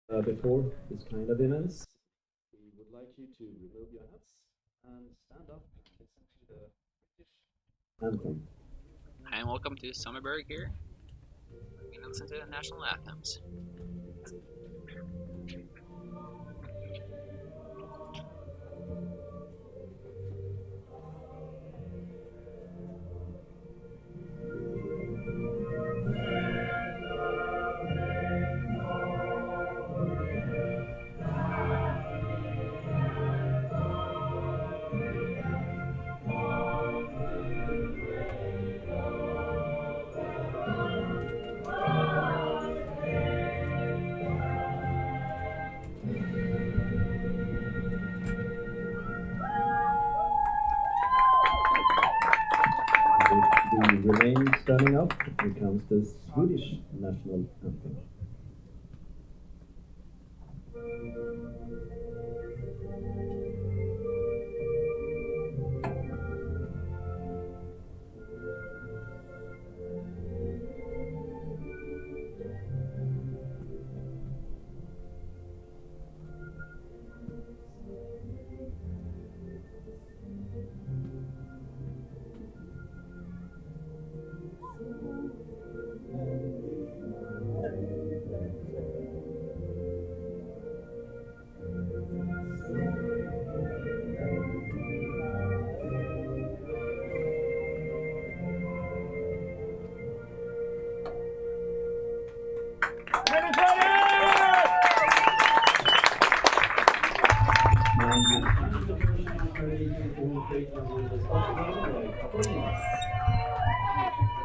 Before this kind of events, we would like you to remove your hats and stand up and listen to the British anthem. Hi and welcome to Sundbyberg here. We're gonna listen to the national anthems. If we remain standing up, here comes the Swedish national anthem.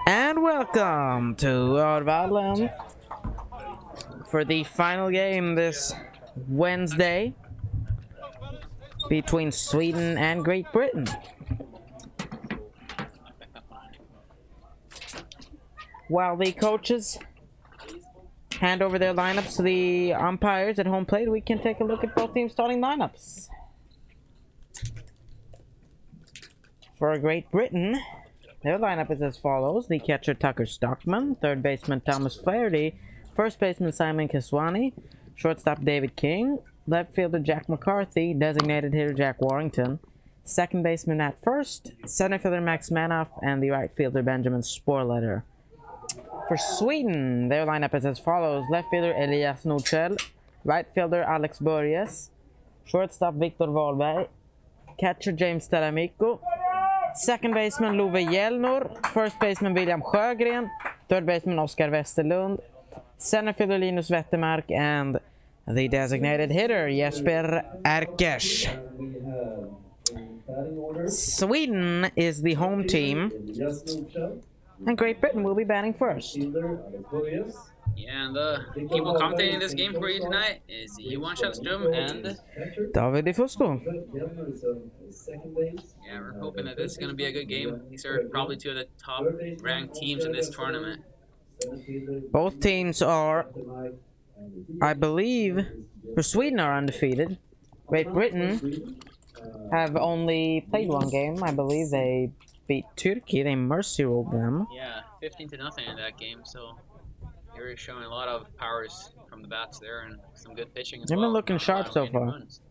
And welcome to Örvallen for the final game this Wednesday between Sweden and Great Britain. While the coaches hand over their lineups to the umpires at home plate, we can take a look at both teams' starting lineups. For Great Britain, their lineup is as follows. The catcher Tucker Stockman, third baseman Thomas Flaherty, first baseman Simon Keswani, shortstop David King, left fielder Jack McCarthy, designated hitter Jack Warrington, second baseman Matt First, center fielder Max Manoff, and the right fielder Benjamin Sporletter. For Sweden, their lineup is as follows. Left fielder Elias Nordkjell, right fielder Alex Börjes, shortstop Victor Wahlberg, catcher James Talamiko, second baseman Love Hjelnor, first baseman William Sjögren, third baseman Oskar Westerlund, center fielder Linus Wettermark, and the designated hitter Jesper Erkers. Sweden is the home team, and Great Britain will be batting first. Yeah, and the people commentating this game for you tonight is Johan Källström and David Di Fusco. yeah, we're hoping that this is gonna be a good game. These are probably two of the top ranked teams in this tournament. Both teams are, I believe, for Sweden are undefeated. Great Britain have only played one game. I believe they beat Turkey. They mercy ruled them. Yeah, 15-0 in that game, so they were showing a lot of powers from the bats there and some good pitching as They've well. been looking sharp so Getting far. runs.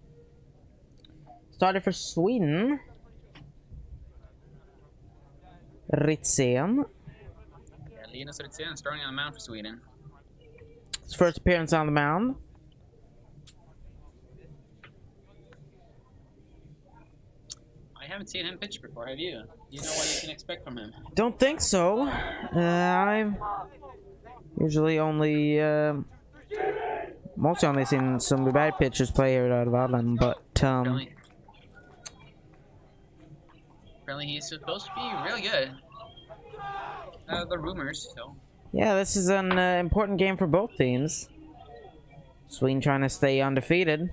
Started for Sweden, Ritzén. Yeah, Linus Ritzén starting on the mound for Sweden. His first appearance on the mound. I haven't seen him pitch before, have you? You know what you can expect from him. Don't think so. I've usually only, mostly only seen some bad pitchers play here at Örvallen, but Apparently he's supposed to be really good. The rumors, so. yeah, this is an important game for both teams. Sweden trying to stay undefeated.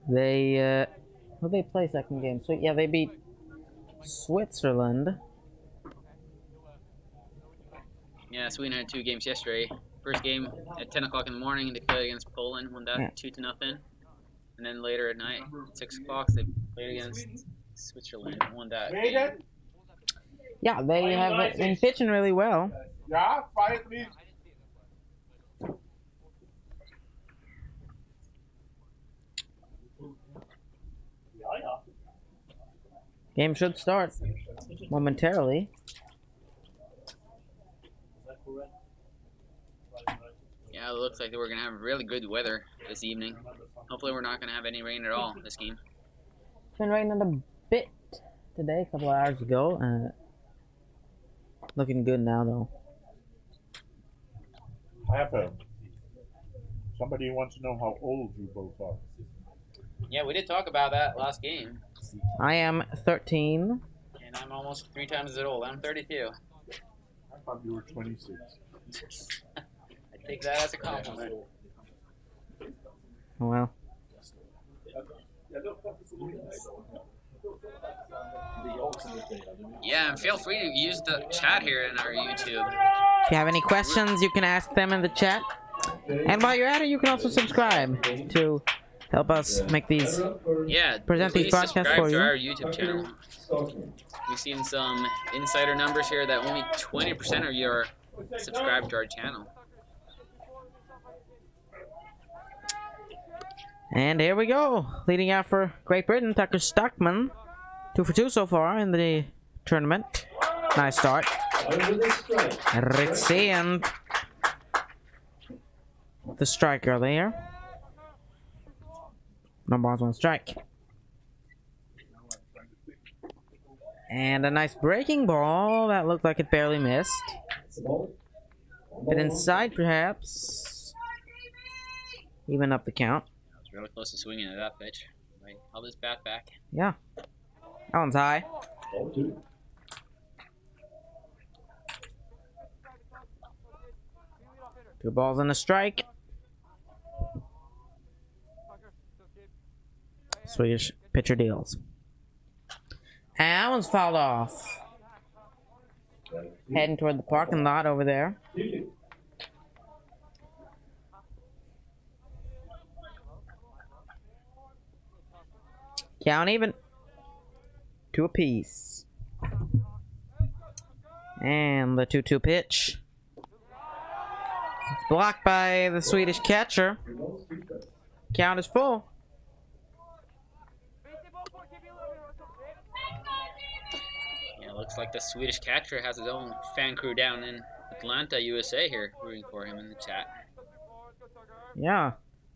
They, who they play second game? So yeah, they beat Switzerland. Yeah, Sweden had 2 games yesterday. First game at 10 o'clock in the morning, they played against Poland, won that 2-0. And then later at night, at 6 o'clock, they played against Switzerland, won that game. Yeah, they have been pitching really well. Yeah, quiet please. Game should start momentarily. Yeah, it looks like we're gonna have really good weather this evening. Hopefully, we're not gonna have any rain at all this game. It's been raining a bit today, a couple of hours ago. Looking good now, though. I have somebody wants to know how old you both are. Yeah, we did talk about that last game. I am 13. And I'm almost 3 times as old. I'm 32. I thought you were 26. I take that as a compliment. Well, Yeah, and feel free to use the chat here in our YouTube. if you have any questions, you can ask them in the chat. And while you're at it, you can also subscribe to help us make these. Yeah, Present these please broadcasts subscribe for to you. our YouTube channel. We've seen some insider numbers here that only 20% of you are subscribed to our channel. And here we go. Leading out for Great Britain, Tucker Stockman. 2 for 2 so far in the tournament. Nice start. Ritzy and the striker there. No balls, 1 strike. And a nice breaking ball that looked like it barely missed. Bit inside, perhaps. Even up the count. I was really close to swinging at that pitch. Right, held his bat back. Yeah. That one's high. 2 balls and a strike. Swedish pitcher deals. And that one's fouled off. Heading toward the parking lot over there. Count even. 2 apiece. And the 2-2 pitch. It's blocked by the Swedish catcher. Count is full. Yeah, looks like the Swedish catcher has his own fan crew down in Atlanta, USA here, rooting for him in the chat. Yeah.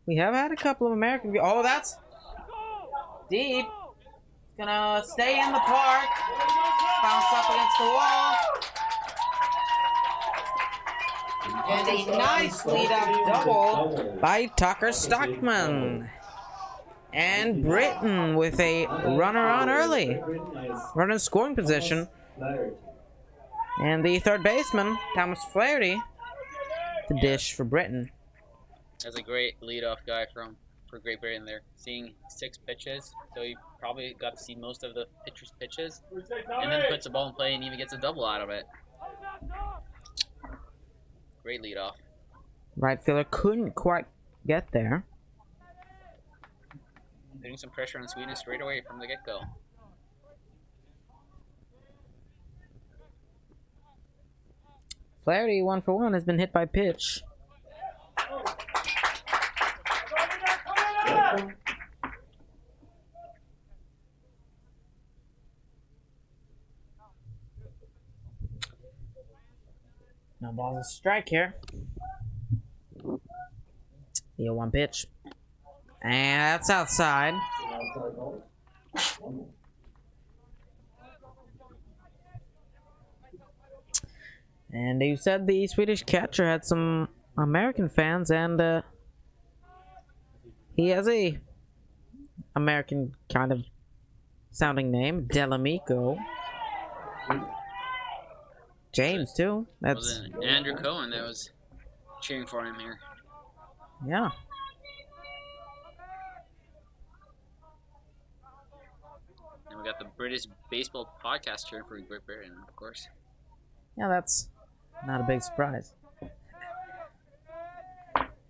We have had a couple of American... Oh, that's deep. It's gonna stay in the park. Bounce up against the wall. And a nice lead-up double by Tucker Stockman. And Britain with a runner on early. Runner in scoring position. And the third baseman, Thomas Flaherty, the dish for Britain. That's a great leadoff guy for Great Britain there. Seeing 6 pitches, so he probably got to see most of the pitcher's pitches. And then puts the ball in play and even gets a double out of it. Great leadoff. Right fielder couldn't quite get there. Putting some pressure on Sweden straight away from the get-go. Flaherty, 1 for 1, has been hit by pitch. No balls, a strike here. The 0-1 pitch. And that's outside. And you said the Swedish catcher had some American fans, and he has a American kind of sounding name, Delamico. James too. That's Was it Andrew Cohen that was cheering for him here? yeah. And we got the British baseball podcast cheering for Great Britain, of course. Yeah, that's not a big surprise.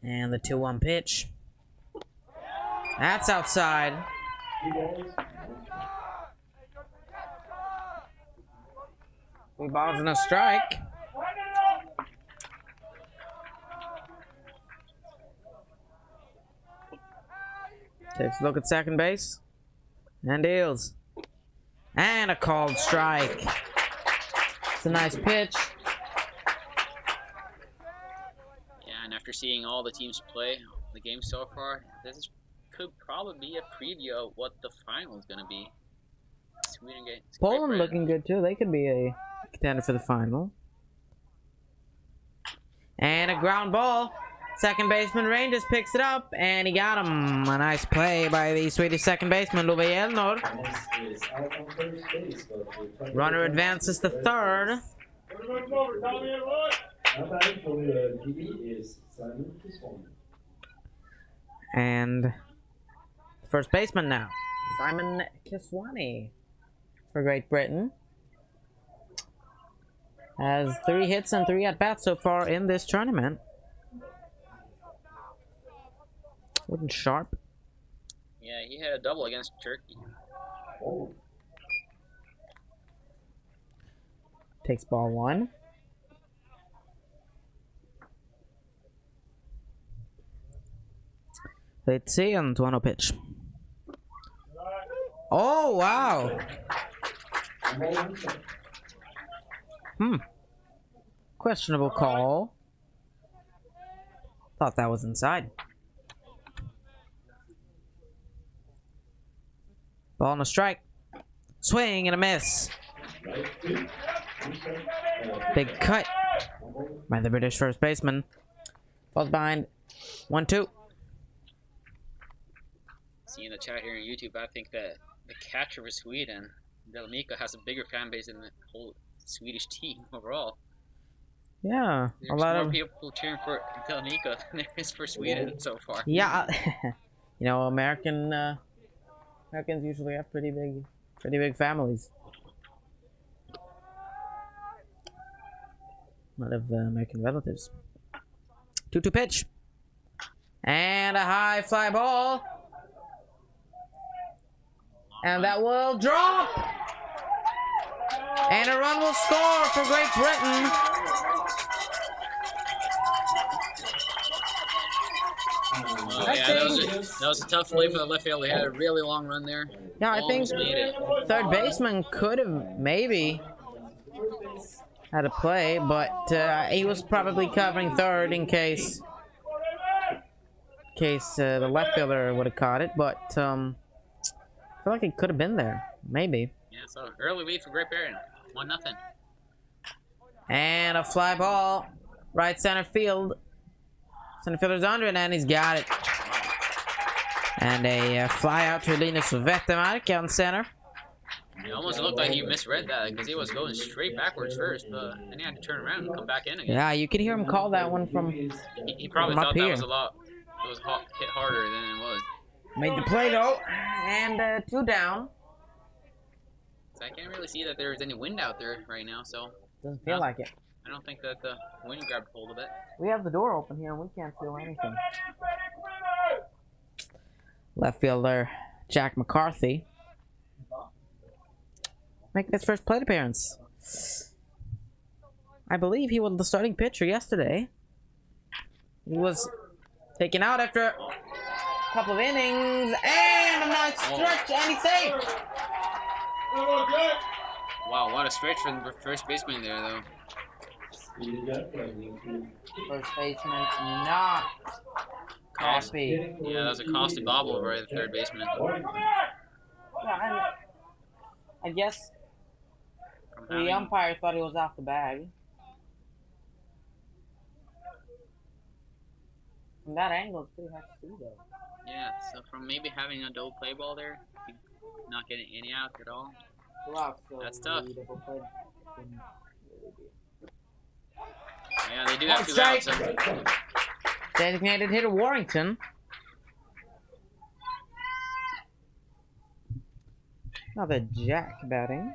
And the 2-1 pitch. That's outside. 3 balls and a strike. Takes a look at second base. And deals. And a called strike. It's a nice pitch. Yeah, and after seeing all the teams play the game so far, could probably be a preview of what the final is going to be. Sweden against Great Poland Britain. looking good too. They could be a contender for the final. And a ground ball. Second baseman Rangers picks it up, and he got him. A nice play by the Swedish second baseman, Love Elnor. Runner advances to third. And first baseman now, Simon Kiswani for Great Britain. Has 3 hits and 3 at-bats so far in this tournament. Looking sharp. Yeah, he had a double against Turkey. Takes ball 1. Let's see on 2-0 pitch. Oh, wow. Questionable call. Thought that was inside. Ball and a strike. Swing and a miss. Big cut by the British first baseman. Falls behind. 1-2. Seeing the chat here on YouTube, I think that the catcher for Sweden, Delmika, has a bigger fan base than the whole Swedish team overall. Yeah, There's a lot more of people cheering for Delmika than there is for Sweden so far. yeah. You know, Americans usually have pretty big families. A lot of American relatives. 2-2 pitch. And a high fly ball. And that will drop. And a run will score for Great Britain. Oh, yeah, that was a tough play for the left field. They had a really long run there. Yeah, I think Almost made it. third baseman could have maybe had a play, but he was probably covering third in case the left fielder would have caught it. But I feel like it could have been there, maybe. Yeah, so early lead for Great Britain, 1-0. And a fly ball, right center field. Center fielder's under it, and he's got it. And a fly out to Linus Vettermark out in center. It almost looked like he misread that because he was going straight backwards first, but then he had to turn around and come back in again. Yeah, you can hear him call that one from He probably from up thought that here. was hit harder than it was. Made the play though, and 2 down. So I can't really see that there's any wind out there right now, so Doesn't feel like it. I don't think that the wind grabbed hold of it. We have the door open here and we can't feel anything. Left fielder Jack McCarthy making his first plate appearance. I believe he was the starting pitcher yesterday. He was taken out after a couple of innings, and a nice stretch, and he's safe. Wow, what a stretch from the first baseman there, though. First baseman not happy. Yeah, that was a costly bobble by the third baseman. Yeah, I guess From the having- umpire thought he was off the bag. From that angle, it's pretty hard to see though. Yeah, so from maybe having a double play ball there, to not getting any outs at all. That's tough. Yeah, they do have 2 strike. outs. So Designated hitter Warrington. Another Jack batting.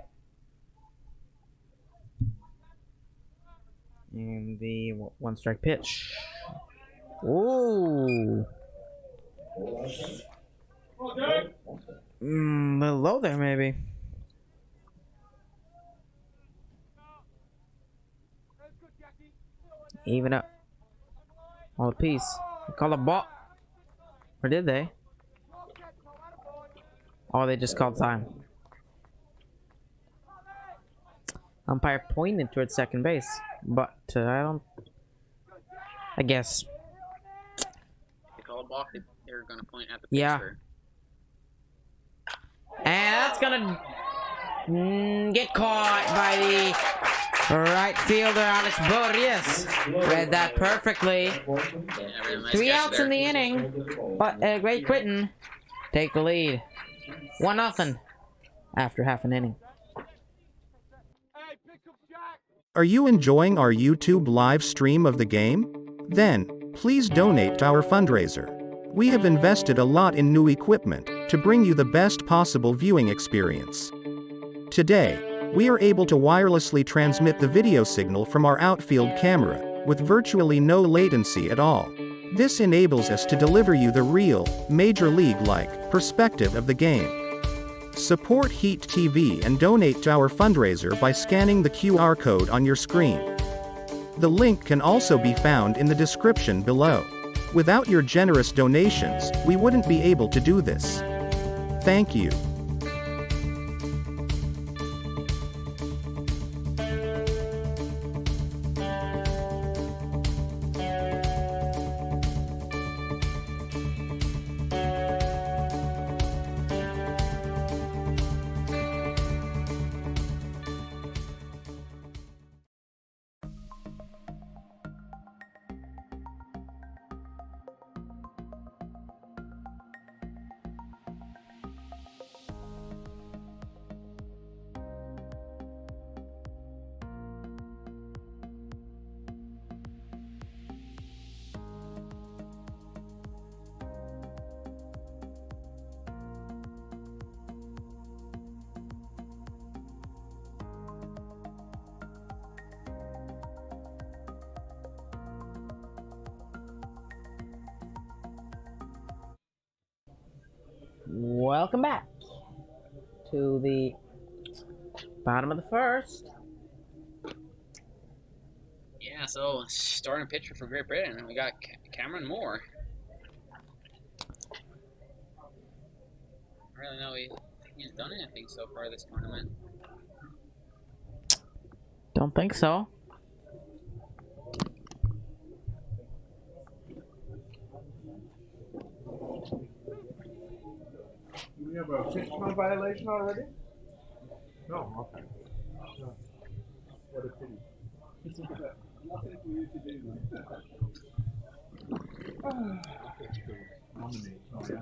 And the 1-strike pitch. Ooh. A little low there, maybe. Even up. All apiece. They call a ball. Or did they? Oh, they just called time. Umpire pointed towards second base, but I guess. They call a balk. They're gonna point at the Yeah. pitcher. And that's gonna get caught by the right fielder, Alex Borges. Read that perfectly. Yeah, really nice 3 catch outs there. in the inning, but Great Britain take the lead. 1-0 after half an inning. Are you enjoying our YouTube live stream of the game? Then, please donate to our fundraiser. We have invested a lot in new equipment to bring you the best possible viewing experience. Today, we are able to wirelessly transmit the video signal from our outfield camera with virtually no latency at all. This enables us to deliver you the real, Major League-like perspective of the game. Support Heat TV and donate to our fundraiser by scanning the QR code on your screen. The link can also be found in the description below. Without your generous donations, we wouldn't be able to do this. Thank you. Welcome back to the bottom of the first. Yeah, so starting pitcher for Great Britain, we got Cameron Moore. I don't really know if he's done anything so far this tournament. Don't think so. Do we have a pitch count violation already? No, okay. No. What a pity. Nothing for you to do. Nominate. Oh, yeah.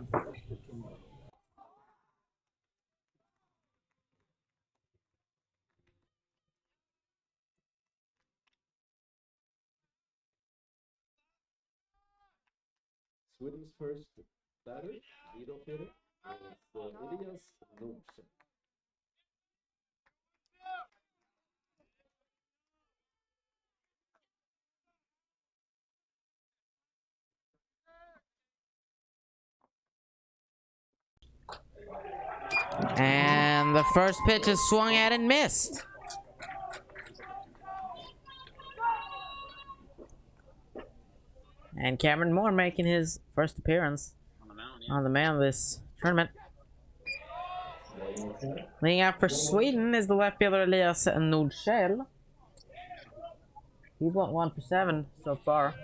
Sweden's first batter, leadoff hitter, is Elias Nordström. And the first pitch is swung at and missed. And Cameron Moore making his first appearance on the mound this tournament. Leading out for Sweden is the left fielder Elias Nordström. He's went 1 for 7 so far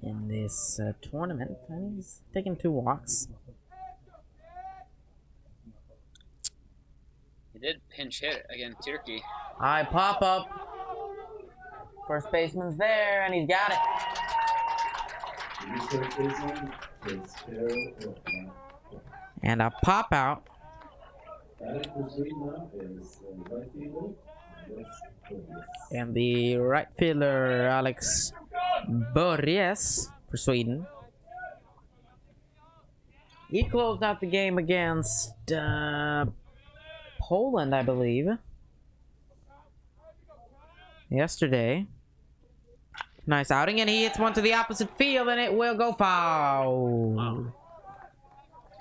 in this tournament, and he's taken 2 walks. He did pinch hit against Turkey. High pop up. First baseman's there, and he's got it. And a pop out. And the right fielder, Alex Borges, for Sweden. He closed out the game against Poland, I believe, yesterday. Nice outing, and he hits one to the opposite field, and it will go foul. Wow.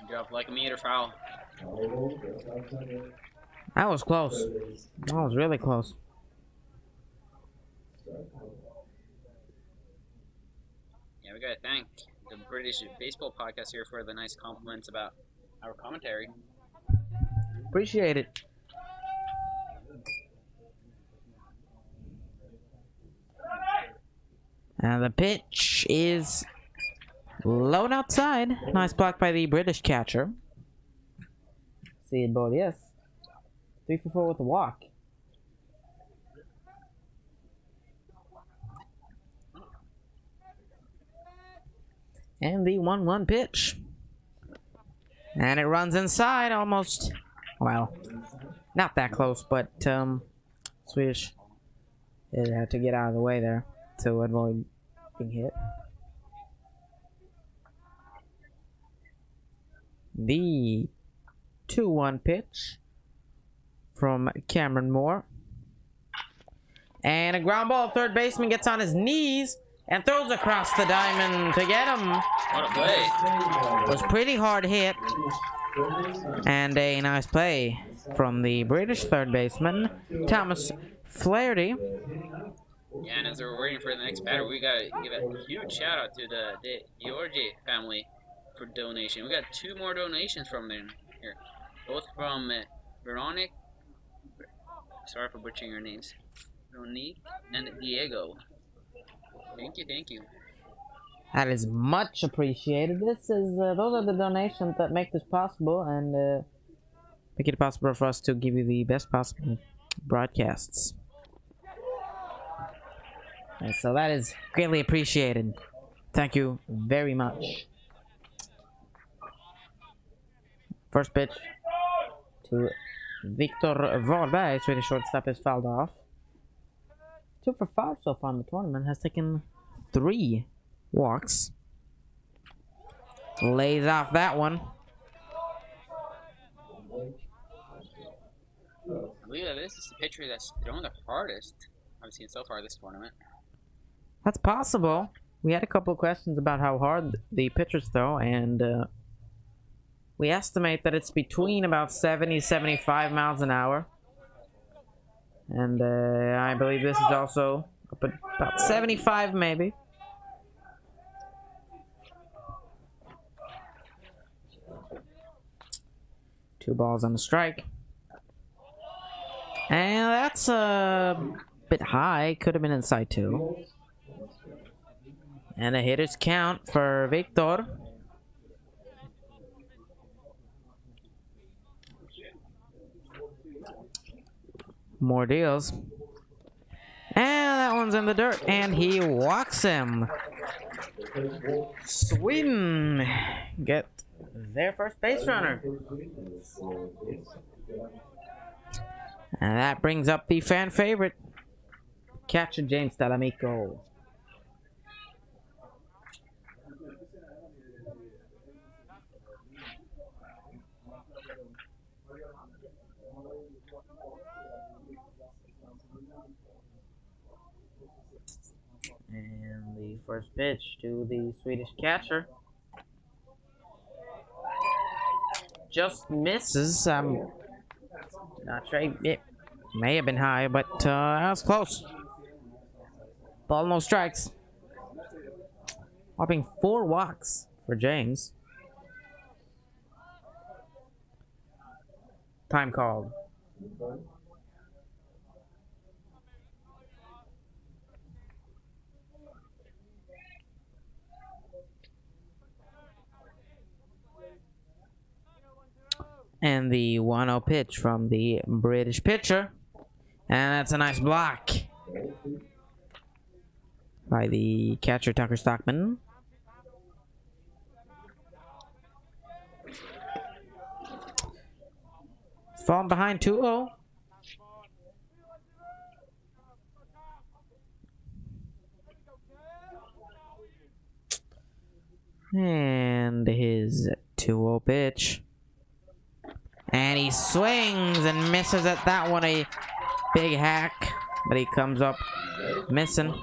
Dropped like a meter foul. That was close. That was really close. we gotta thank the British Baseball Podcast here for the nice compliments about our commentary. Appreciate it. And the pitch is low and outside. Nice block by the British catcher. See it, board, yes. 3 for 4 with a walk. And the 1-1 pitch. And it runs inside almost. Well, not that close, but Swish had to get out of the way there to avoid being hit. The 2-1 pitch from Cameron Moore. And a ground ball. Third baseman gets on his knees and throws across the diamond to get him. What a play. It was pretty hard hit. And a nice play from the British third baseman, Thomas Flaherty. Yeah, and as we're waiting for the next batter, we gotta give a huge shout out to the Georgi family for donation. We got 2 more donations from them here, both from Veronique. Sorry for butchering your names. Veronique and Diego. Thank you, thank you. That is much appreciated. This is those are the donations that make this possible and make it possible for us to give you the best possible broadcasts. And so that is greatly appreciated. Thank you very much. First pitch to Victor Wahlberg. Swedish shortstop is fouled off. 2 for 5 so far in the tournament. Has taken 3 walks. Lays off that one. I believe that this is the pitcher that's thrown the hardest I've seen so far this tournament. That's possible. We had a couple of questions about how hard the pitchers throw, and we estimate that it's between about 70-75 miles an hour. And I believe this is also up at about 75 maybe. Two balls on the strike. And that's a bit high. Could have been inside 2. And a hitter's count for Victor. More deals. And that one's in the dirt. And he walks him. Sweden get their first base runner. And that brings up the fan favorite, catcher James D'Amico. And the first pitch to the Swedish catcher just misses. I'm not sure. It may have been high, but that was close. Ball, no strikes. Hopping 4 walks for James. Time called. And the 1-0 pitch from the British pitcher. And that's a nice block by the catcher, Tucker Stockman. Falling behind 2-0. And his 2-0 pitch. And he swings and misses at that one. A big hack. But he comes up missing.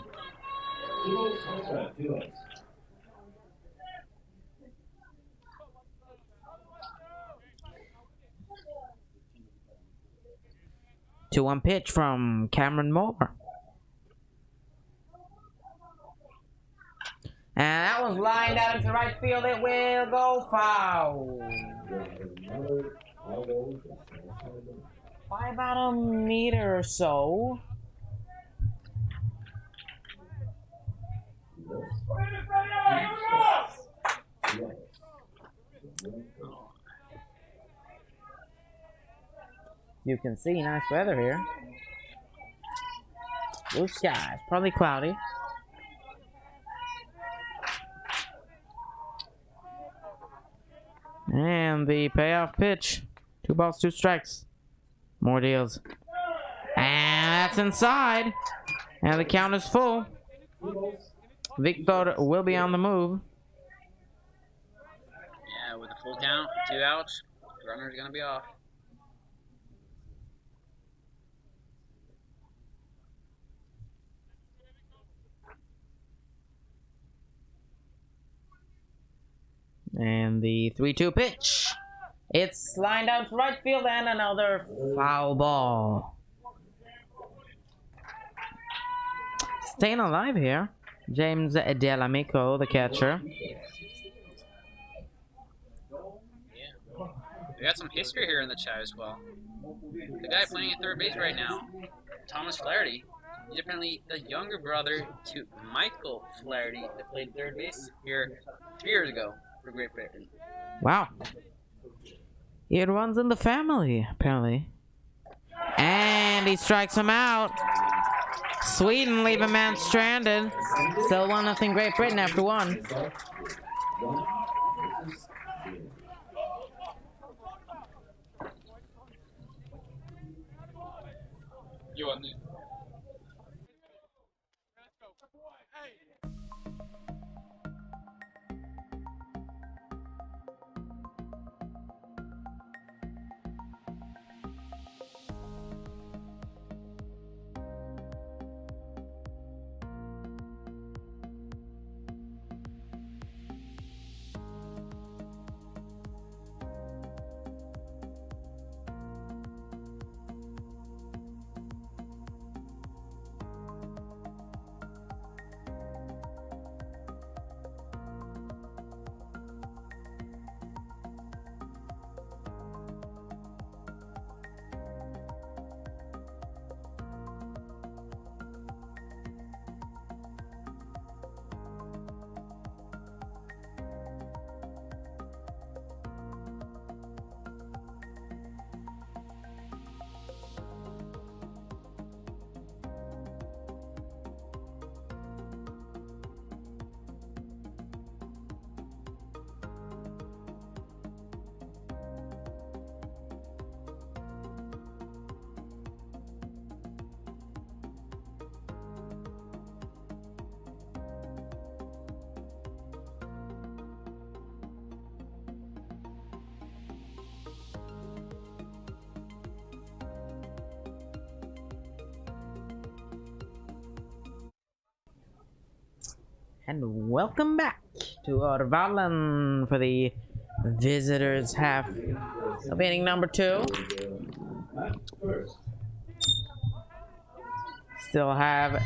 To 1 pitch from Cameron Moore. And that one's lined out into right field. It will go foul. By about a meter or so. You can see nice weather here. Blue skies, probably cloudy. And the payoff pitch. 2 balls, 2 strikes. More deals. And that's inside. And the count is full. Victor will be on the move. Yeah, with a full count, 2 outs, runner's gonna be off. And the 3-2 pitch. It's lined out to right field and another foul ball. Staying alive here. James Delamico, the catcher. We got some history here in the chat as well. The guy playing at third base right now, Thomas Flaherty, he's apparently the younger brother to Michael Flaherty that played third base here 3 years ago for Great Britain. Wow. It runs in the family, apparently. And he strikes him out. Sweden leave a man stranded. Still 1-0 Great Britain after 1. And welcome back to Örvallen for the visitors half of inning number 2. Still have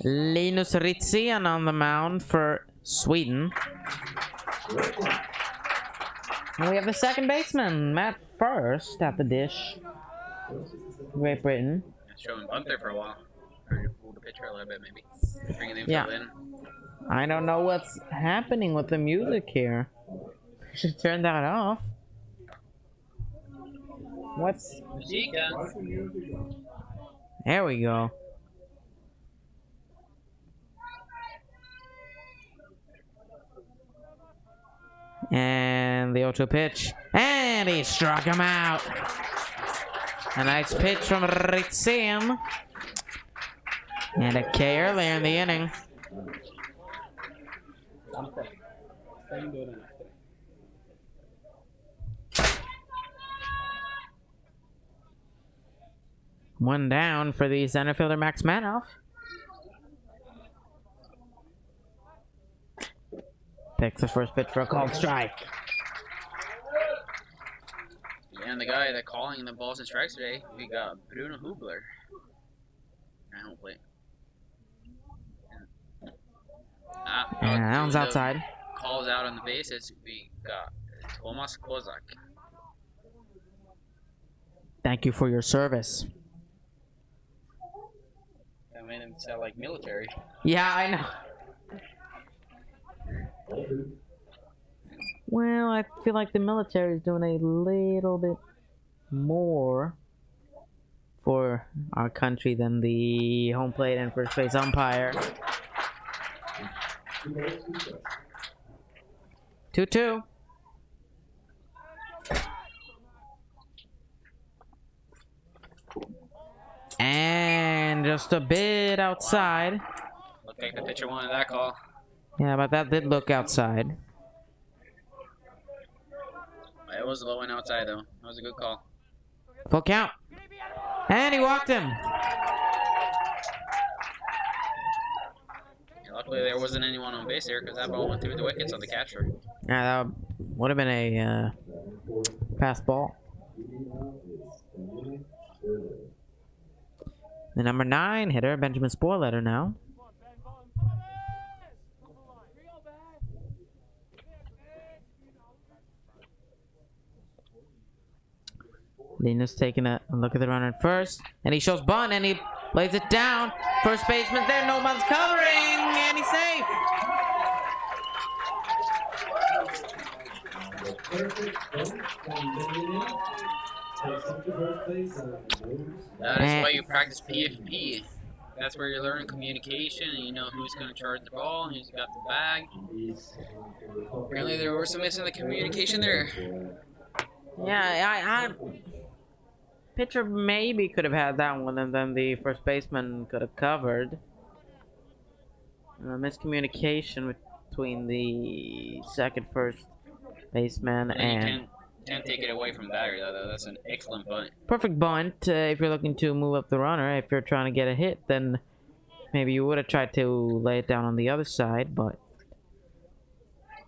Linus Ritzén on the mound for Sweden. And we have the second baseman, Matt First, at the dish. Great Britain. Showing bunt there for a while. Or you fooled the pitcher a little bit, maybe. Bringing the infield in. I don't know what's happening with the music here. Should turn that off. What's... There we go. And the 0-2 pitch. And he struck him out. A nice pitch from Ritzén. And a K earlier in the inning. One down for the center fielder Max Manoff. Takes the first pitch for a called strike. Yeah, and the guy that calling the balls and strikes today, we got Bruno Hubler. I don't play. Yeah, that one's to the outside. Calls out on the bases. We got Thomas Kozak. Thank you for your service. That made him sound like military. Yeah, I know. Well, I feel like the military is doing a little bit more for our country than the home plate and first base umpire. 2-2. And just a bit outside. Looked like the pitcher wanted that call. Yeah, but that did look outside. It was low and outside though. That was a good call. Full count. And he walked him. Yeah, luckily there wasn't anyone on base there because that ball went through the wickets on the catcher. Yeah, that would have been a pass ball. The number 9 hitter, Benjamin Spoiletter now. Linus taking a look at the runner at first, and he shows bunt, and he lays it down. First baseman there, no one's covering, and he's safe. That is why you practice PFP. That's where you're learning communication and you know who's going to charge the ball and who's got the bag. Apparently there was some missing the communication there. Yeah, pitcher maybe could have had that one, and then the first baseman could have covered. Miscommunication between the second, first baseman and. You can't take it away from the batter though. That's an excellent bunt. Perfect bunt if you're looking to move up the runner. If you're trying to get a hit, then maybe you would have tried to lay it down on the other side, but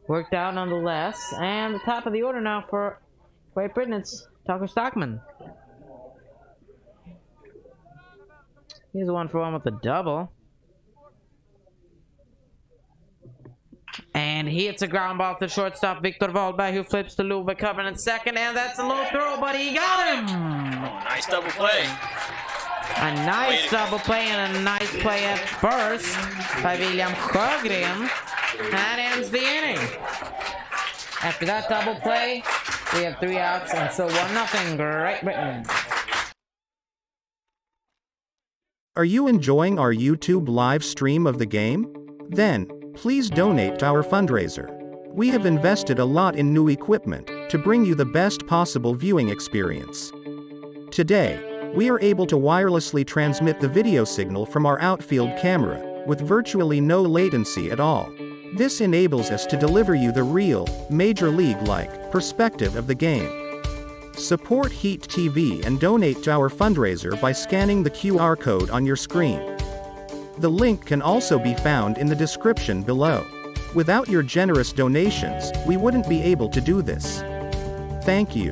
worked out nonetheless. And the top of the order now for Great Britain, it's Tucker Stockman. He's a 1-for-1 with a double. And he hits a ground ball to shortstop Victor Wahlberg, who flips to Love covering in second, and that's a low throw, but he got him! Oh, nice double play. A nice double play and a nice play at first by William Sjögren. That ends the inning. After that double play, we have 3 outs, and so 1-0 Great Britain. Are you enjoying our YouTube live stream of the game? Then, please donate to our fundraiser. We have invested a lot in new equipment to bring you the best possible viewing experience. Today, we are able to wirelessly transmit the video signal from our outfield camera with virtually no latency at all. This enables us to deliver you the real, Major League-like perspective of the game. Support Heat TV and donate to our fundraiser by scanning the QR code on your screen. The link can also be found in the description below. Without your generous donations, we wouldn't be able to do this. Thank you.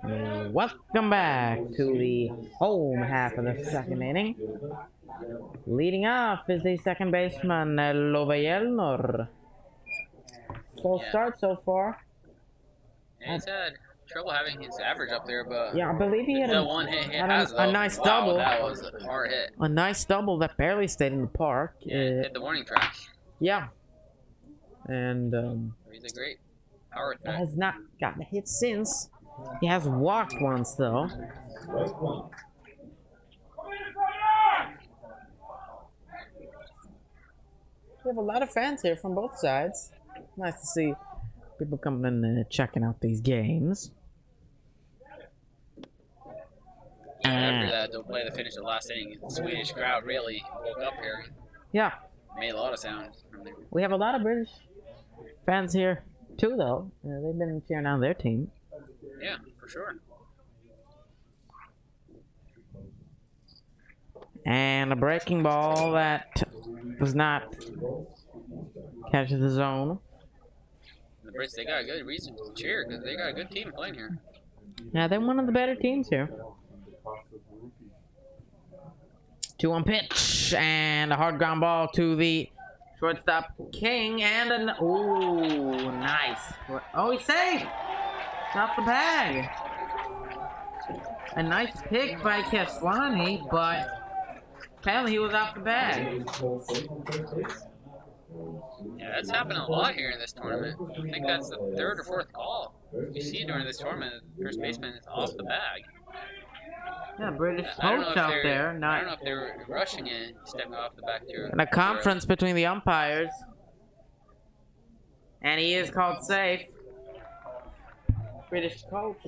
Welcome back to the home half of the second inning. Leading off is the second baseman, Örvallen. Slow start so far. Yeah, he's had trouble having his average up there, but Yeah, I believe he had the one hit has, a nice wow, double. That was a hard hit. A nice double that barely stayed in the park. Yeah, hit the warning track. Yeah. And He's a great power threat. has not gotten a hit since. He has walked once though. We have a lot of fans here from both sides. Nice to see people coming in and checking out these games. After that, they'll play the finish of the last inning. The Swedish crowd really woke up here. Yeah. Made a lot of sounds from there. We have a lot of British fans here too though. They've been cheering on their team. Yeah, for sure. And a breaking ball that does not catch the zone. The Brits, they got a good reason to cheer because they got a good team playing here. Yeah, they're one of the better teams here. 2-1 pitch and a hard ground ball to the shortstop King and an ooh, nice. Oh, he's safe. Off the bag. A nice pick by Keswani, but apparently he was off the bag. Yeah, that's happened a lot here in this tournament. I think that's the third or fourth call you see during this tournament. The first baseman is off the bag. Yeah, British I don't know coach if out they're- there. I don't know if they were rushing it, stepping off the back to And a conference between the umpires. And he is called safe. British coach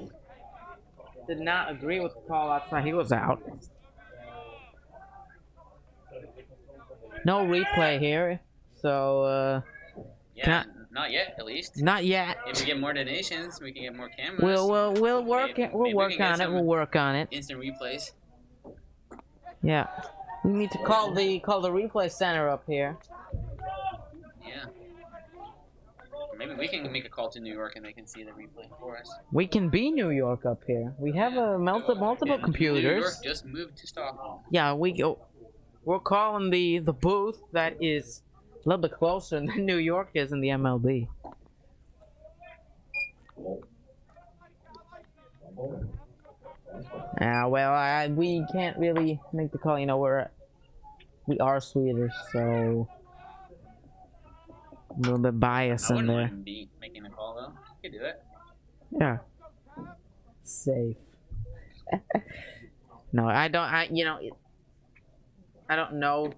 did not agree with the call outside. He was out. No replay here. So, Yeah, not yet, at least. not yet. If we get more donations, we can get more cameras. We'll work Maybe- it. We'll maybe we work can get on it. some We'll work on it. Instant replays. Yeah. We need to call the replay center up here. Yeah. Maybe we can make a call to New York and they can see the replay for us. We can be New York up here. We have multiple Yeah, computers. New York just moved to Stockholm. Yeah, we're calling the booth that is a little bit closer than New York is in the MLB. Well, we can't really make the call. You know, we are Swedish, so a little bit biased I in wouldn't there. mind be making the call though. You could do it. Yeah. Safe. No, I don't. I don't know.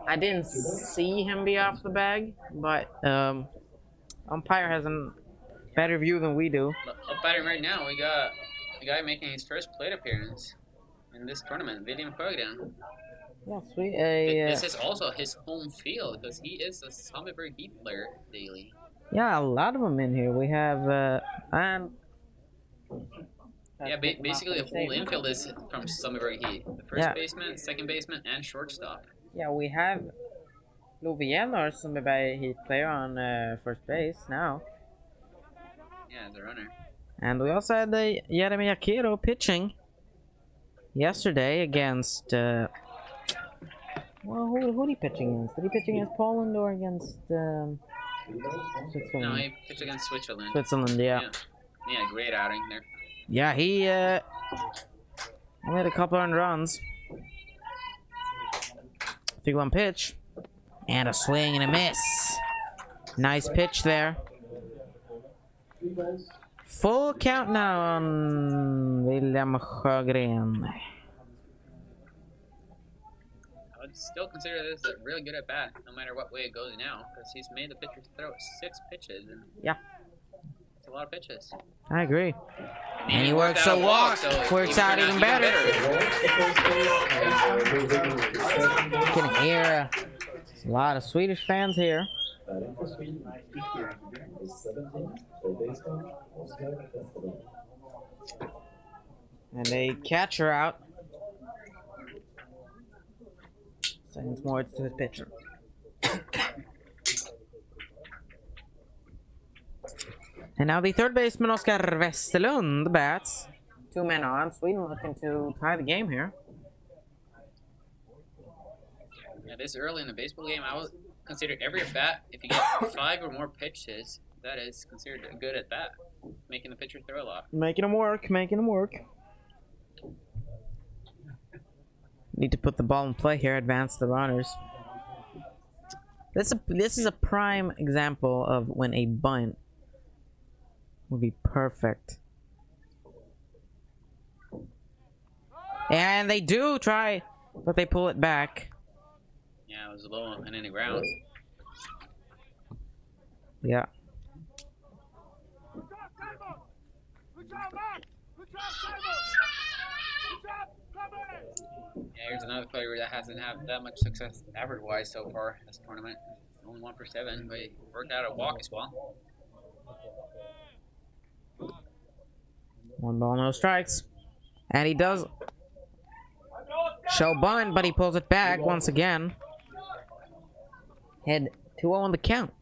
I didn't see him be off the bag, but umpire has a better view than we do. But up batting right now, we got a guy making his first plate appearance in this tournament, William Sjögren. Yeah, sweet. This is also his home field because he is a Sundbyberg Heat player daily. Yeah, a lot of them in here. We have Yeah, basically the whole infield is from Sundbyberg Heat. The first baseman, second baseman, and shortstop. Yeah, we have Löfven or Sundbyberg Heat player on first base now. Yeah, the runner. And we also had the Jeremy Akiro pitching yesterday against well, who did he pitching against? Did he pitch against Poland or against Switzerland? No, he pitched against Switzerland. Switzerland, yeah. Yeah, great outing there. Yeah, he made a couple of runs. 3-1 pitch. And a swing and a miss. Nice pitch there. Full count now on William Sjögren. I would still consider this a really good at bat, no matter what way it goes now, because he's made the pitcher throw 6 pitches. And yeah. It's a lot of pitches. I agree. And he worked works out a a walk. walk, so Works out even better. You can hear a lot of Swedish fans here. And a catcher out. Seconds more to his pitcher. And now the third baseman, Oskar Westerlund, bats. 2 men on. Sweden looking to tie the game here. Yeah, this early in the baseball game, I would consider every at bat, if you get 5 or more pitches, that is considered a good at bat, making the pitcher throw a lot. Making them work, making them work. Need to put the ball in play here, advance the runners. This is a prime example of when a bunt would be perfect. And they do try, but they pull it back. Yeah, it was low and in the ground. Yeah. Yeah, here's another player that hasn't had that much success average-wise so far this tournament. Only 1 for 7, but he worked out a walk as well. 1 ball, no strikes. And he does show bunt, but he pulls it back once again. Head 2-0 on the count.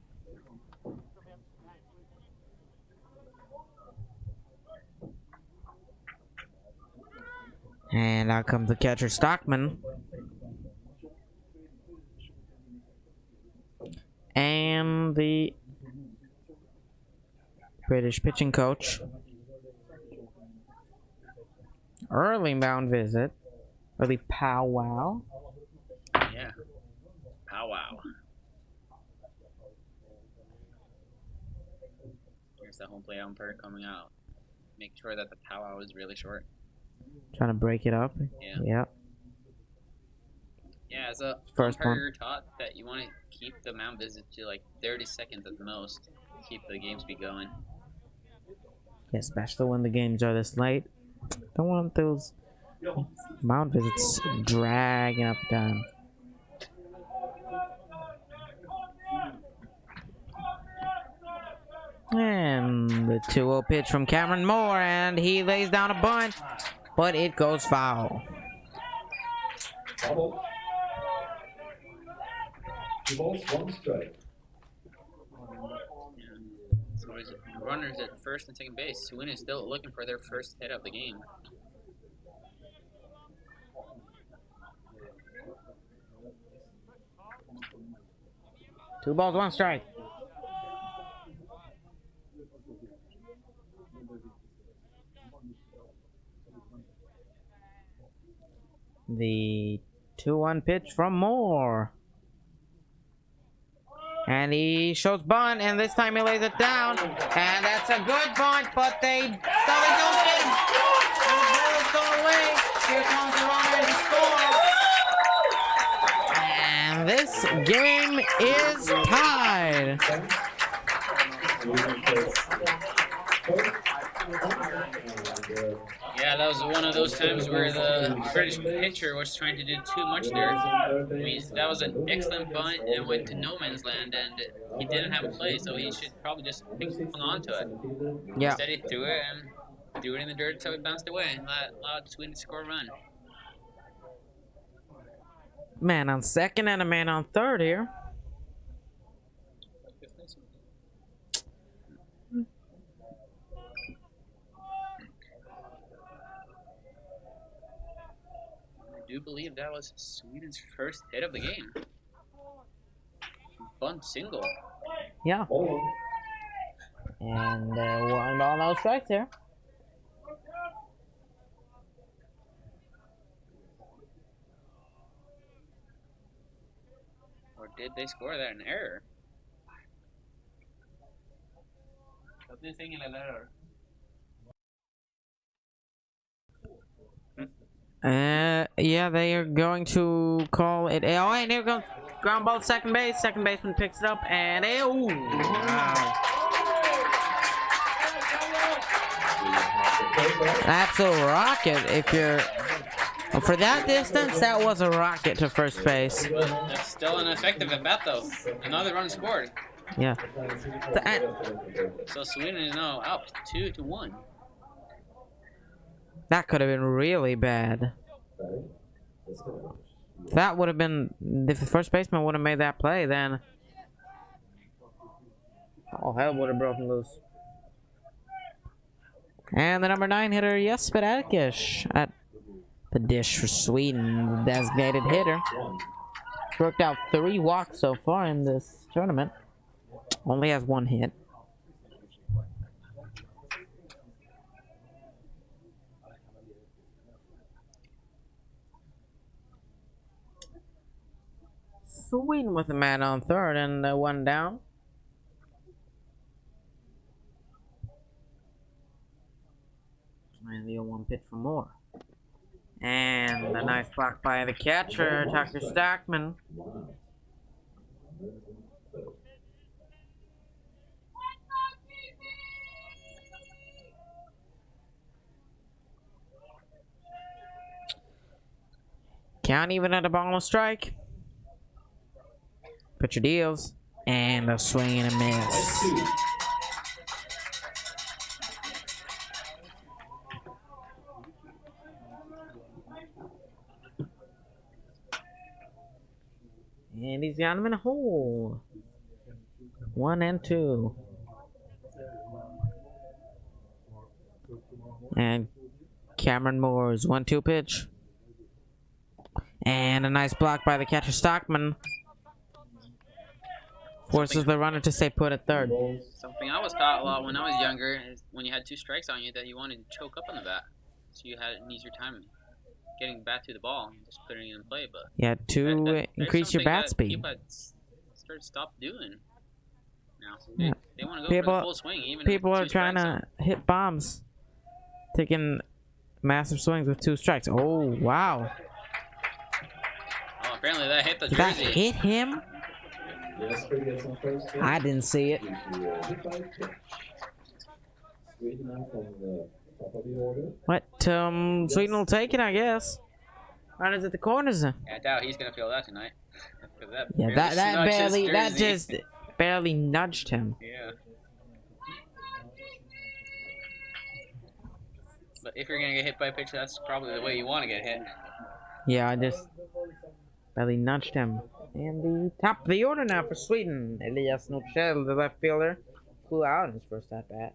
And out comes the catcher, Stockman. And the British pitching coach. Early mound visit. Early powwow. Yeah. Powwow. Here's the home plate umpire coming out. Make sure that the powwow is really short. Trying to break it up. Yeah. Yep. Yeah, as a First umpire, one. you're taught that you want to keep the mound visit to like 30 seconds at the most. Keep the game speed going. Yeah, especially when the games are this late. Don't want those mound visits dragging up time. And the 2-0 pitch from Cameron Moore, and he lays down a bunt, but it goes foul. Double. 2 balls, 1 strike. So there's runners at first and second base. Swin is still looking for their first hit of the game. Two balls, 1 strike. The 2-1 pitch from Moore. And he shows bunt, and this time he lays it down. And that's a good bunt, but they don't get him. And the ball is going away. Here comes the runner to score. And this game is tied. Yeah, that was one of those times where the British pitcher was trying to do too much there. I mean, that was an excellent bunt and went to no man's land, and he didn't have a play, so he should probably just hang on to it. Yeah. Instead, he threw it and threw it in the dirt until it bounced away and allowed Sweden to score a run. Man on second and a man on third here. I do believe that was Sweden's first hit of the game. Bunt single. Yeah. And 1 ball, no strikes here. Or did they score that in error? Yeah, they are going to call it. Oh, and here goes ground ball to second base. Second baseman picks it up, and wow. Absolute rocket. If you're for that distance, that was a rocket to first base. That's still an effective at bat though. Another run scored. Yeah. So Sweden is now up 2-1. That could have been really bad. That would have been, if the first baseman would have made that play, then all hell would have broken loose. And the number 9 hitter, Jesper Erkish, at the dish for Sweden, the designated hitter. Worked out 3 walks so far in this tournament. Only has 1 hit. Sweden with a man on third and 1 down. And the 0-1 pitch for more. And a nice block by the catcher, Tucker Stockman. Count even at a ball and a strike. Pitcher deals. And a swing and a miss. And he's got him in a hole. 1 and 2. And Cameron Moore's 1-2 pitch. And a nice block by the catcher Stockman. Forces the runner to stay put at third. Something I was taught a lot when I was younger is when you had 2 strikes on you that you wanted to choke up on the bat. So you had an easier time getting the bat to the ball and just putting it in play. But yeah, to increase your bat speed. People had stopped doing now. Yeah. They want to go for the full swing. Even people are trying to hit bombs. Taking massive swings with 2 strikes. Oh, wow. Oh, apparently that hit the Did jersey. that hit him? I didn't see it. What? Sweden will take it, I guess. Runners at the corners. Yeah, I doubt he's gonna feel that tonight. that just barely nudged him. Yeah. But if you're gonna get hit by a pitch, that's probably the way you want to get hit. Yeah, I just barely nudged him. And the top of the order now for Sweden. Elias Nordkjell, the left fielder, flew out in his first at bat.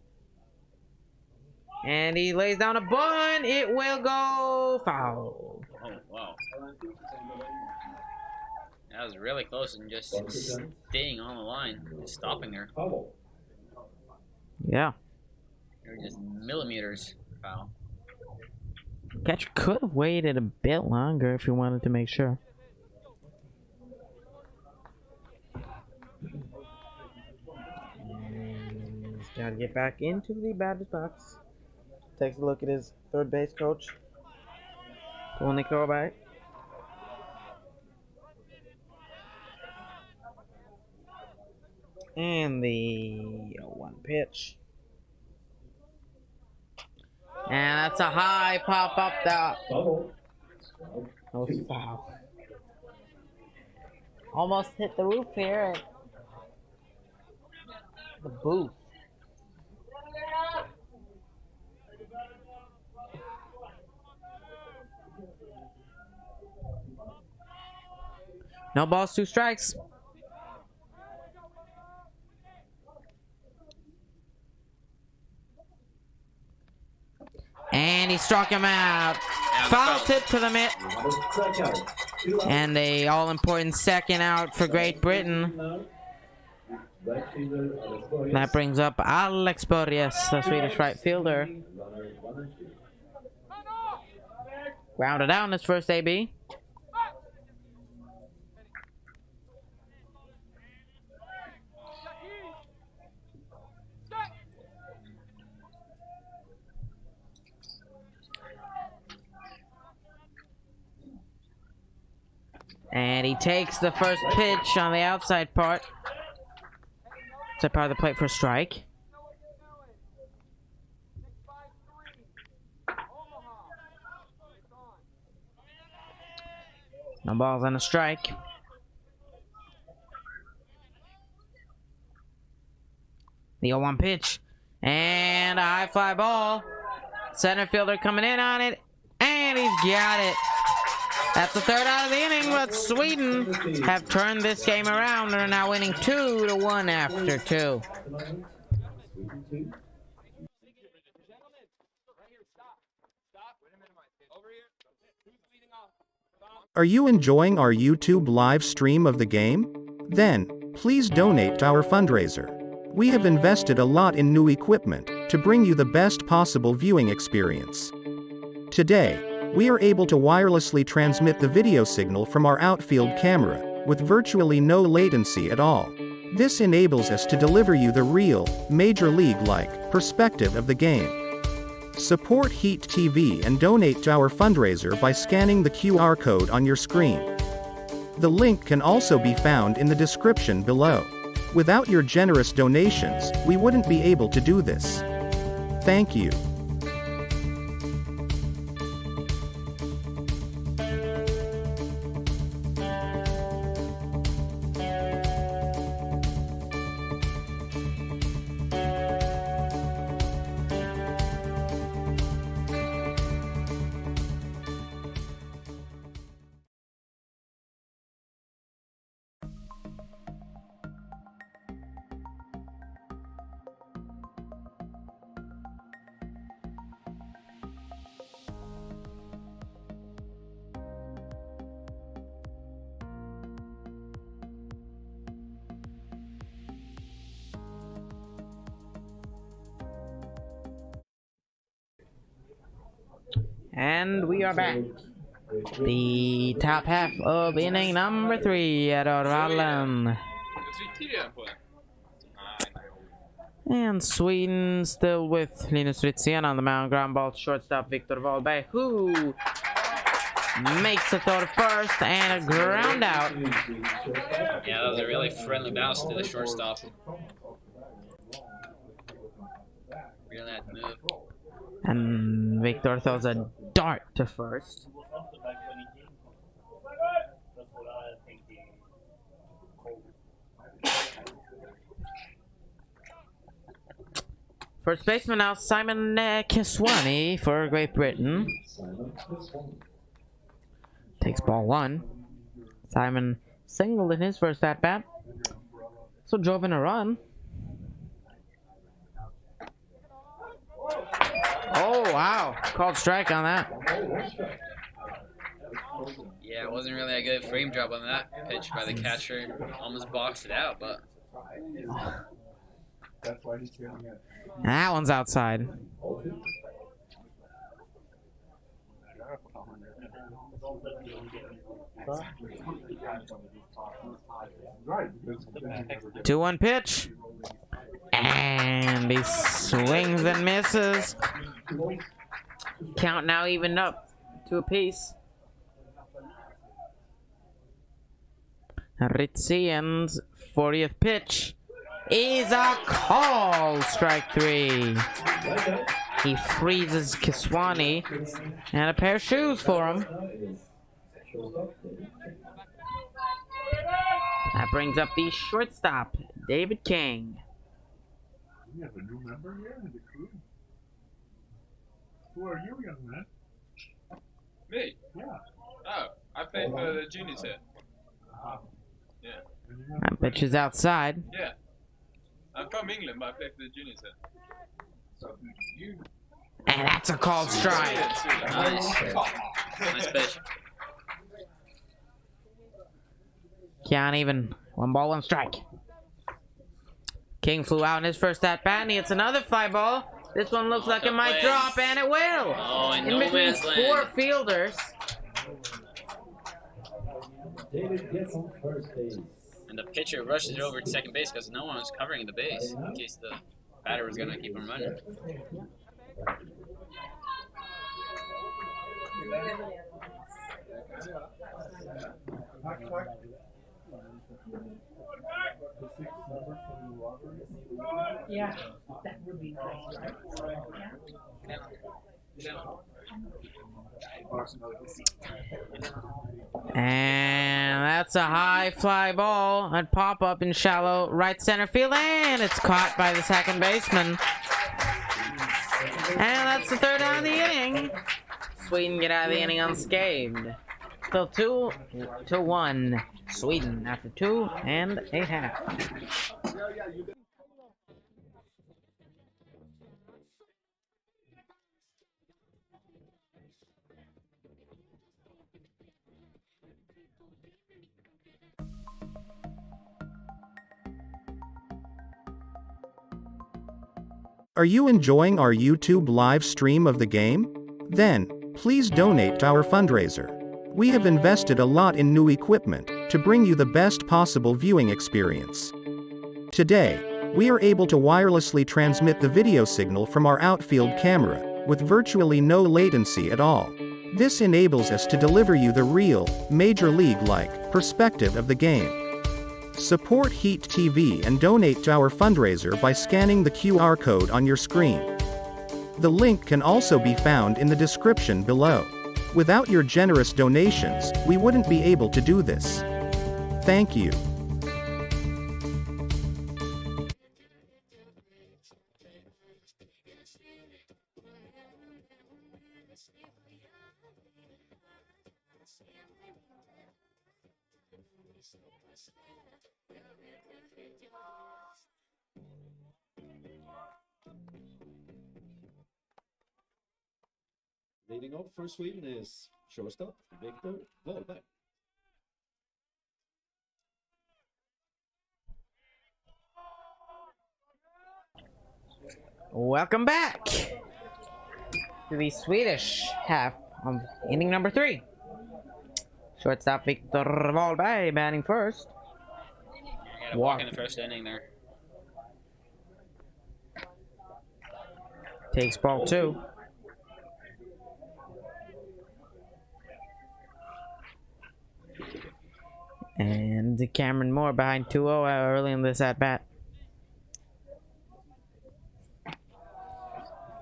And he lays down a bunt. It will go foul. Oh, wow. That was really close and just staying on the line, just stopping there. Yeah. They were just millimeters foul. Catcher could have waited a bit longer if he wanted to make sure. And he's got to get back into the batter's box. Takes a look at his third base coach, Tony Kovac. And the 0-1 pitch. And that's a high pop up there. That was foul. Almost hit the roof here at the booth. No balls, 2 strikes. And he struck him out. Foul tip to the mitt. And a all-important second out for Great Britain. That brings up Alex Borges, the Swedish right fielder. Grounded out in his first AB. And he takes the first pitch on the outside part. Outside part of the plate for a strike. No balls and a strike. The 0-1 pitch. And a high fly ball. Center fielder coming in on it. And he's got it. That's the third out of the inning, but Sweden have turned this game around and are now winning 2-1 after 2. Are you enjoying our YouTube live stream of the game? Then, please donate to our fundraiser. We have invested a lot in new equipment to bring you the best possible viewing experience. Today, we are able to wirelessly transmit the video signal from our outfield camera with virtually no latency at all. This enables us to deliver you the real, Major League-like perspective of the game. Support Heat TV and donate to our fundraiser by scanning the QR code on your screen. The link can also be found in the description below. Without your generous donations, we wouldn't be able to do this. Thank you. And we are back. The top half of inning number 3 at Örvallen. And Sweden still with Linus Fritzén on the mound. Ground ball to shortstop Victor Wahlberg, who makes a throw to first and a ground out. Yeah, that was a really friendly bounce to the shortstop. Really had to move. And Victor throws a dart to first. First baseman now, Simon Kiswani for Great Britain. Takes ball 1. Simon singled in his first at-bat, so drove in a run. Oh, wow. Called strike on that. Yeah, it wasn't really a good frame drop on that pitch by the catcher. Almost boxed it out, but... That one's outside. Two 1 pitch. And he swings and misses. Count now even up to a piece. Ritzien's 40th pitch is a call. Strike 3. He freezes Kiswani and a pair of shoes for him. That brings up the shortstop, David King. We have a new member here in the crew. Who are you, young man? Me? Yeah. Oh, I play for the juniors here. Yeah. That pitch is outside. Yeah. I'm from England, but I play for the juniors here. So who do you? And that's a called strike. Nice. Nice pitch. Can't even. 1 ball, 1 strike. King flew out in his first at-bat, and he hits another fly ball. This one looks like it might drop, and it will. Oh, and in no between man's 4 land. fielders. David gets on first base. And the pitcher rushes over to second base because no one was covering the base in case the batter was going to keep him running. Yeah, that would be nice, right? Yeah. And that's a high fly ball. A pop up in shallow right center field, and it's caught by the second baseman. And that's the third out of the inning. Sweden get out of the inning unscathed. Still 2-1. Sweden after 2.5. Are you enjoying our YouTube live stream of the game? Then, please donate to our fundraiser. We have invested a lot in new equipment to bring you the best possible viewing experience. Today, we are able to wirelessly transmit the video signal from our outfield camera with virtually no latency at all. This enables us to deliver you the real, Major League-like perspective of the game. Support Heat TV and donate to our fundraiser by scanning the QR code on your screen. The link can also be found in the description below. Without your generous donations, we wouldn't be able to do this. Thank you. Leading off for Sweden is shortstop Victor Wahlberg. Welcome back to the Swedish half of inning number 3. Shortstop Victor Wahlberg batting first. Got a walk in the first inning there. Takes ball 2. And Cameron Moore behind 2-0 early in this at-bat.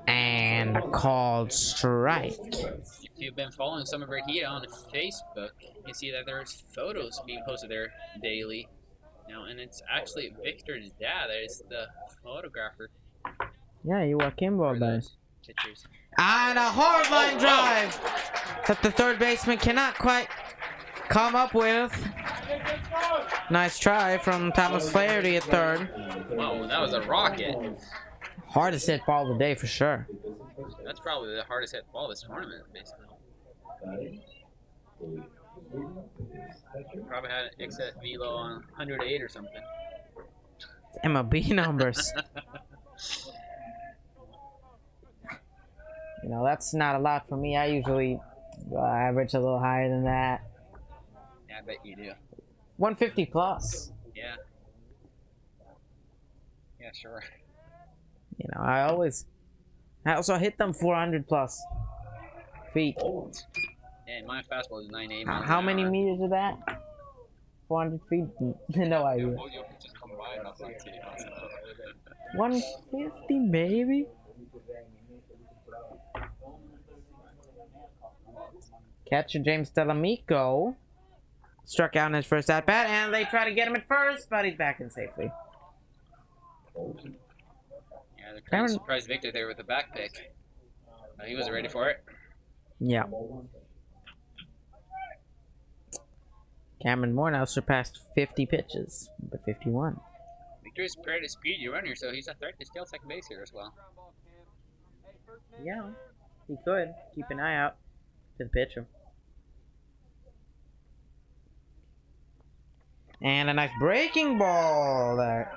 And a called strike. If you've been following Sundbyberg Heat on Facebook, you see that there's photos being posted there daily now, and it's actually Victor's dad that is the photographer. Yeah, you walk in, for Wahlberg. those pictures. And a hard line drive that the third baseman cannot quite come up with. Nice try from Thomas Flaherty at third. Wow, that was a rocket. Hardest hit ball of the day for sure. That's probably the hardest hit ball this tournament, basically. Probably had an exit velo on 108 or something. It's MLB numbers. You know, that's not a lot for me. I usually average a little higher than that. Yeah, I bet you do. 150 plus. Yeah. Yeah, sure. You know, I also hit them 400 plus feet. And my fastball is 98 How, miles how an many hour. meters is that? 400 feet? No idea. 150 maybe? Catcher James Delamico struck out in his first at bat, and they try to get him at first, but he's back in safely. Yeah, they're trying to surprise Victor there with the back pick. He wasn't ready for it. Yeah. Cameron Moore now surpassed 50 pitches, number 51. Victor is pretty speedy runner, so he's a threat to steal second base here as well. Yeah, he could. Keep an eye out for the pitcher. And a nice breaking ball there.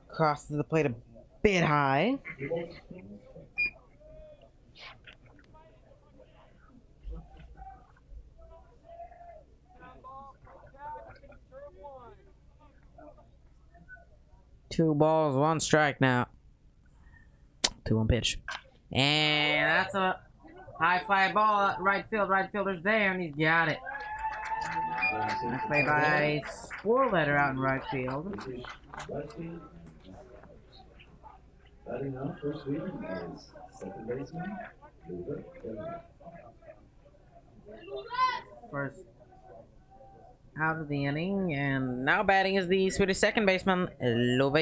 Crosses the plate a bit high. Two balls, one strike now. 2-1 pitch. And that's a high fly ball at right field. Right fielder's there, and he's got it. Nice play by Sporletter out in right field. Batting out for Sweden is second baseman Love. First out of the inning, and now batting is the Swedish second baseman Love.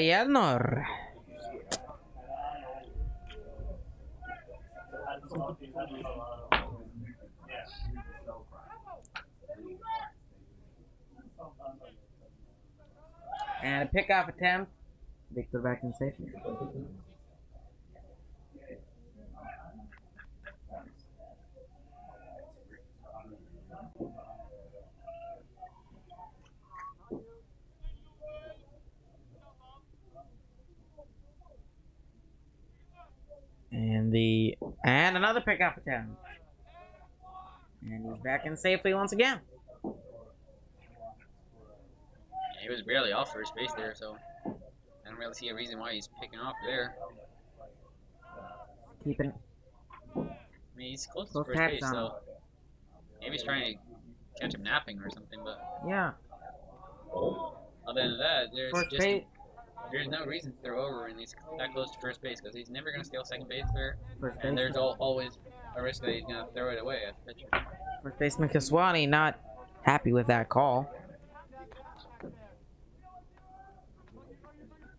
And a pickoff attempt. Victor back in safety. And another pickoff attempt. And he's back in safely once again. Yeah, he was barely off first base there, so I don't really see a reason why he's picking off there. Keeping. I mean, he's close to Close first taps base, on so maybe he's trying to catch him napping or something. But Yeah. other than that, First base. there's no reason to throw over when he's that close to first base because he's never going to steal second base there, First and base. there's always a risk that he's going to throw it away at the pitcher. First baseman Kiswani not happy with that call.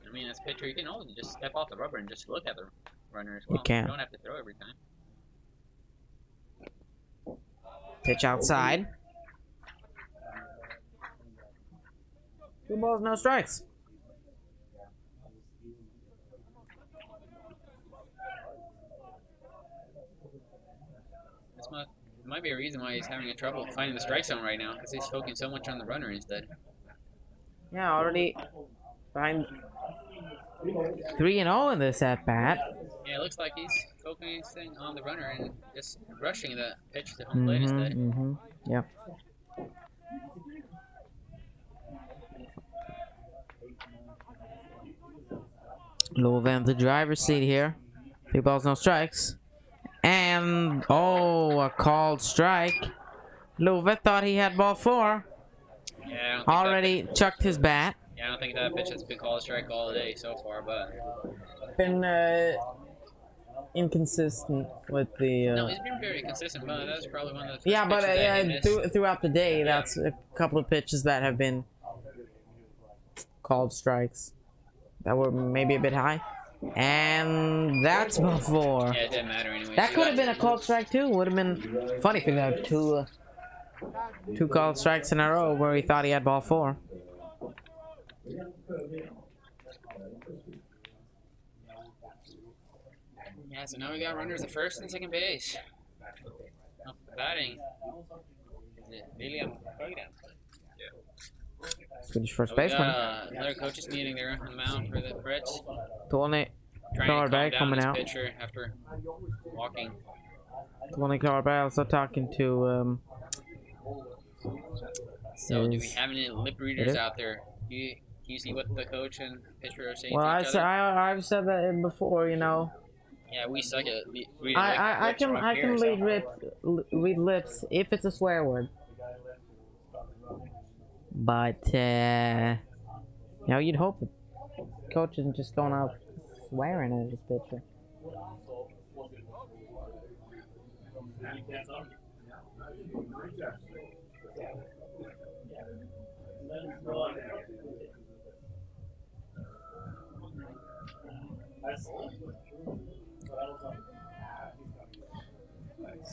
I mean, as a pitcher, you can always just step off the rubber and just look at the runner as well. You can. You don't have to throw every time. Pitch outside. 2 balls, no strikes. Might be a reason why he's having a trouble finding the strike zone right now because he's focusing so much on the runner instead. Yeah, already behind 3-0 in this at bat. Yeah, it looks like he's focusing on the runner and just rushing the pitch to home plate instead. Yep. Louvain the driver's seat here. 3 balls, no strikes. And, oh, a called strike. Louvain thought he had ball 4. Yeah, I don't think Already chucked his bat. I don't think that pitch has been called a strike all day so far, but Been inconsistent with the. no, he's been very consistent. But that's probably one of the first Yeah, but pitches that he missed. throughout the day, that's a couple of pitches that have been called strikes that were maybe a bit high. And that's ball 4. Yeah, it didn't matter anyway. That could have been a called strike too. Would have been funny if he got two called strikes in a row where he thought he had ball 4. Yeah, so now we got runners at first and second base. Up the batting. Is it William Högren? Swedish first We baseman. got another coaches meeting there on the mound for the Brits. Tony Trying to calm Klarberg down coming his out. pitcher after walking. Tony Klarberg also talking to So, do we is- have any lip readers out there? Do you see what the coach and pitcher are saying well, to each other? I've said that before, you know. Yeah, we suck at reading I lips can from I here, can so- read lips if it's a swear word. But you know, you'd hope the coach isn't just going out swearing at his pitcher.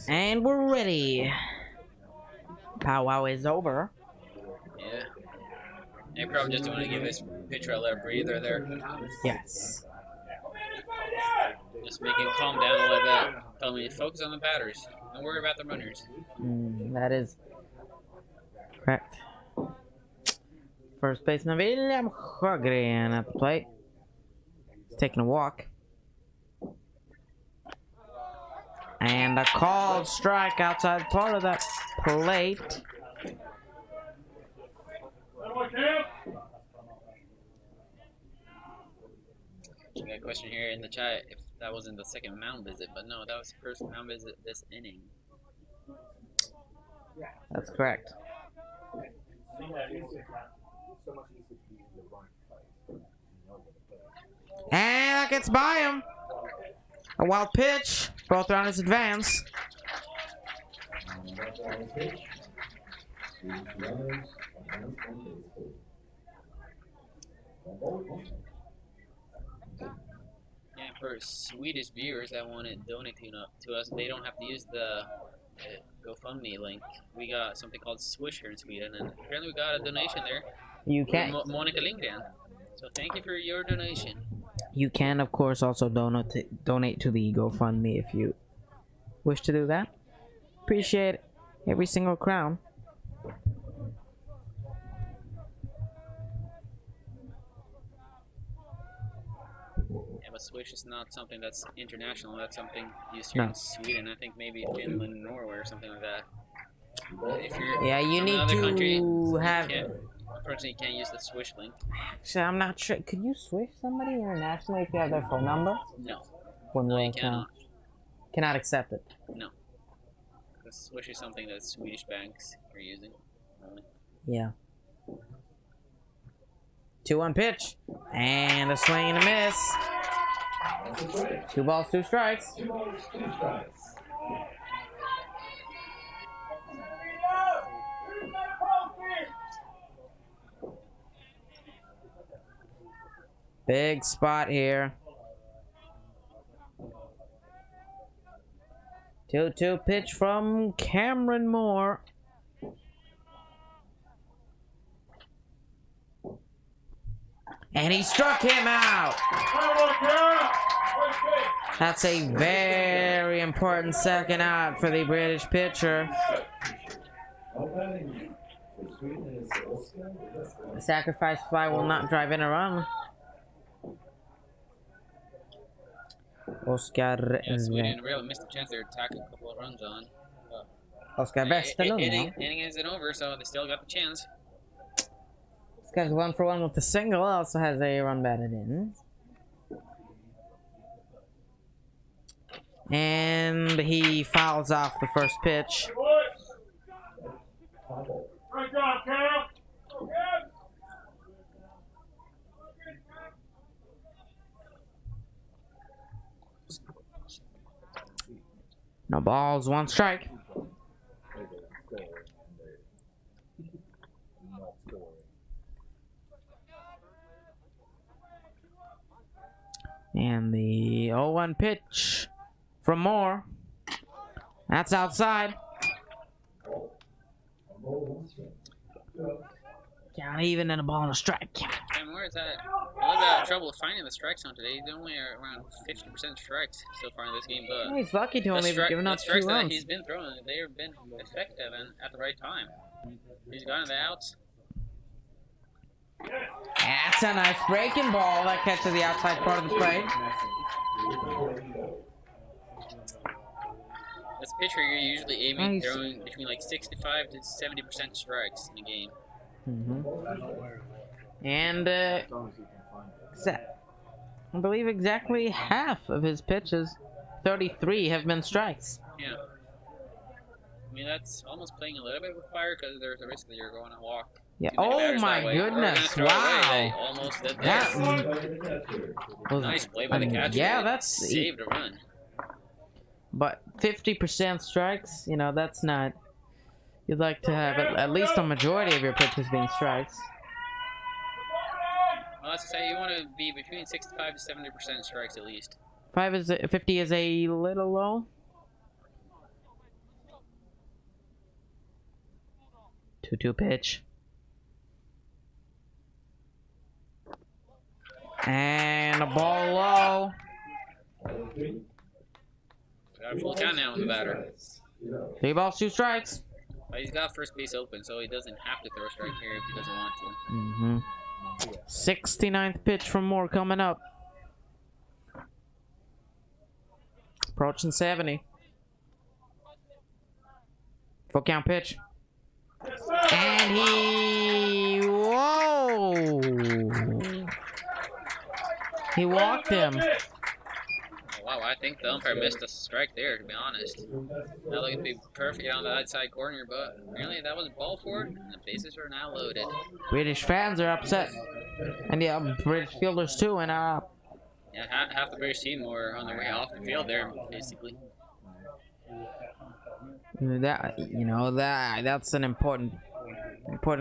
And we're ready. Powwow is over. Yeah. They probably just want to give this pitcher a little breather there. Yes. Just make him calm down a little bit. Tell me to focus on the batters. Don't worry about the runners. That is correct. First baseman William Högren at the plate. He's taking a walk. And a called strike outside part of that plate. We got a question here in the chat if that was in the second mound visit, but no, that was the first mound visit this inning. That's correct. And that gets by him. A wild pitch. Both runners advance. Yeah, for Swedish viewers that want to donate to us, they don't have to use the GoFundMe link. We got something called Swish here in Sweden, and apparently we got a donation there. You can't. Monica Lindgren. So thank you for your donation. You can, of course, also donate to the GoFundMe if you wish to do that. Appreciate every single crown. Yeah, but Swish is not something that's international. That's something used here in Sweden. I think maybe Finland and Norway or something like that. If you're Yeah, you from need another country, to have. Unfortunately, you can't use the Swish link. Actually, I'm not sure. Could you Swish somebody internationally if you have their phone number? No. When No, we're you in town? cannot. Cannot accept it. No. Because Swish is something that Swedish banks are using. Only. Yeah. 2-1 pitch. And a swing and a miss. 2 balls, 2 strikes. Big spot here. 2-2 pitch from Cameron Moore. And he struck him out. That's a very important second out for the British pitcher. The sacrifice fly will not drive in a run. Oscar Sweden really missed a chance there to tack a couple of runs on. Oscar Westerlund. Inning isn't over, so they still got the chance. This guy's 1 for 1 with the single. Also has a run batted in. And he fouls off the first pitch. Good job, Cam. No balls, 1 strike. And the 0-1 pitch from Moore. That's outside. Count even and a ball and a strike. And where is that? I have trouble finding the strike zone today. He's only around 50% strikes so far in this game, but He's lucky to only have given up 2 strikes that runs. he's been throwing, they have been effective and at the right time. He's gotten the outs. That's a nice breaking ball that catches the outside part of the plate. As a pitcher, you're usually aiming throwing between like 65 to 70% strikes in a game. And I believe exactly half of his pitches, 33, have been strikes. Yeah. I mean, that's almost playing a little bit with fire because there's a risk that you're going to walk. Yeah. Oh my goodness! Wow. Almost did that was nice play by the catcher. Yeah, that's saved a run. But 50% strikes, you know, that's not. You'd like to have at least a majority of your pitches being strikes. Well, let's say you want to be between 65 to 70% strikes at least. 50 is a little low. 2-2 pitch. And a ball low. Got a full count now on the batter. 3 balls, 2 strikes. But he's got first base open, so he doesn't have to throw a strike here if he doesn't want to. 69th pitch from Moore coming up. Approaching 70. Full count pitch. And he... Whoa! He walked him. Oh, wow, I think the umpire missed a strike there, to be honest. That looked to be perfect on the outside corner, but apparently that was a ball for it, and the bases are now loaded. British fans are upset. And yeah, British fielders too, and yeah, half the British team were on their way off the field there, basically. That's an important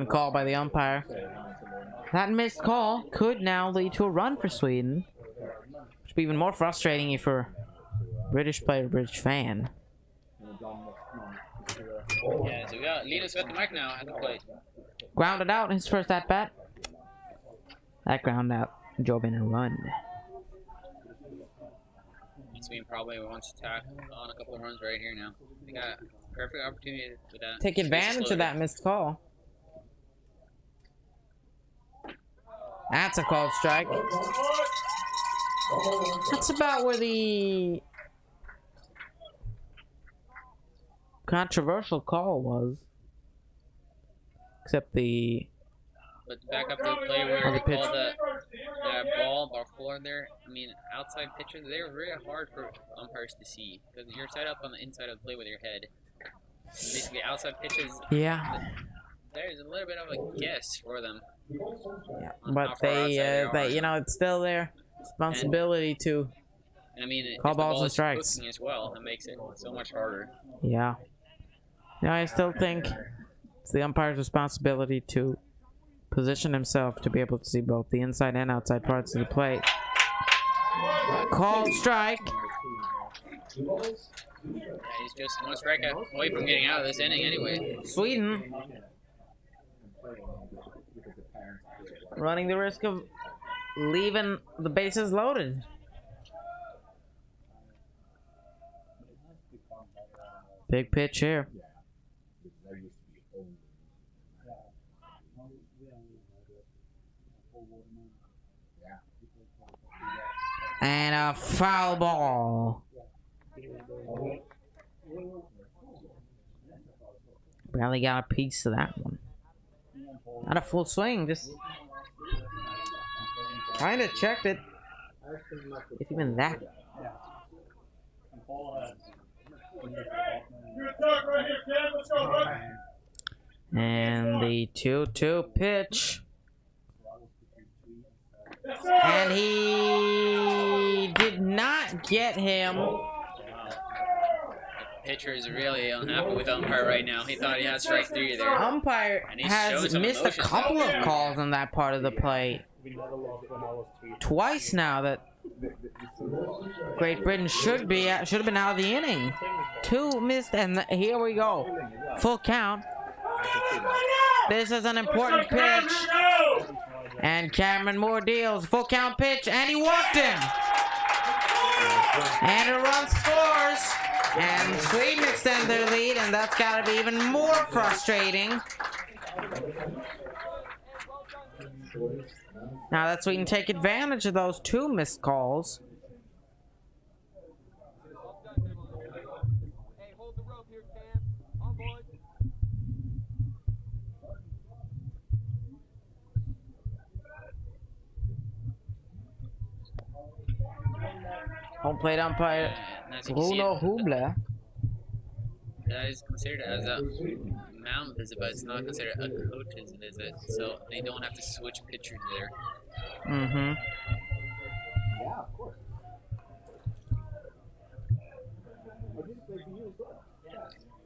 call by the umpire. That missed call could now lead to a run for Sweden, which would be even more frustrating if you're a British player, British fan. Yeah, so Linus got the mic now at the plate. Grounded out his first at bat. That ground out drove in a run. Sweden probably wants to tack on a couple of runs right here now. They got perfect opportunity with that. Take advantage of that missed call. That's a called strike. That's about where the controversial call was. Except the... But back up to the play where they called that ball forward there. I mean, outside pitches, they're really hard for umpires to see. Because you're set up on the inside of the play with your head. Basically, outside pitches, yeah. There's a little bit of a guess for them. Yeah, but they you know, it's still their responsibility to and I mean, call if the balls ball and is strikes cooking as well. That makes it so much harder. Yeah. No, I still think it's the umpire's responsibility to position himself to be able to see both the inside and outside parts of the plate. Called strike. Yeah, he's just one strikeout away from getting out of this inning anyway. Sweden running the risk of leaving the bases loaded. Big pitch here. And a foul ball. Barely got a piece of that one. Not a full swing, just kind of checked it. If even that. And the 2-2 pitch. And he did not get him. Pitcher is really unhappy with the umpire right now. He thought he had strike 3 there. Umpire has missed a couple of calls on that part of the plate. Twice now that Great Britain should have been out of the inning. 2 missed, and here we go. Full count. This is an important pitch. And Cameron Moore deals. Full count pitch, and he walked him. And a run scores. And Sweden extend their lead, and that's got to be even more frustrating. Now that Sweden take advantage of those 2 missed calls. Home plate umpire Bruno Hubler. That is considered as a mound visit, but it's not considered a coach's visit, so they don't have to switch pitchers there. Mm-hmm. Yeah, of course.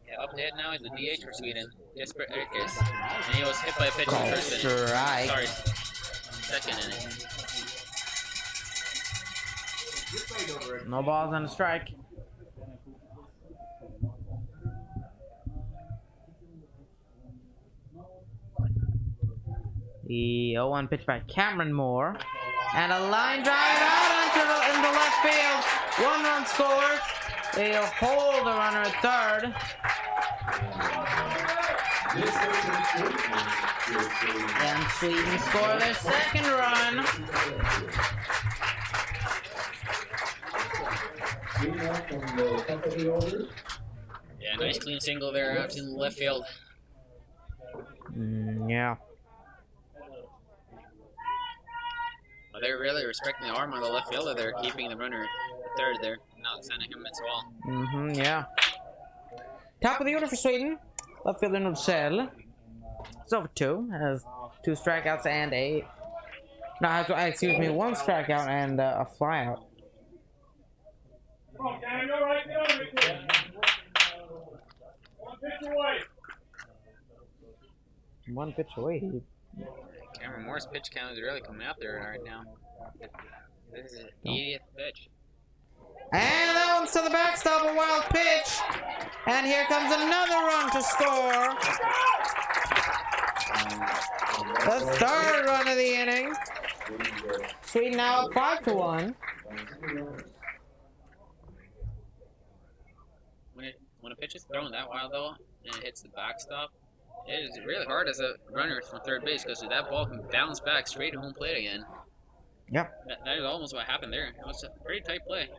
Yeah, up ahead now is the DH for Sweden, Jesper Erkes, and he was hit by a pitch in the first inning. Sorry, second inning. No balls and a strike. The 0-1 pitch by Cameron Moore. And a line drive out into the left field. 1 run scores. They'll hold the runner at third. And Sweden score their second run. Yeah, nice clean single there out in the left field. Yeah. Well, they're really respecting the arm of the left fielder. They're keeping the runner at third there, not sending him as well. Yeah. Top of the order for Sweden. Left fielder Nordell. It's over 2. Has 2 strikeouts and a... No, excuse me, 1 strikeout and a flyout. Come on, Dan, go right there. 1 pitch away. 1 pitch away. Cameron Moore's pitch count is really coming out there right now. This is an 80th pitch. And that one's to the backstop, a wild pitch. And here comes another run to score. The 3rd run of the inning. Sweden now up 5-1. When a pitch is thrown that wild though, and it hits the backstop, it is really hard as a runner from third base because that ball can bounce back straight to home plate again. Yep. That is almost what happened there. It was a pretty tight play.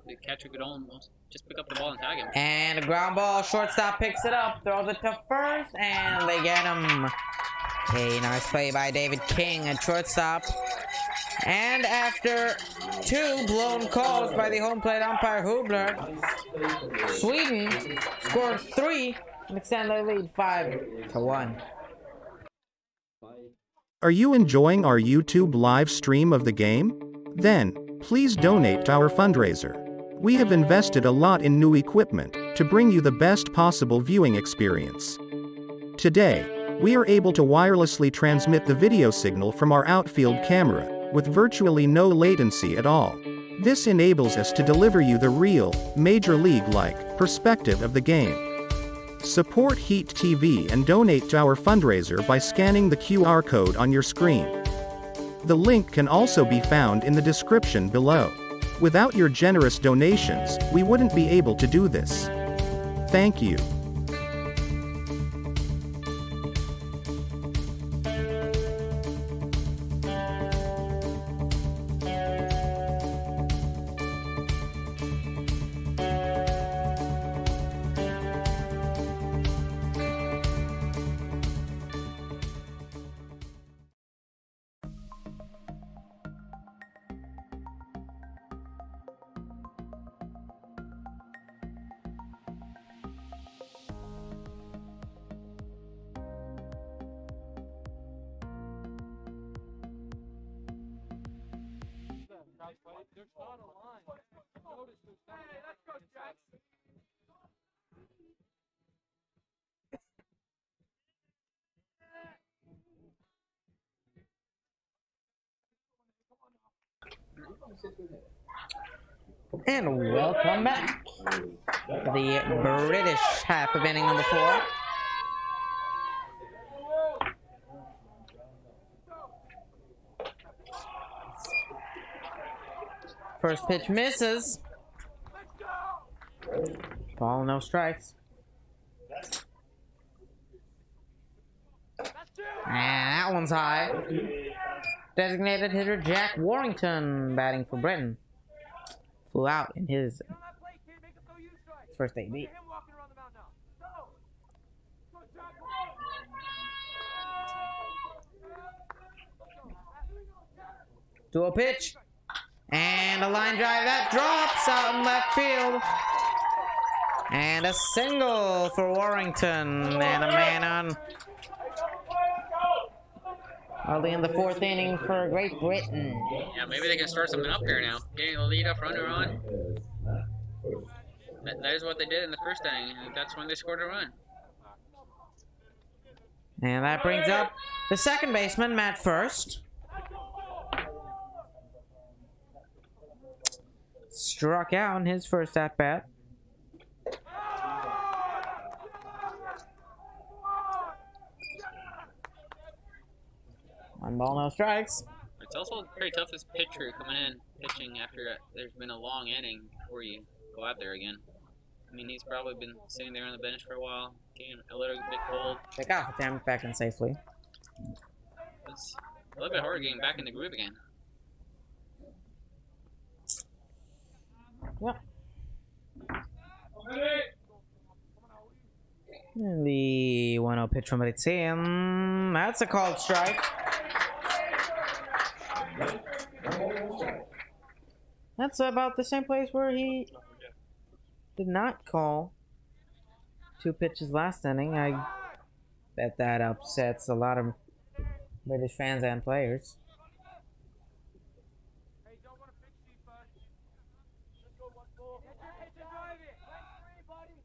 The catcher could almost just pick up the ball and tag him. And a ground ball. Shortstop picks it up, throws it to first, and they get him. A nice play by David King at shortstop. And after 2 blown calls by the home plate umpire Hubler, Sweden scores 3 and extend their lead 5-1. Are you enjoying our YouTube live stream of the game? Then, please donate to our fundraiser. We have invested a lot in new equipment to bring you the best possible viewing experience. Today, we are able to wirelessly transmit the video signal from our outfield camera with virtually no latency at all. This enables us to deliver you the real, major league-like perspective of the game. Support Heat TV and donate to our fundraiser by scanning the QR code on your screen. The link can also be found in the description below. Without your generous donations, we wouldn't be able to do this. Thank you. There's not a line. Notice there's not. Hey, let's go, Jackson. And welcome back to the British half of inning number 4. First pitch misses. Ball, no strikes. And that one's high. Designated hitter Jack Warrington batting for Britain. Flew out in his first AB. To a pitch. And a line drive that drops out in left field. And a single for Warrington. And a man on. Early in the 4th inning for Great Britain. Yeah, maybe they can start something up here now. Getting the lead off runner on. That is what they did in the first inning. And that's when they scored a run. And that brings up the second baseman, Matt First. Struck out in his first at-bat. One ball, no strikes. It's also pretty tough as pitcher coming in, pitching after there's been a long inning before you go out there again. I mean, he's probably been sitting there on the bench for a while, getting a little bit cold. They got the damage back in safely. It's a little bit harder getting back in the groove again. Yep. And the 1-0 pitch from Ritzin. That's a called strike. That's about the same place where he did not call 2 pitches last inning. I bet that upsets a lot of British fans and players. Hey, don't want to pitch deep, bud. Let's go 1-4. Hey, drive it. Buddy.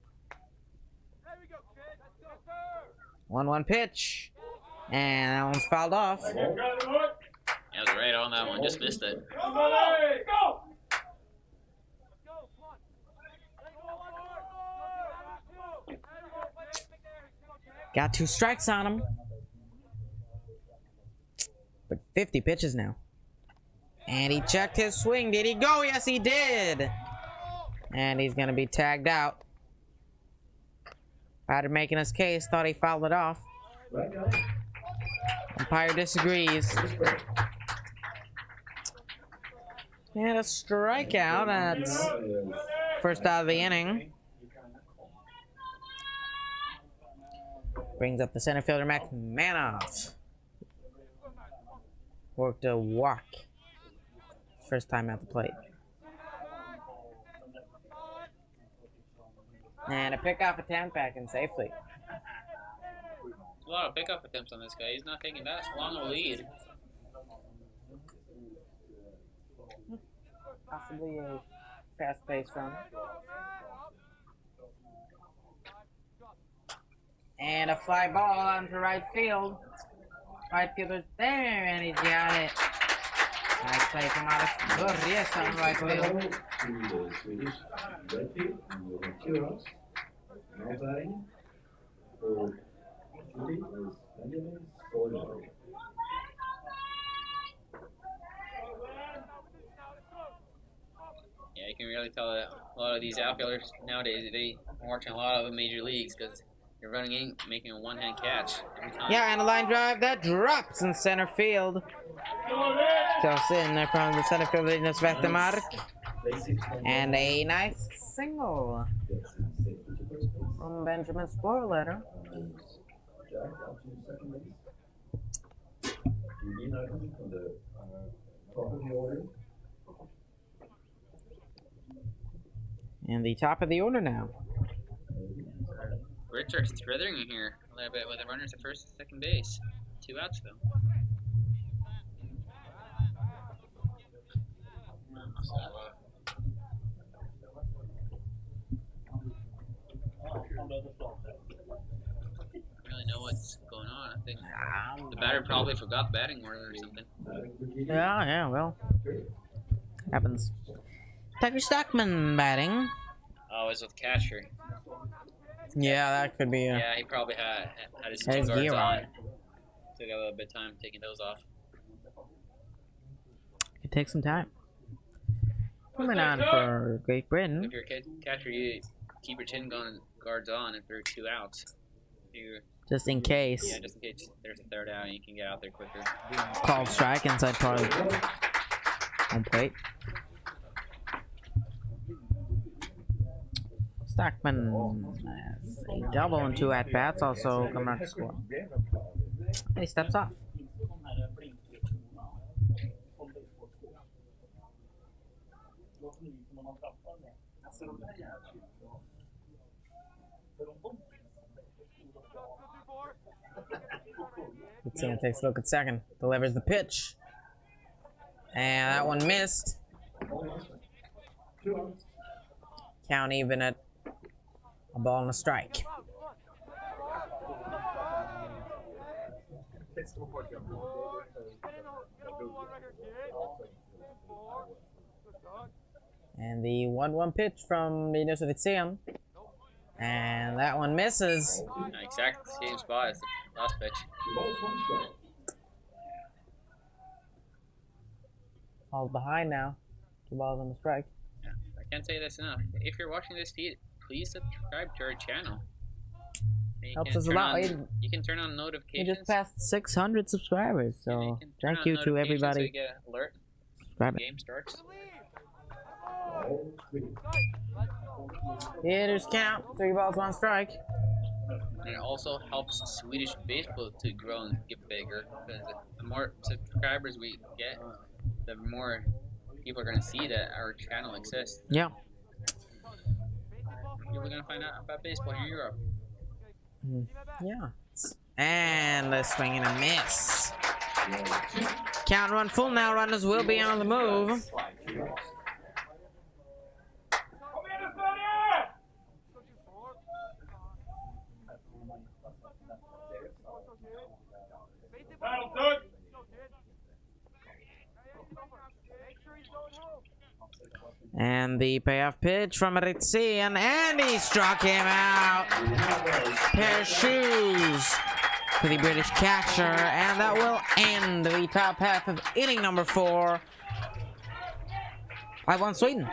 There we go, kid. Let's go, sir. 1-1 pitch. And that one's fouled off. Yeah, I was right on that one, just missed it. Go, buddy. Go. Got 2 strikes on him. But 50 pitches now. And he checked his swing. Did he go? Yes, he did. And he's going to be tagged out. Batter making his case. Thought he fouled it off. Umpire disagrees. And a strikeout. That's first out of the inning. Brings up the center fielder, McManoff. Worked a walk. First time at the plate. And a pickoff attempt back in safely. A lot of pickoff attempts on this guy. He's not taking that long a lead. Possibly a fast-paced run. And a fly ball onto right field. Right fielder's there, and he's got it. Nice play from Gurrias on right field. Yeah, you can really tell that a lot of these outfielders nowadays, they are watching a lot of the major leagues because they're running in, making a one-hand catch every time. Yeah, and a line drive that drops in center field. Just in there from the center fielder, Linus Vettermark. And a nice single from Benjamin Sporletter. And the top of the order now. Brits are thrithering in here a little bit with the runners at first and second base. 2 outs though. Really know what's going on. I think the batter probably forgot the batting order or something. Yeah, well. Happens. Tucker Stockman batting. Oh, it's with catcher. Yeah, that could be. Yeah, he probably had his two his guards gear on. on. Took a little bit of time taking those off. It takes some time. Moving on for Great Britain. If you're a catcher, you keep your chin guards on if there are 2 outs. Just in case. Yeah, just in case there's a third out and you can get out there quicker. Called strike inside part of the home plate. Stockman has a double and 2 at-bats, also coming out to score. And he steps off. Kutsina takes a look at second, delivers the pitch. And that one missed. Count even at a ball and a strike. And the 1-1 pitch from Linus Vitsen. And that one misses. Exact same spot as the last pitch. Falls behind now. 2 balls and a strike. Yeah, I can't say this enough. If you're watching this feed, please subscribe to our channel. Helps us a lot. You can turn on We notifications. just passed 600 subscribers, so thank you to everybody. So you get an alert Subscribe when the it. game starts. Hitters count. 3 balls, 1 strike. And it also helps Swedish baseball to grow and get bigger. Because the more subscribers we get, the more people are going to see that our channel exists. Yeah. People are going to find out about baseball here in Europe. Yeah. And a swing and a miss. Count run full now. Runners will be on the move. And the payoff pitch from Ritzian, and he struck him out. Pair of shoes for the British catcher, and that will end the top half of inning number 4. 5-1 Sweden.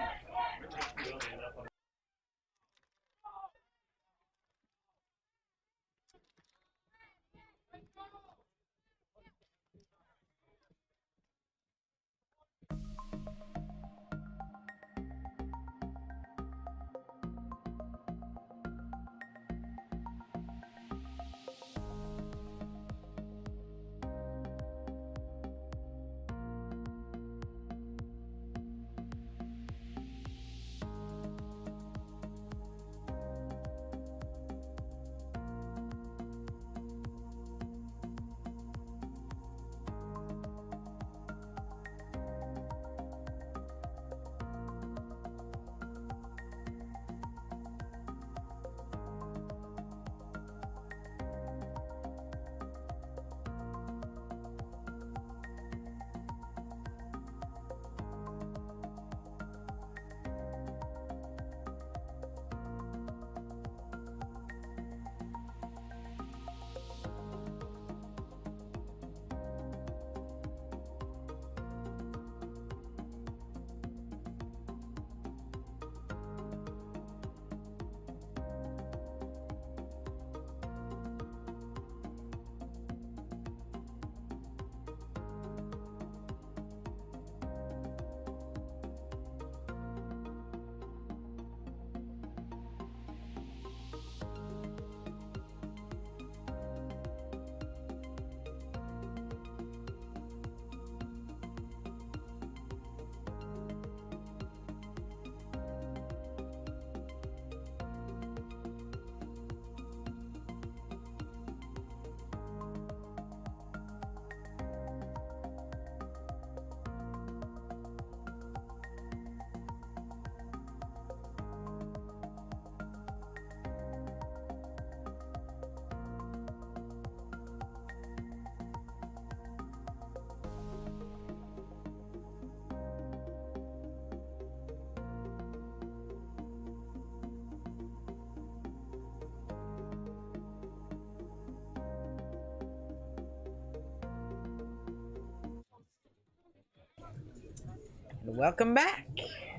Welcome back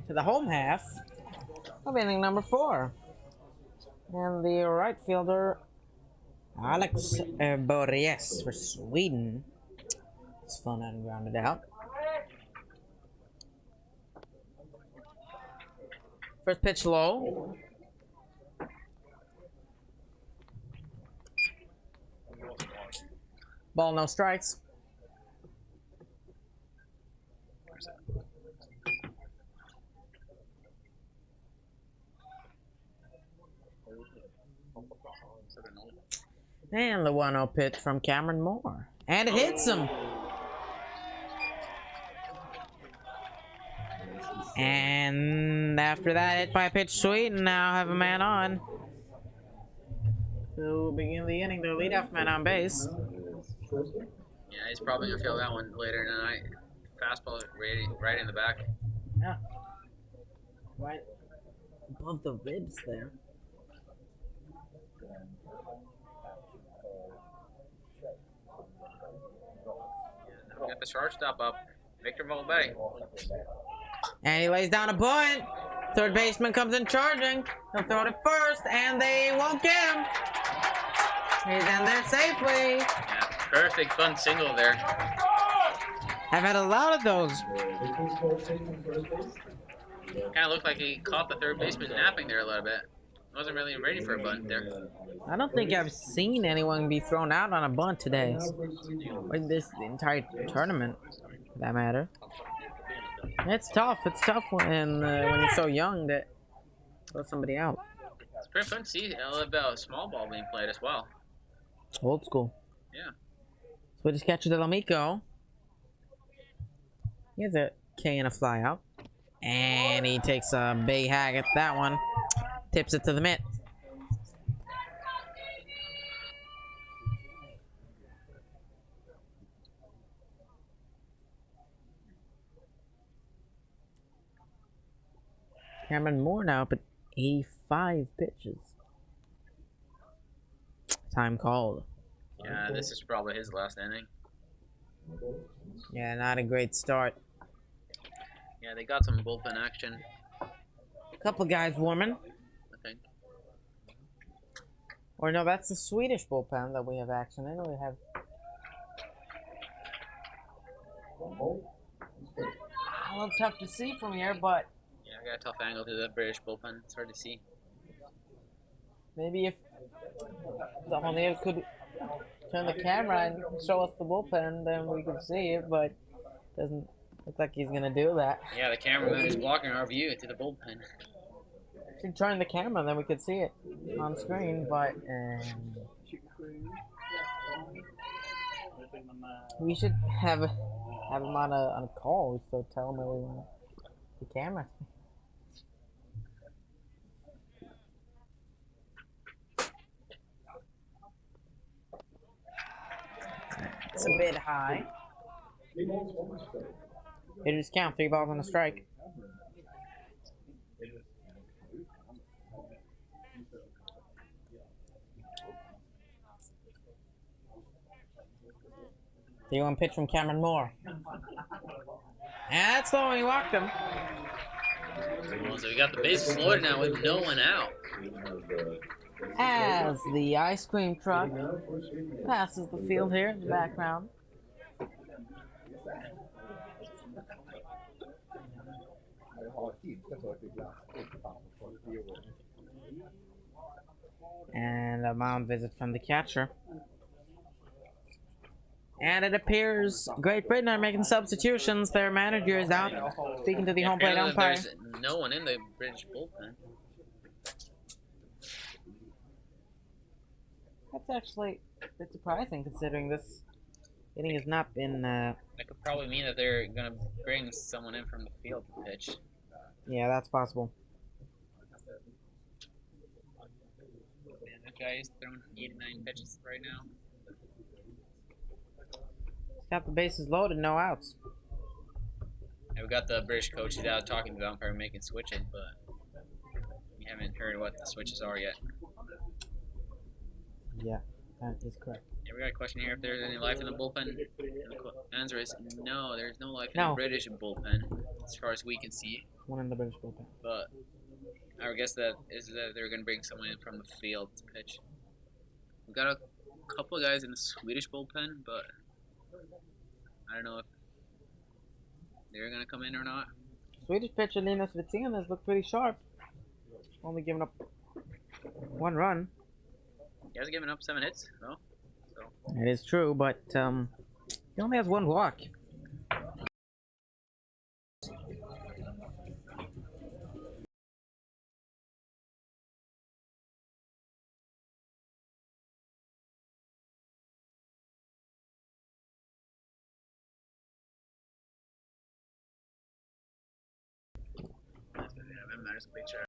to the home half of inning number 4. And the right fielder, Alex Borges for Sweden. It's fun and grounded out. First pitch low. Ball, no strikes. And the 1-0 pitch from Cameron Moore. And it hits him. And after that hit by pitch, Sweden now have a man on. So begin the inning, their leadoff man on base. Yeah, he's probably gonna feel that one later tonight. Fastball right in the back. Yeah. Right above the ribs there. We got the shortstop up, Victor Volbetti. And he lays down a bunt. Third baseman comes in charging. He'll throw it at first, and they won't get him. He's in there safely. Yeah, perfect bunt single there. I've had a lot of those. Kind of looked like he caught the third baseman napping there a little bit. Wasn't really ready for a bunt there. I don't think I've seen anyone be thrown out on a bunt today. Or this entire tournament, for that matter. It's tough. It's tough when you're so young that throw somebody out. It's pretty fun to see a little bit of small ball being played as well. Old school. Yeah. Swedish catcher Del Amico. He has a K and a fly out. And he takes a big hag at that one. Tips it to the mitt. Cameron Moore now up at 85 pitches. Time called. Yeah, this is probably his last inning. Yeah, not a great start. Yeah, they got some bullpen action, A couple guys warming. I think. Or no, that's the Swedish bullpen that we have action in. We have a little tough to see from here, but Yeah, I got a tough angle to the British bullpen. It's hard to see. maybe if someone here could turn the camera and show us the bullpen, then we could see it, but doesn't look like he's gonna do that. Yeah, the cameraman is blocking our view to the bullpen. If you turn the camera, then we could see it on screen, but we should have him on a call, so tell him where we want the camera. It's a bit high. Hitters count, 3 balls and a strike. The 1 pitch from Cameron Moore. And that's the one, he walked him. So we got the bases loaded now with no one out. As the ice cream truck passes the field here in the background. And a mound visit from the catcher. And it appears Great Britain are making substitutions. Their manager is out speaking to the home plate Apparently umpire. there's no one in the British bullpen. That's actually a bit surprising considering this inning has not been, That could probably mean that they're going to bring someone in from the field to pitch. yeah, that's possible. Man, that guy is throwing 89 pitches right now. He's got the bases loaded, no outs. And we got the British coach who's out talking to the umpire making switches, but we haven't heard what the switches are yet. Yeah, that is correct. Yeah, we got a question here if there's any life in the bullpen. And the answer is no, there's no life in No. the British bullpen, as far as we can see. One in the British bullpen. But I would guess that is that they're going to bring someone in from the field to pitch. We got a couple of guys in the Swedish bullpen, but I don't know if they're going to come in or not. Swedish pitcher Linus Witzén has looked pretty sharp. Only given up 1 run. He hasn't given up 7 hits, though. So It is true, but he only has 1 walk. matters a picture.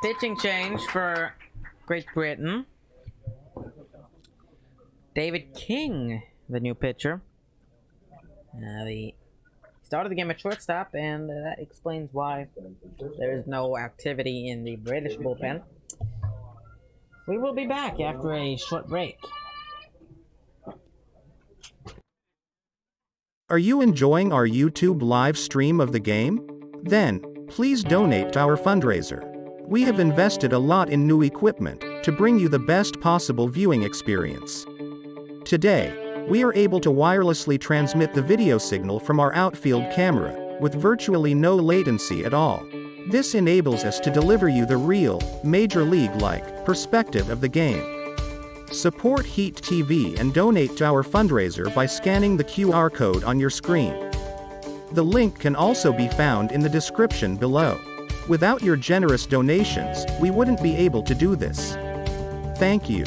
Pitching change for Great Britain. David King, the new pitcher. He started the game at shortstop, and that explains why there is no activity in the British bullpen. We will be back after a short break. Are you enjoying our YouTube live stream of the game? Then, please donate to our fundraiser. We have invested a lot in new equipment to bring you the best possible viewing experience. Today, we are able to wirelessly transmit the video signal from our outfield camera, with virtually no latency at all. This enables us to deliver you the real, Major League-like, perspective of the game. Support Heat TV and donate to our fundraiser by scanning the QR code on your screen. The link can also be found in the description below. Without your generous donations, we wouldn't be able to do this. Thank you.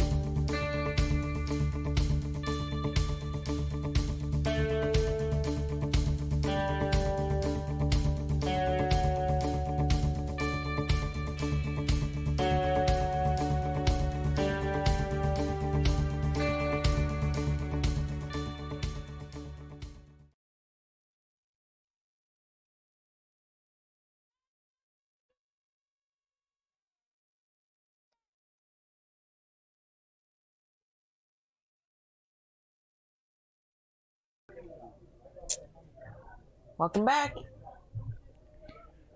Welcome back.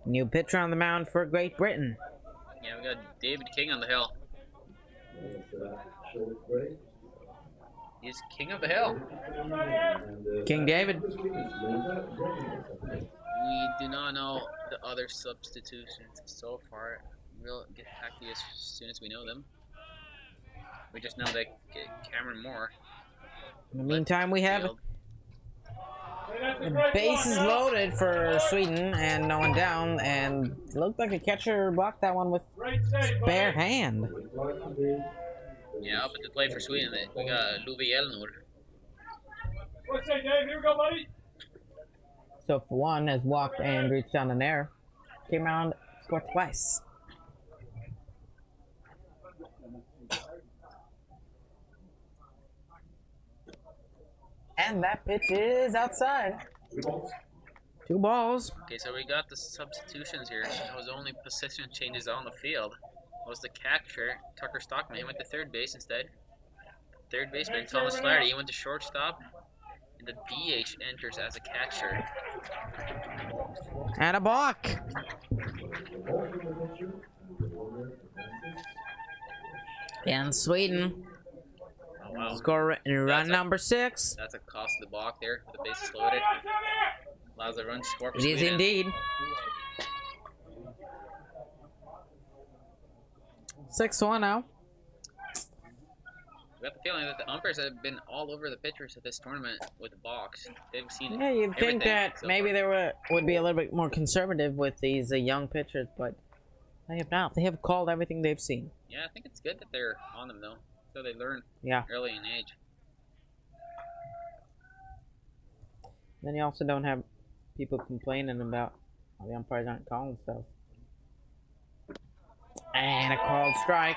New pitcher on the mound for Great Britain. Yeah, we got David King on the hill. He's king of the hill. King David. We do not know the other substitutions so far. We'll get back to you as soon as we know them. We just know that Cameron Moore. In the meantime, we have field. the bases loaded for Sweden and no one down, and it looked like the catcher blocked that one with bare hand. Yeah, up at the plate for Sweden, we got Örvallen. What's that, Dave? Here we go, buddy. So for one, has walked and reached down in there. Came around, scored twice. And that pitch is outside. 2 balls. Okay, so we got the substitutions here. There was only position changes on the field. Was the catcher, Tucker Stockman. He went to third base instead. Third baseman, Thomas Flaherty. He went to shortstop. And the DH enters as a catcher. And a balk. And Sweden. Oh, wow. Score run number 6. That's a costly balk there with the bases loaded. Allows a run to score for It Sweden. is indeed. 6-1 now. We got the feeling that the umpires have been all over the pitchers at this tournament with the box. They've seen Yeah, you'd think everything that so maybe far. they would be a little bit more conservative with these young pitchers, but they have not. They have called everything they've seen. Yeah, I think it's good that they're on them though, so they learn Yeah. early in age. Then you also don't have people complaining about how the umpires aren't calling stuff. And a called strike.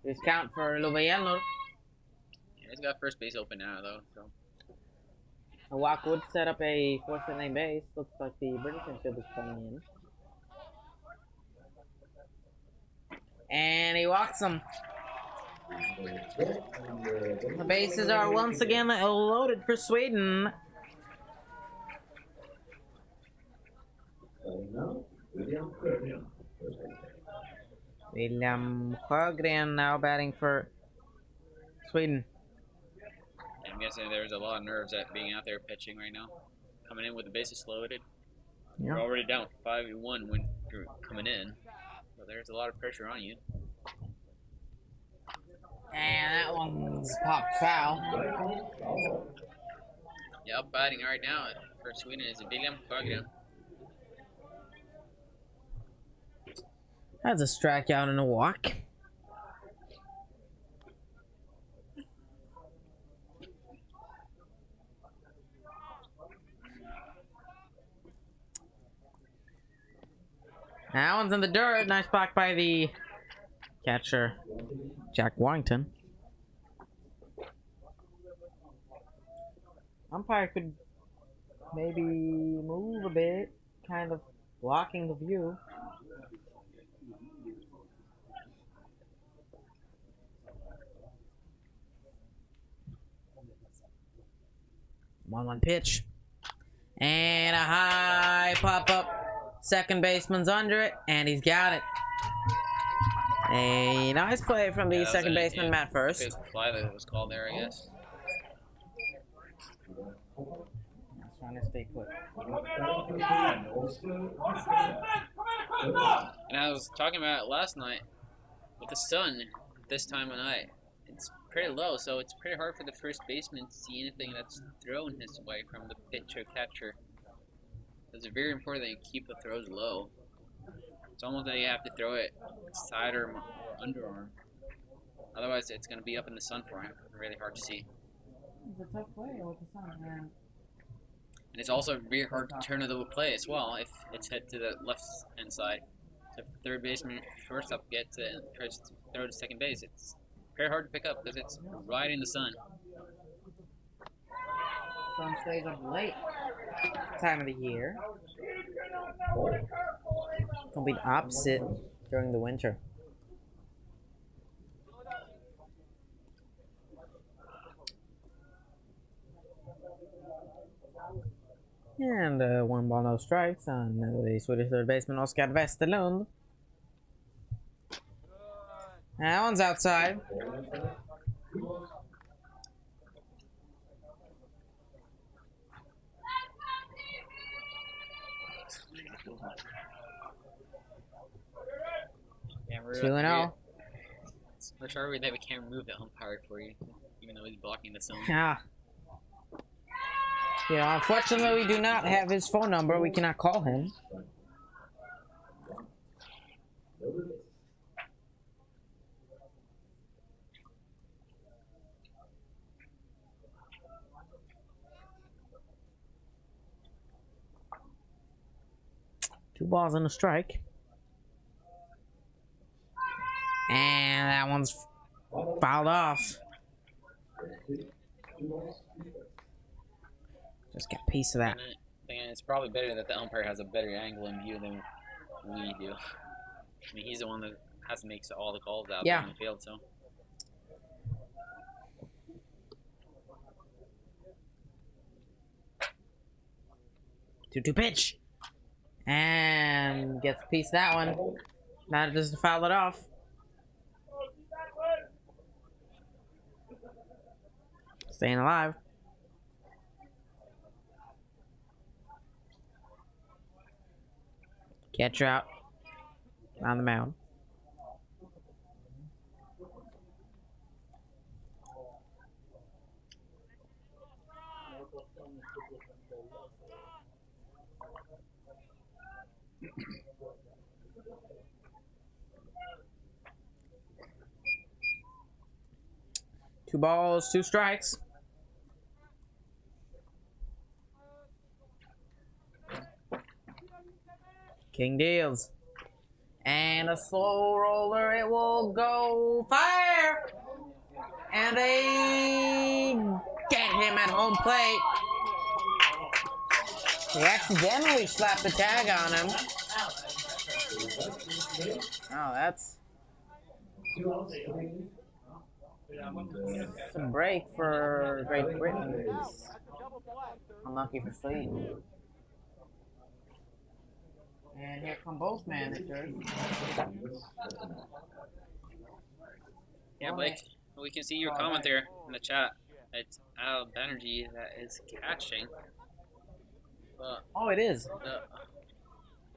This count for Örvallen. Yeah, he's got first base open now though. So A walk would set up a 4th inning base. Looks like the British infield is coming in. And he walks him. The bases are once again loaded for Sweden. William Sjögren now batting for Sweden. I'm guessing there's a lot of nerves at being out there pitching right now. Coming in with the bases loaded. Yeah. You're already down 5-1 when you're coming in. So there's a lot of pressure on you. And that one's popped foul. Yeah, up batting right now for Sweden is William Sjögren. That's a strikeout and a walk. That one's in the dirt. Nice block by the catcher, Jack Warrington. Umpire could maybe move a bit, kind of blocking the view. One pitch. And a high pop up. Second baseman's under it, and he's got it. A nice play from the second baseman, Matt First. Big fly that was called there, I guess. Trying to stay put. And I was talking about it last night with the sun this time of night. It's pretty low, so it's pretty hard for the first baseman to see anything that's thrown his way from the pitcher catcher. It's very important that you keep the throws low. It's almost that you have to throw it side or underarm. Otherwise, it's going to be up in the sun for him. Really hard to see. It's a tough play with the sun, man. And it's also very hard to turn the play as well if it's head to the left hand side. So if the third baseman, shortstop gets it and tries to throw to second base, it's very hard to pick up because it's right in the sun. Sun stays up late. Time of the year. Complete opposite during the winter. And 1 ball, no strikes on the Swedish third baseman Oskar Westerlund. That one's outside. Yeah, 2-0. We're sorry that we can't remove the umpire for you, even though he's blocking the zone. Yeah. Yeah, unfortunately, we do not have his phone number. We cannot call him. Two balls and a strike. And that one's fouled off. Just get a piece of that. And it's probably better that the umpire has a better angle and view than we do. I mean, he's the one that has to make all the calls out there in the field, so. 2-2 pitch. And gets a piece of that one. Now just to foul it off. Staying alive. Catcher out on the mound. Two balls, two strikes. King deals. And a slow roller, it will go fire! And they get him at home plate. They accidentally slapped the tag on him. Oh, that's a break for Great Britain. Unlucky for Sweden. And here come both managers. Yeah, Blake, we can see your comment there in the chat. It's Al Banerjee that is catching. But oh, it is.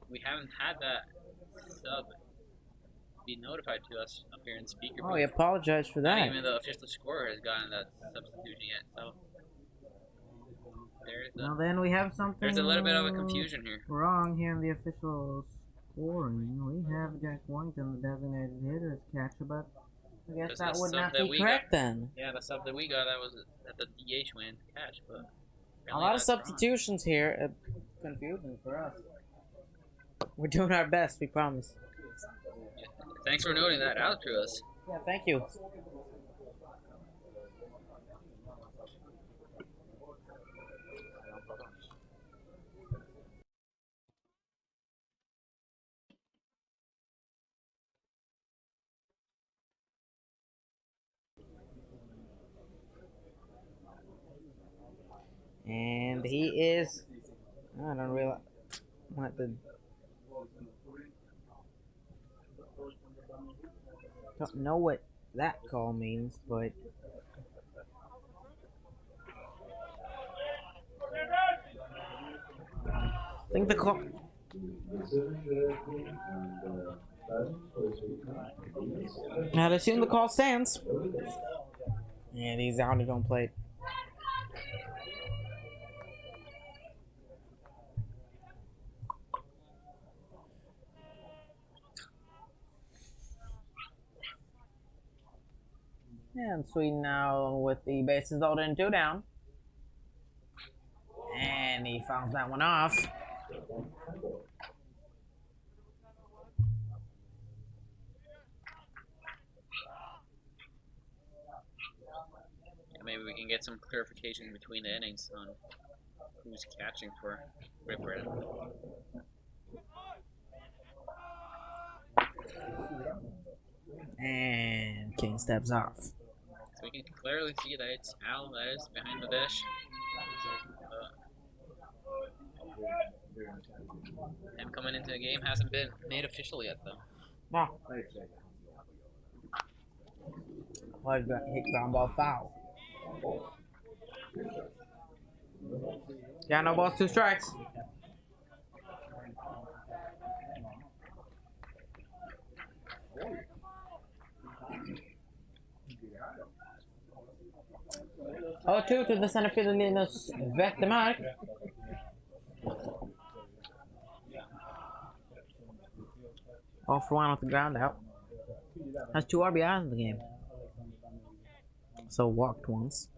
We haven't had that sub be notified to us up here in the speaker. Oh, we apologize for that. Not even the official scorer has gotten that substitution yet, so well, then we have something. There's a little bit of a confusion here. Wrong here in the official scoring. We have Jack Warrington, the designated hitter, as catcher, but I guess that would not be correct then. Yeah, the sub that we got, that was at the DH win catch, but a lot of substitutions here. Confusing for us. We're doing our best, we promise. Yeah. Thanks for noting that out to us. Yeah, thank you. And he is. I don't really want the. Don't know what that call means, but. I think the call. I'd assume the call stands. And he's out of home plate. And Sweden now with the bases loaded and 2 down. And he fouls that one off. Yeah, maybe we can get some clarification between the innings on who's catching for Great Britain. And King steps off. So we can clearly see that it's Al that is behind the dish. Him coming into the game hasn't been made official yet, though. No. What hit ground ball foul? Yeah, no balls, 2 strikes. Oh, 2 to the center fielder Linus Wettermark. All for 1 off the ground out. Has 2 RBIs in the game. So walked once.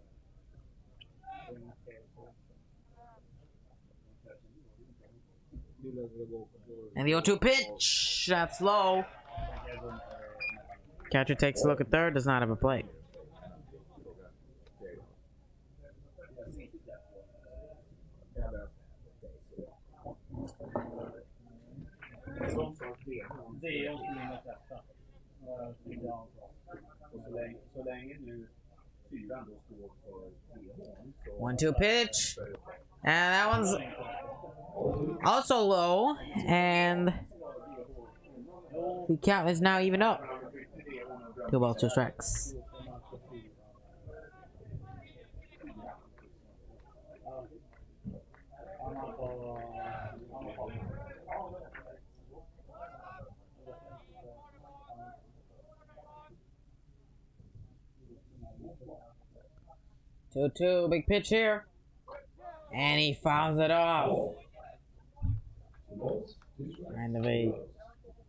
And the 0-2 pitch. That's low. Catcher takes a look at third. Does not have a plate. One, 2 pitch, and that one's also low, and the count is now even up. 2 balls, 2 strikes. Two, big pitch here. And he fouls it off. And the way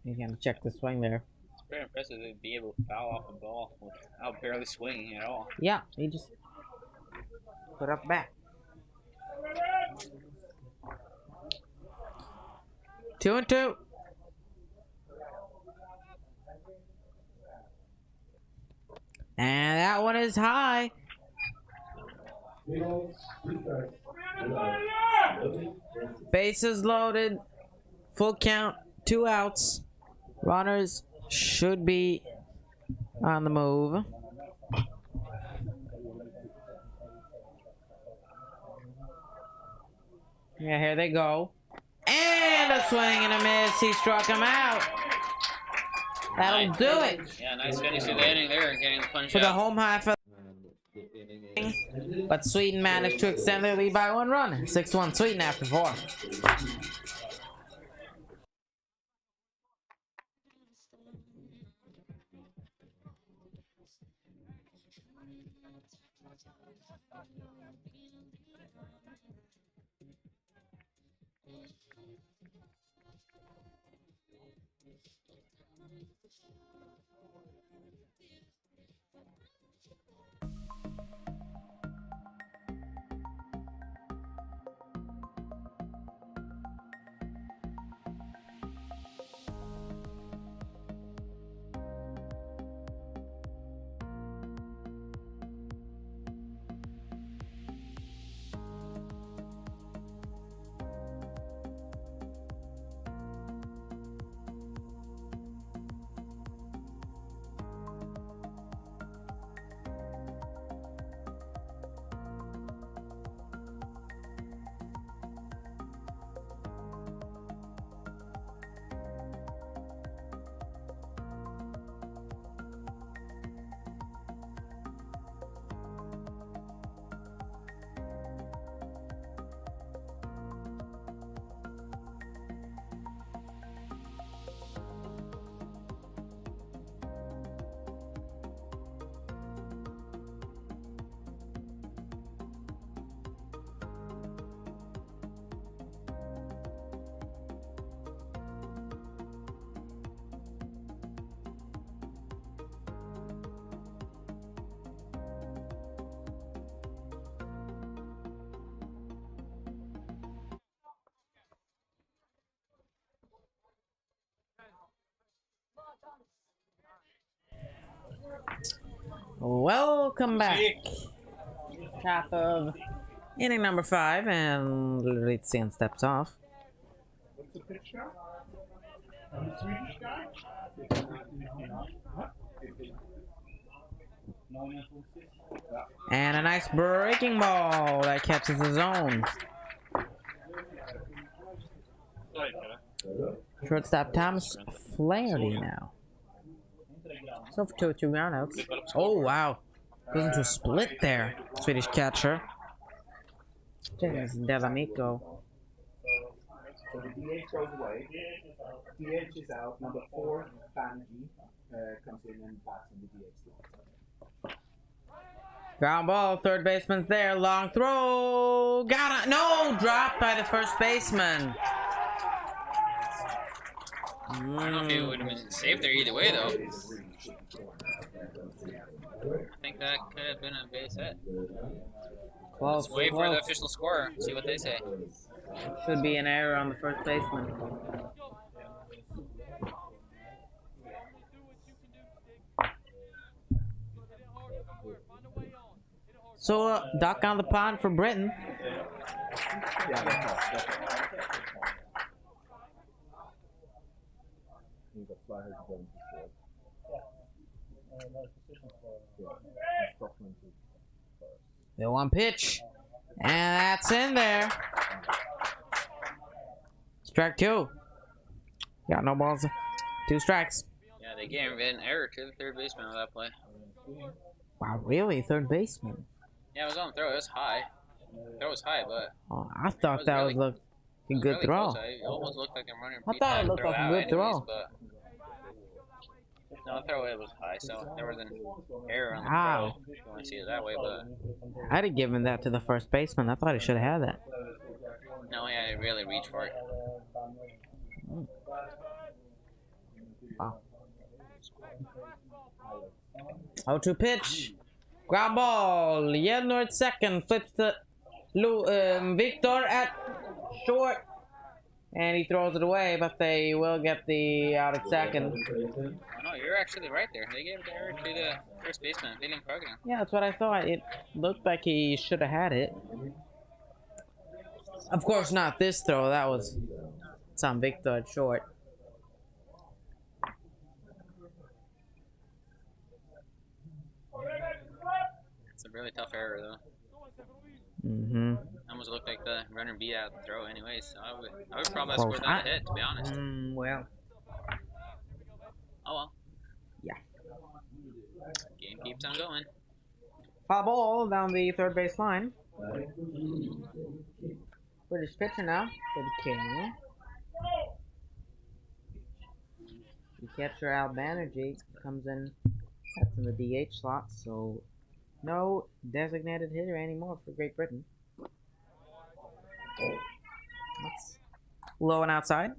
he's gonna check the swing there. It's very impressive to be able to foul off the ball without barely swinging at all. Yeah, he just put up back. 2-2. And that one is high. Bases loaded. Full count. 2 outs. Runners should be on the move. Yeah, here they go. And a swing and a miss. He struck him out. That'll Nice. do it. Yeah, nice finish to the inning there, getting the punch For the out. home half of but Sweden managed to extend their lead by 1 run. 6-1 Sweden after 4. Welcome back. Top of inning number 5, and Litsian steps off. What's the pitch now? The Swedish guy? And a nice breaking ball that catches the zone. Like, Shortstop Thomas Flaherty now. So for 2 groundouts. Oh wow. Goes into a split there. Swedish catcher. James Delamico. So the DH goes away. DH is out. Number 4, Banerjee, comes in and bats in the DH slot. Ground ball, third baseman's there. Long throw. Got it. No, dropped by the first baseman. I don't know if he would have been safe there either way, though. I think that could have been a base hit. Close, Let's wait for the close. official score, see what they say. Should be an error on the first baseman. So, duck on the pond for Britain. Yeah, that's right. He's a flyer to go into short. The 1 pitch. And that's in there. Strike 2. Got no balls. 2 strikes. Yeah, they gave an error to the third baseman on that play. Wow, really? Third baseman? Yeah, it was on the throw. It was high. Throw was high, but Oh, I thought that really- was a good really throw. close. It almost looked like I'm running. I thought it looked like a good throw. But no, the throw it was high, so there was an error on the Wow. throw. If you want to see it that way, but I'd have given that to the first baseman. I thought he should have had that. no, yeah, I didn't really reach for it. Wow. 0-2 pitch. Ground ball. Yellow at second. Flips to Victor at short. And he throws it away, but they will get the out at second. Oh, no, you're actually right there. They gave the error to the first baseman. They didn't program. Yeah, that's what I thought. It looked like he should have had it. Of course not this throw. That was some Victor at short. It's a really tough error, though. Mm-hmm. Almost looked like the runner beat out the throw anyways. So I would probably have scored that hit, to be honest. Well. Oh well. Yeah. Game keeps on going. Foul ball down the third base line. British pitcher now. David King. The catcher Al Banerjee comes in. That's in the DH slot, so no designated hitter anymore for Great Britain. That's low and outside.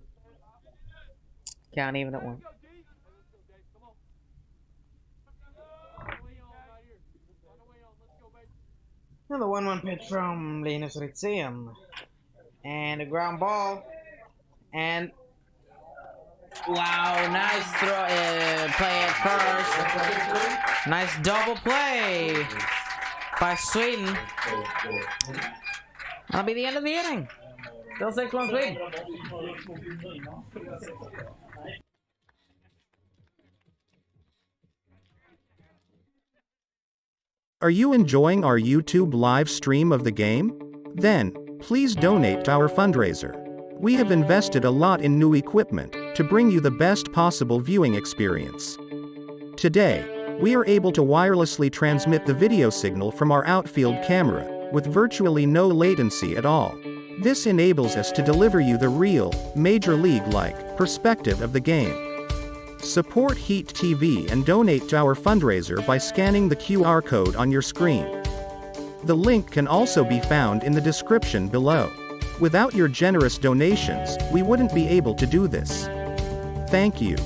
Count even at 1. And the 1-1 pitch from Linus Ritzén. And a ground ball. And wow, nice throw. Play at first. Nice double play by Sweden. That'll be the end of the inning. Still 6-1 Sweden. Are you enjoying our YouTube live stream of the game? Then, please donate to our fundraiser. We have invested a lot in new equipment to bring you the best possible viewing experience. Today, we are able to wirelessly transmit the video signal from our outfield camera with virtually no latency at all. This enables us to deliver you the real, Major League-like perspective of the game. Support Heat TV and donate to our fundraiser by scanning the QR code on your screen. The link can also be found in the description below. Without your generous donations, we wouldn't be able to do this. Thank you.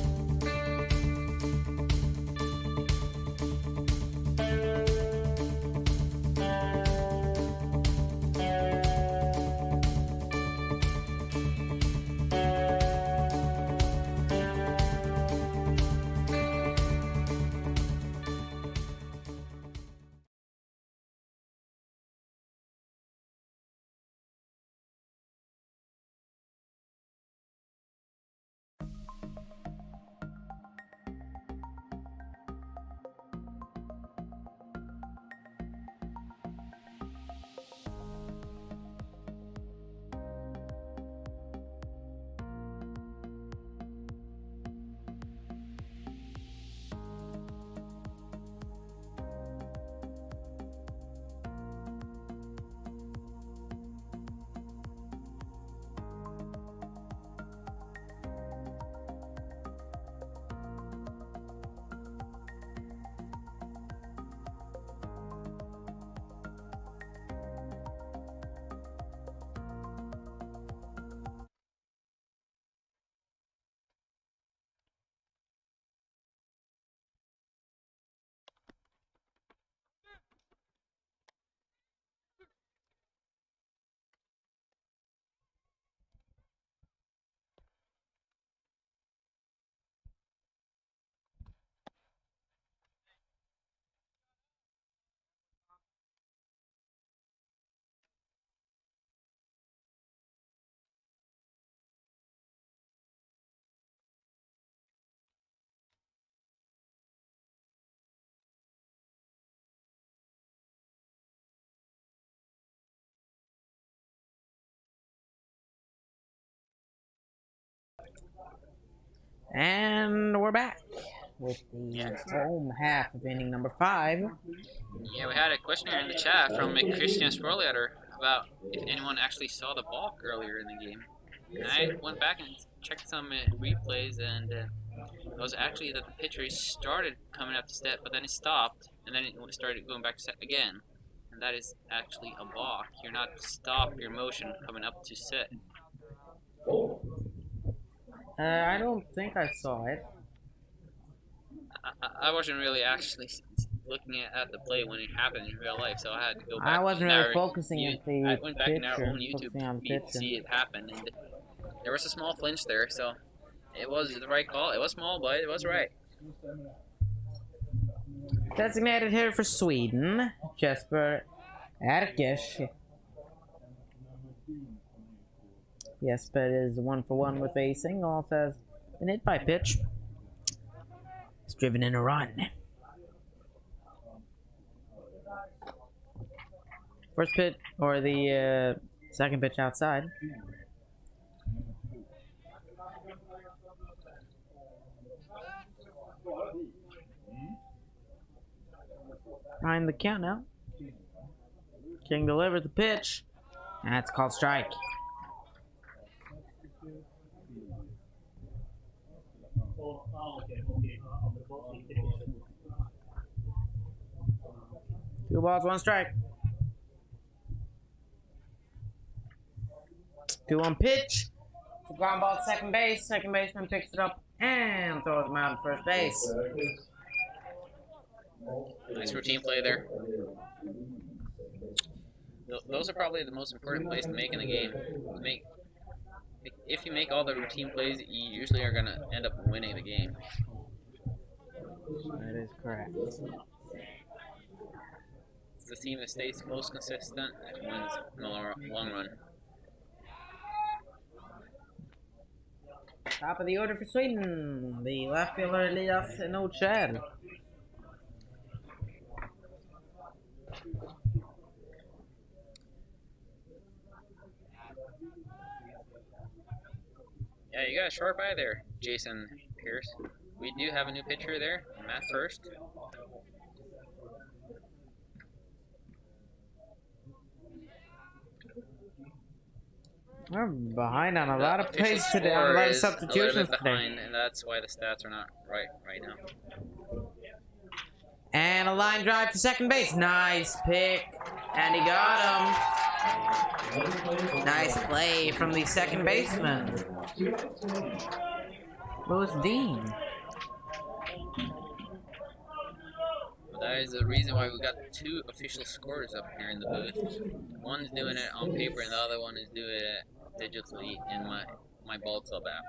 And we're back with the home half of inning number 5. Yeah, we had a question here in the chat from Christian Sproliater about if anyone actually saw the balk earlier in the game. And I went back and checked some replays, and it was actually that the pitcher started coming up to set, but then it stopped, and then it started going back to set again. And that is actually a balk. You're not stop your motion coming up to set. I don't think I saw it. I wasn't really actually looking at the play when it happened in real life, so I had to go back. I wasn't really focusing at the I went back in our pitcher, own YouTube focusing feed to see it happen, and there was a small flinch there, so it was the right call. It was small, but it was right. Designated hitter for Sweden, Jesper Erkish. Jesper is 1 for 1 with a single. Also has been hit by pitch. It's driven in a run. First pitch, or the second pitch outside. Behind the count now. King delivers the pitch. And it's called strike. Two balls, 1 strike. 2-1 pitch. The ground ball to second base. Second baseman picks it up and throws him out at first base. Nice routine play there. Those are probably the most important plays to make in the game. If you make all the routine plays, you usually are going to end up winning the game. That is correct. It's the team that stays most consistent and wins in the long run. Top of the order for Sweden, the left fielder Elias Noched. Yeah, you got a sharp eye there, Jason Pierce. We do have a new pitcher there, Matt First. We're behind on a lot of plays Official today, on a score lot of is substitutions a little bit today. behind, and that's why the stats are not right now. And a line drive to second base. Nice pick. And he got him. Nice play from the second baseman, Louis Dean. But that is the reason why we got 2 official scores up here in the booth. One's doing it on paper, and the other one is doing it digitally in my ball club app.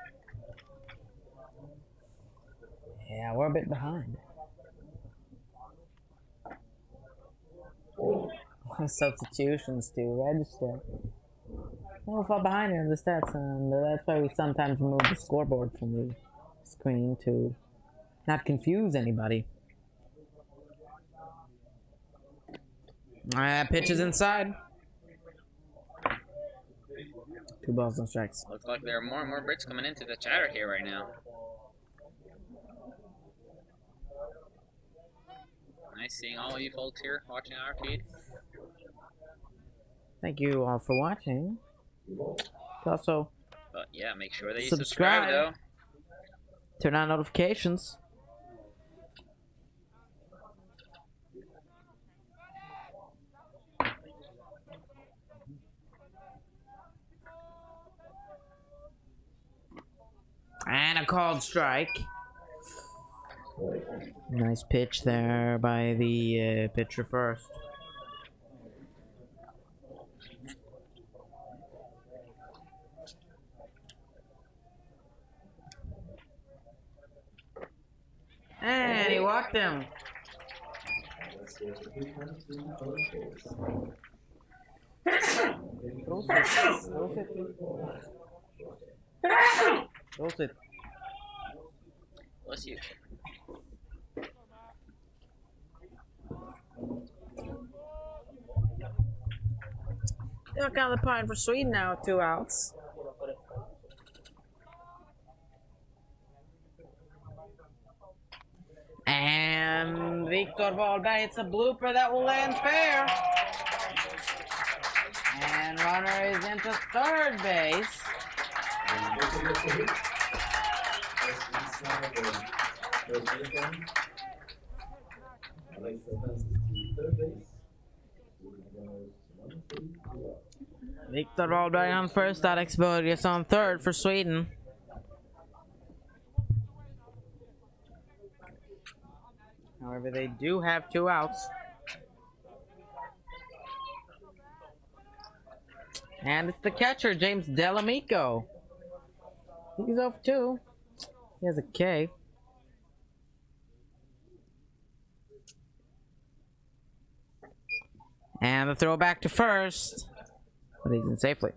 Yeah, we're a bit behind. Substitutions to register. We're far behind here in the stats, and that's why we sometimes remove the scoreboard from the screen to not confuse anybody. Pitch is inside. 2 balls, no strikes. Looks like there are more and more Brits coming into the chatter here right now. Nice seeing all of you folks here watching our feed. Thank you all for watching. Also, but yeah, make sure that you subscribe though. Turn on notifications. And a called strike. Nice pitch there by the pitcher first. And he walked him. Bless you. Look on the pine for Sweden now, 2 outs. Victor Wahlberg hits a blooper that will land fair. And runner is into third base. Victor Wahlberg on first, Alex Börjes on third for Sweden. However, they do have 2 outs. And it's the catcher, James Delamico. He's off 2. He has a K. And the throw back to first. But he's in safely.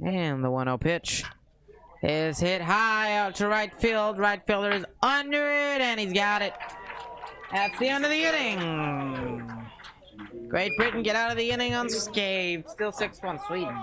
And the 1-0 pitch is hit high out to right field. Right fielder is under it, and he's got it. That's the end of the inning. Great Britain get out of the inning unscathed. Still 6-1 Sweden.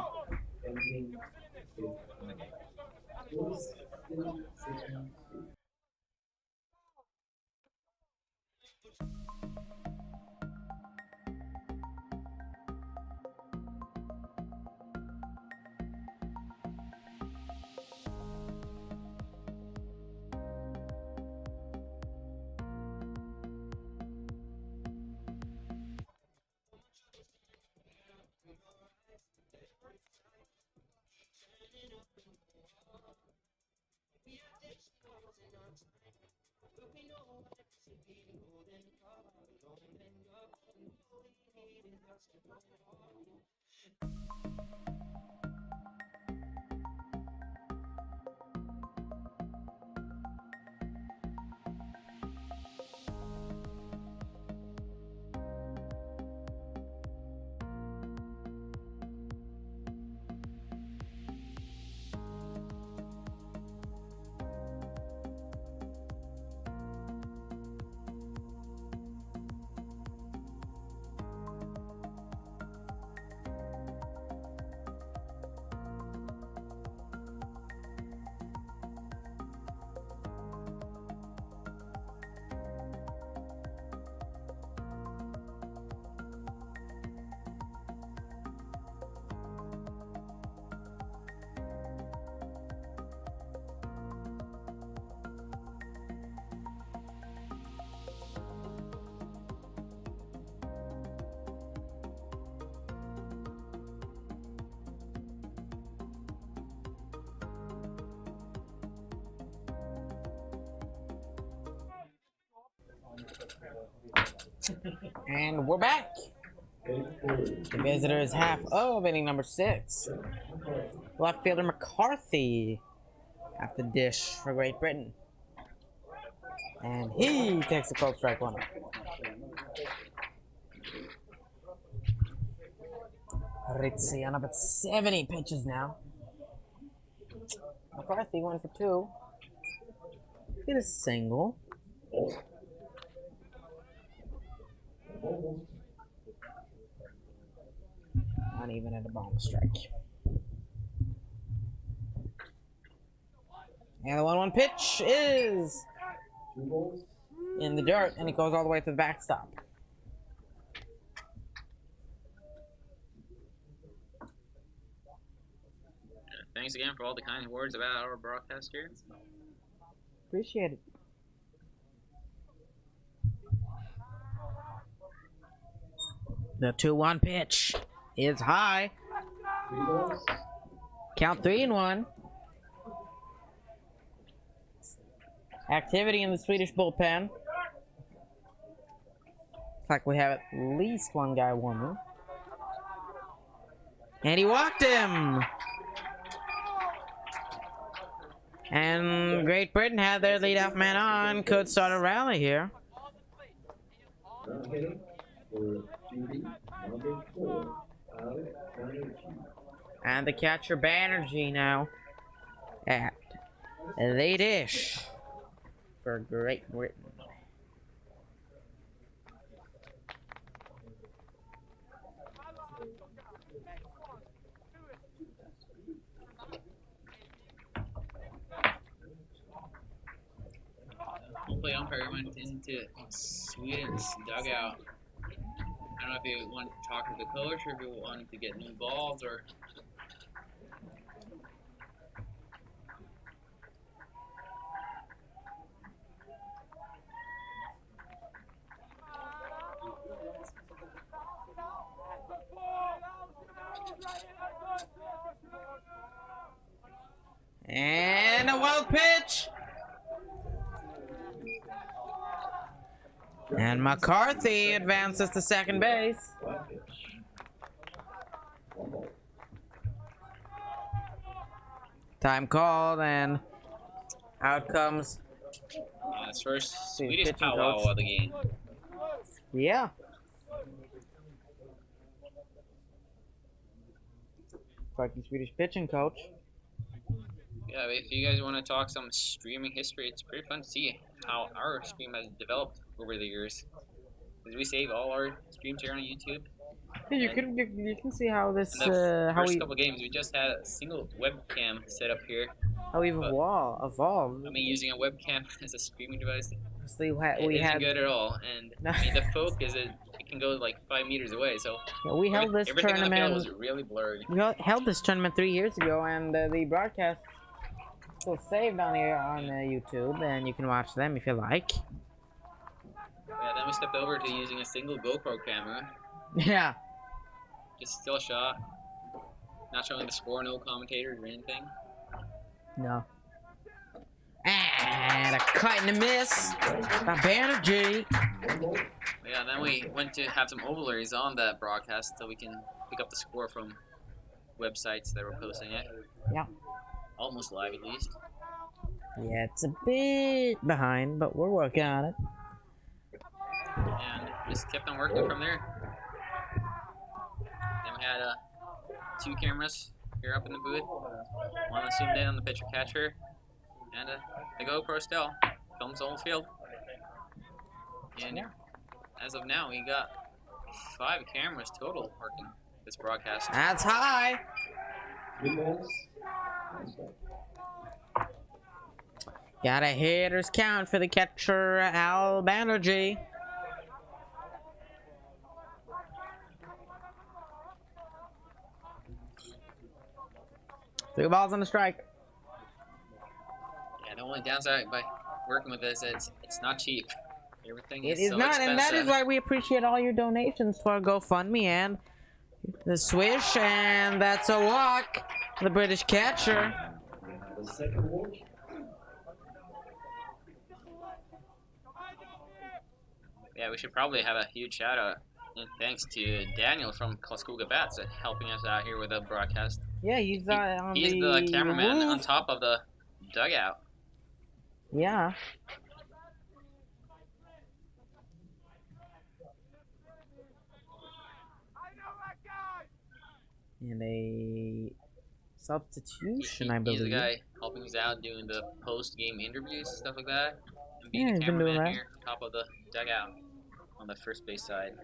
And we're back. The visitors half of inning number 6. Left fielder McCarthy at the dish for Great Britain. And he takes a cold strike 1. Rizzi on up at 70 pitches now. McCarthy 1 for 2. Get a single. Not even at a bomb strike. And the 1-1 pitch is in the dirt, and it goes all the way to the backstop. Thanks again for all the kind words about our broadcast here. Appreciate it. The 2-1 pitch is high. Count 3-1. Activity in the Swedish bullpen. Looks like we have at least one guy warming. And he walked him. And Great Britain had their leadoff man on. Could start a rally here. And the catcher Banerjee now at the dish for Great Britain. home plate umpire went into Sweden's dugout. I don't know if he wanted to talk to the coach or if he wanted to get new balls or. And a wild pitch. And McCarthy advances to second base. Time called, and out comes. His first Swedish pitching powwow coach. of the game. Yeah. Fucking Swedish pitching coach. Yeah, if you guys want to talk some streaming history, it's pretty fun to see how our stream has developed over the years. Because we save all our streams here on YouTube. Yeah, you can see how this In the how first couple games, we just had a single webcam set up here. we've but- evolved. I mean, using a webcam as a streaming device, Honestly, it we isn't had good at all. And I mean, the focus, it can go like 5 meters away. So we held this everything on the field tournament. was really blurry. We held this tournament 3 years ago, and the broadcast still saved on here on YouTube, and you can watch them if you like. Yeah, then we stepped over to using a single GoPro camera. Yeah. Just still shot. Not showing the score, no commentators or anything. No. And a cut and a miss by Banerjee. Yeah, then we went to have some overlays on that broadcast so we can pick up the score from websites that were posting it. Yeah. Almost live, at least. Yeah, it's a bit behind, but we're working on it. And just kept on working from there. Then we had 2 cameras here up in the booth. One that zoomed in on the pitcher catcher, and the GoPro still films the whole field. And as of now, we got 5 cameras total working this broadcast. That's high. Got a hitter's count for the catcher, Al Banerjee. Three balls on the strike. Yeah, the only downside by working with this is it's not cheap. Everything It is is so not, expensive. and that is why we appreciate all your donations to our GoFundMe and the Swish, and that's a walk for the British catcher. The second walk. Yeah, we should probably have a huge shout out and thanks to Daniel from Karlskoga Bats helping us out here with the broadcast. Yeah, he's on He's the cameraman roof. on top of the dugout. Yeah. And a substitution, I believe. He's the guy helping us out doing the post-game interviews, stuff like that. And being Yeah, the he's been doing cameraman that. here on top of the dugout on the first base side.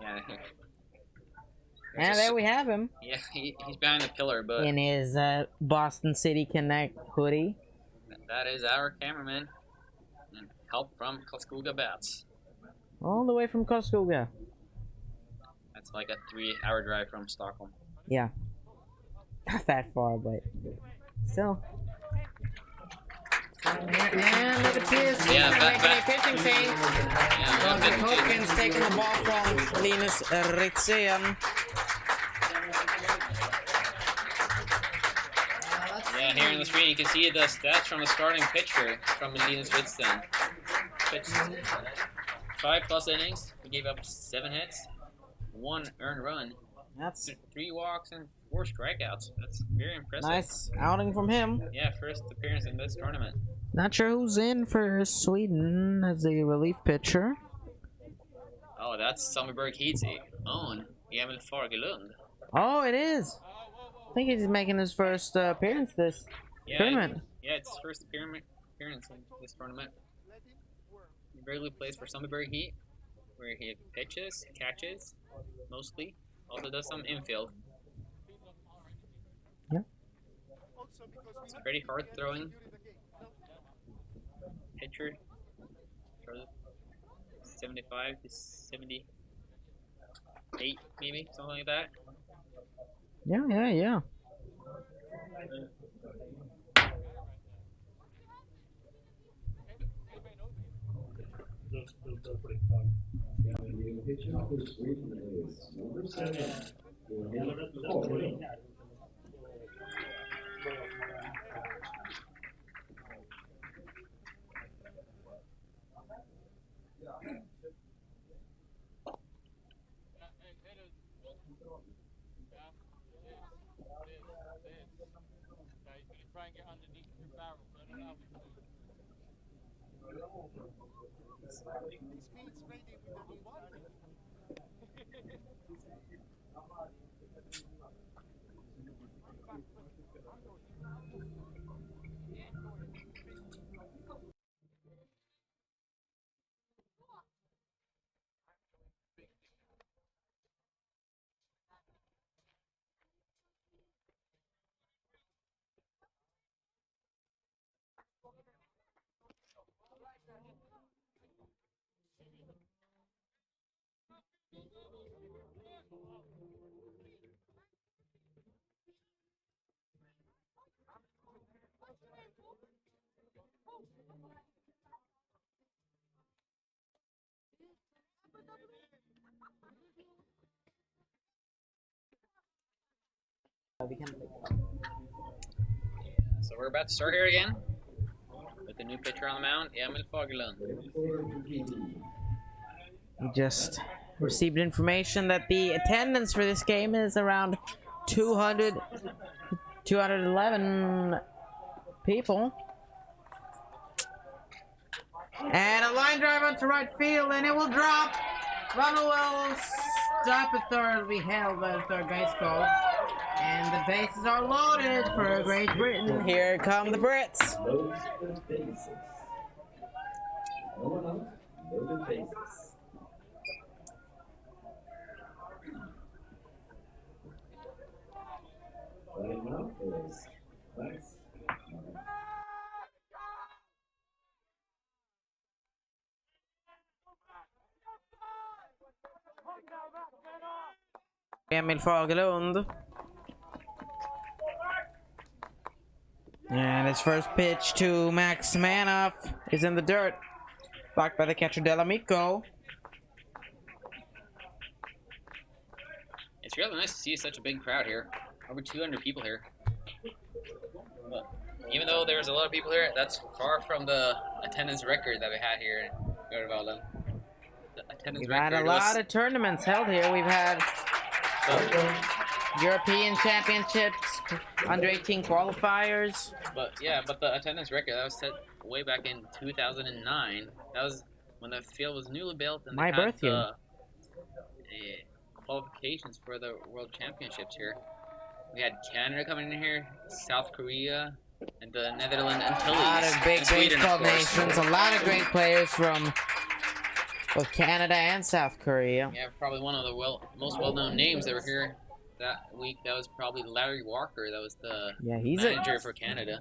Yeah. And there we have him Yeah, he's behind the pillar, but in his Boston City Connect hoodie. that is our cameraman. And help from Karlskoga Bats. All the way from Karlskoga. That's like a 3-hour drive from Stockholm. Yeah. Not that far, but still. And look at this. Yeah, making a pitching change. Yeah, The Tolkien's taking the ball from Linus Ritzén. Yeah, here on the screen you can see the stats from the starting pitcher from Linus Ritzén. Pitched 5+ innings. He gave up 7 hits, 1 earned run, That's 3 walks, and 4 strikeouts. That's very impressive. nice outing from him. Yeah, first appearance in this tournament. Not sure who's in for Sweden as a relief pitcher. Oh, that's Sundbyberg Heat's own Emil Fagerlund. Oh, it is. I think he's making his first appearance this tournament. Yeah, it's his first appearance in this tournament. He regularly plays for Sundbyberg Heat, where he pitches, catches, mostly. Also does some infield. It's pretty hard throwing pitcher. 75 to 78, maybe something like that. Yeah. The pitcher for Sweden is number 7, Örvallen. Try and get underneath the barrel. I don't know how we can do it. Speed's ready with the new one. So we're about to start here again with the new pitcher on the mound, Emil Fagerlund. We just received information that the attendance for this game is around 211 people. And a line drive onto right field, and it will drop. Runner will stop at third. Will be held by the third base coach. And the bases are loaded for Great Britain. Here come the Brits. Loaded bases. No one out, loaded bases. Running out is Max. Emil Fagerlund. And his first pitch to Max Manoff is in the dirt. Blocked by the catcher Delamico. It's really nice to see such a big crowd here. Over 200 people here. But even though there's a lot of people here, that's far from the attendance record that we had here in Örvallen. The attendance We've had a record lot was of tournaments held here. We've had European Championships, under 18 qualifiers. But the attendance record that was set way back in 2009. That was when the field was newly built and My they had birth year. the qualifications for the World Championships here. We had Canada coming in here, South Korea, and the Netherlands and A lot of big and Sweden, baseball of course. nations. A lot of great players from both Canada and South Korea. Yeah, probably one of the most well-known names that were here that week. That was probably Larry Walker. That was the Yeah, he's manager for Canada.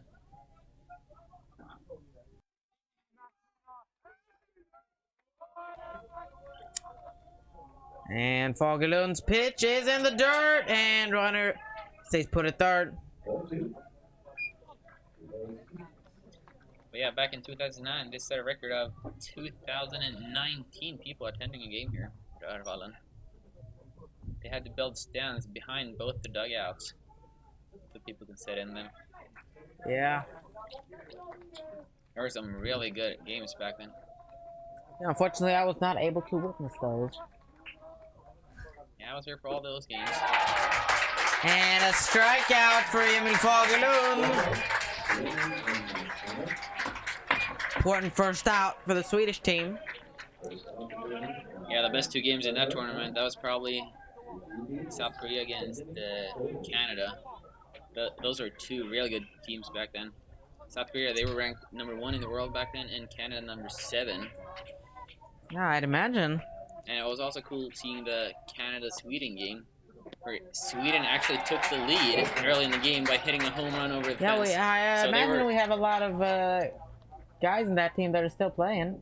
And Fagerlund's pitch is in the dirt, and runner stays put at third. But yeah, back in 2009, they set a record of 2,019 people attending a game here at Örvallen. They had to build stands behind both the dugouts so people could sit in them. Yeah. There were some really good games back then. Yeah, unfortunately, I was not able to witness those. Yeah, I was here for all those games. And a strikeout for Emil Fagerlund. Important first out for the Swedish team. Yeah, the best two games in that tournament, that was probably South Korea against Canada. Those are two really good teams back then. South Korea, they were ranked #1 in the world back then, and Canada #7. Yeah, I'd imagine. And it was also cool seeing the Canada-Sweden game. where Sweden actually took the lead early in the game by hitting a home run over the Yeah, fence. I So they imagine were- we have a lot of guys in that team that are still playing.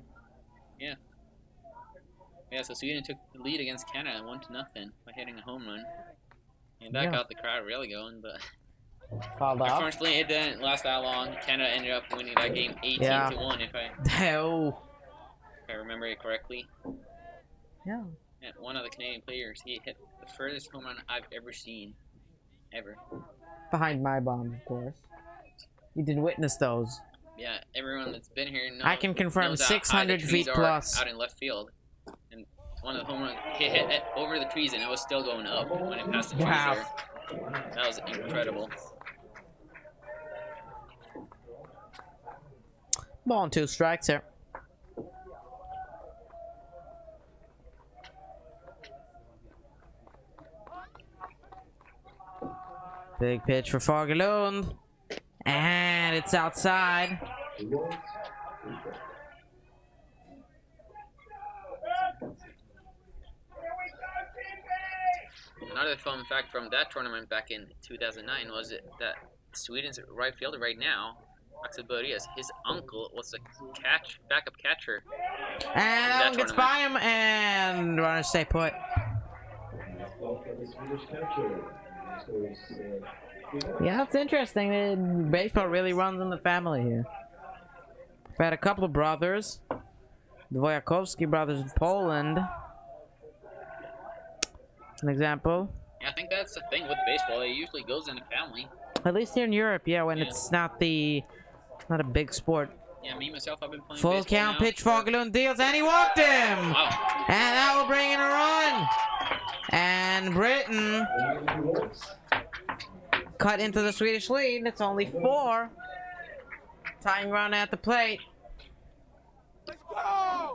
Yeah, so Sweden took the lead against Canada 1-0 by hitting a home run. And that Yeah. got the crowd really going, but Fouled off. unfortunately it didn't last that long. Canada ended up winning that game 18-1 if Oh. I remember it correctly. Yeah. And one of the Canadian players, he hit the furthest home run I've ever seen. Ever. Behind my bomb, of course. You did witness those. Yeah, everyone that's been here knows, I can confirm knows how 600 high the trees feet are plus. out in left field. And one of the home runs, he hit it over the trees and it was still going up when it passed the trees Wow. there. That was incredible. Ball and 2 strikes here. Big pitch for Fagerlund. And it's outside. Another fun fact from that tournament back in 2009 was that Sweden's right fielder right now, Axel Börjes, his uncle was a backup catcher. And that that one gets tournament. by him, and runner stay put. Yeah, it's interesting. Baseball really runs in the family here. We've had a couple of brothers. The Wojciechowski brothers in Poland. An example. Yeah, I think that's the thing with baseball. It usually goes in a family. At least here in Europe, yeah, when Yeah. it's not a big sport. Yeah, me myself, I've been playing Full baseball count now pitch, for- Fagerlund deals, and he walked him! Wow. And that will bring in a run! And Britain cut into the Swedish lead. It's only 4. Tying run at the plate. Yeah,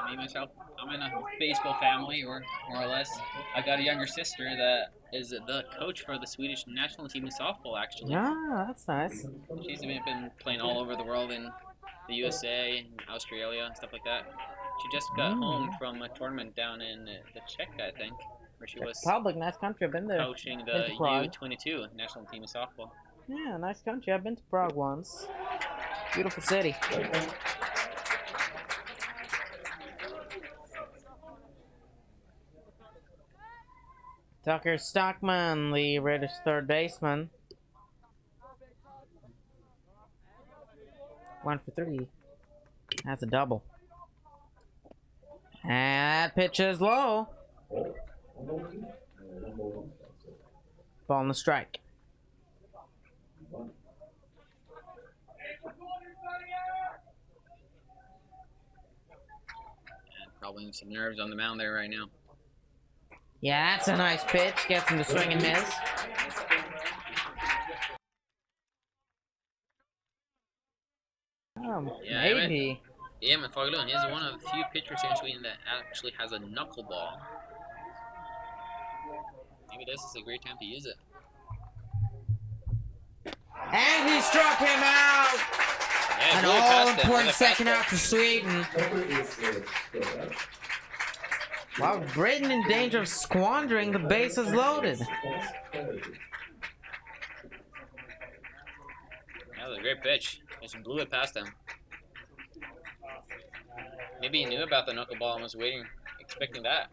me myself, I'm in a baseball family, or more or less. I got a younger sister that is the coach for the Swedish national team in softball, actually. Ah, that's nice. She's been playing all over the world in the USA, and Australia, and stuff like that. She just got home from a tournament down in the Czech, I think, where she was Public, nice country. I've been there. coaching the Been to Prague. U-22 national team in softball. Yeah, nice country. I've been to Prague once. Beautiful city. Tucker Stockman, the British third baseman. 1 for 3. That's a double. And that pitch is low. Ball on the strike. And probably some nerves on the mound there right now. Yeah, that's a nice pitch. Gets him to swing and miss. Yeah, Maybe. Emil Fagerlund is one of the few pitchers in Sweden that actually has a knuckleball. Maybe this is a great time to use it. And he struck him out! Yeah, An really past him with all-important a second fastball. out for Sweden. Wow, Britain in danger of squandering the bases loaded. That was a great pitch. Just blew it past him. Maybe he knew about the knuckleball and was waiting, expecting that.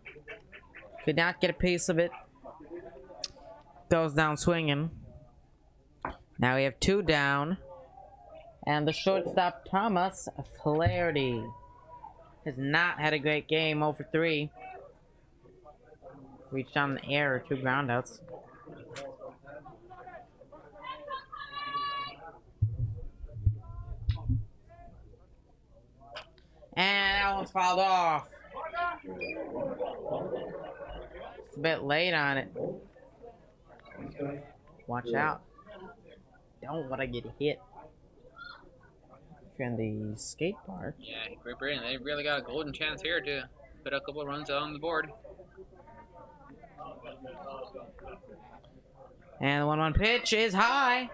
Could not get a piece of it. Goes down swinging. Now we have 2 down. And the shortstop, Thomas Flaherty, has not had a great game. Over 3. Reached on the air, 2 groundouts. And that one's fouled off. It's a bit late on it. Watch out. Don't want to get hit. If you're in the skate park. Yeah, Great Britain, they really got a golden chance here to put a couple of runs on the board. And the 1-1 pitch is high.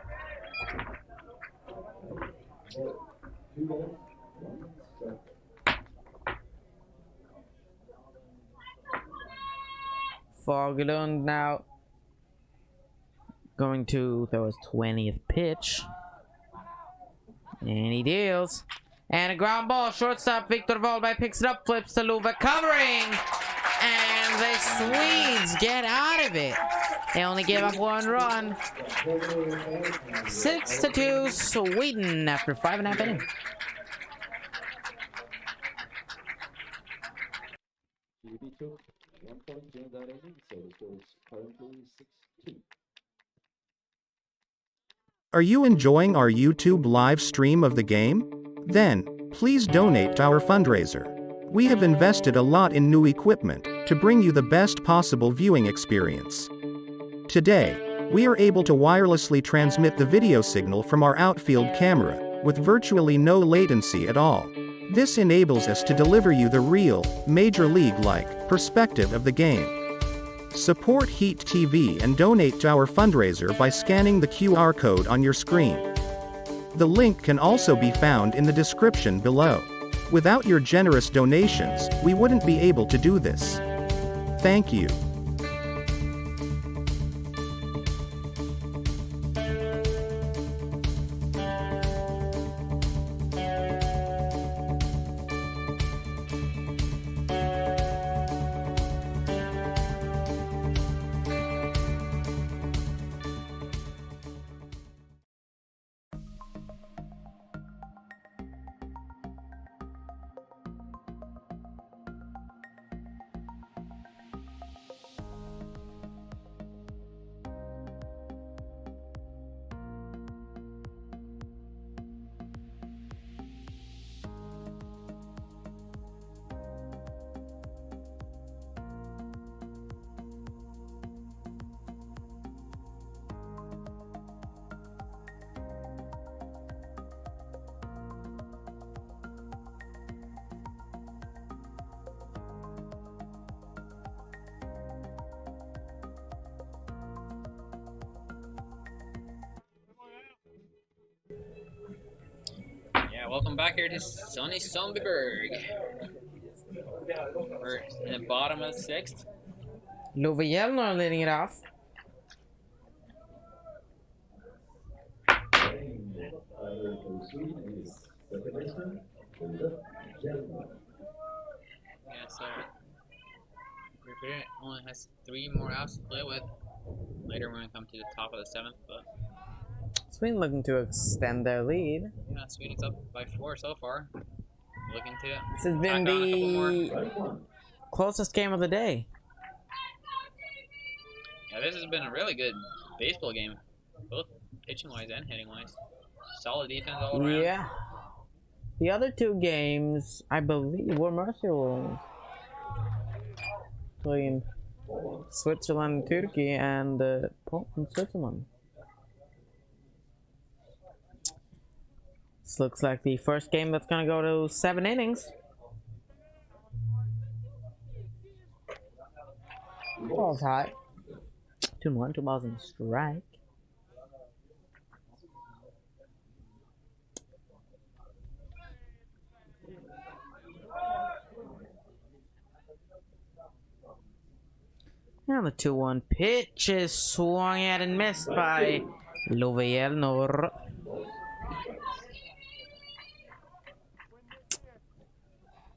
Fagerlund now going to throw his 20th pitch. And he deals. And a ground ball. Shortstop Victor Wahlberg picks it up, flips to Luva, covering. And the Swedes get out of it. They only gave up 1 run. 6-2 Sweden after 5.5 innings. GB took 1 point during that inning, so the score is currently 6-2. Are you enjoying our YouTube live stream of the game? Then, please donate to our fundraiser. We have invested a lot in new equipment to bring you the best possible viewing experience. Today, we are able to wirelessly transmit the video signal from our outfield camera, with virtually no latency at all. This enables us to deliver you the real, Major League-like, perspective of the game. Support Heat TV and donate to our fundraiser by scanning the QR code on your screen. The link can also be found in the description below. Without your generous donations, we wouldn't be able to do this. Thank you. Yeah, welcome back here to sunny Sundbyberg. We're in the bottom of the 6th. Love Jelner leading it off. Yeah, so Rivera only has 3 more outs to play with. Later we're going to come to the top of the 7th, but Sweden looking to extend their lead. yeah, Sweden's up by 4 so far. Looking to This has been tack on a couple more. the closest game of the day. Yeah, this has been a really good baseball game, both pitching-wise and hitting-wise. Solid defense all around. Yeah. The other 2 games, I believe, were merciful. Between Switzerland, Turkey, and Poland, Switzerland. This looks like the first game that's gonna go to 7 innings. Ball's hot. 2-1, 2 balls and a strike. And the 2-1 pitch is swung at and missed by Love Jelner.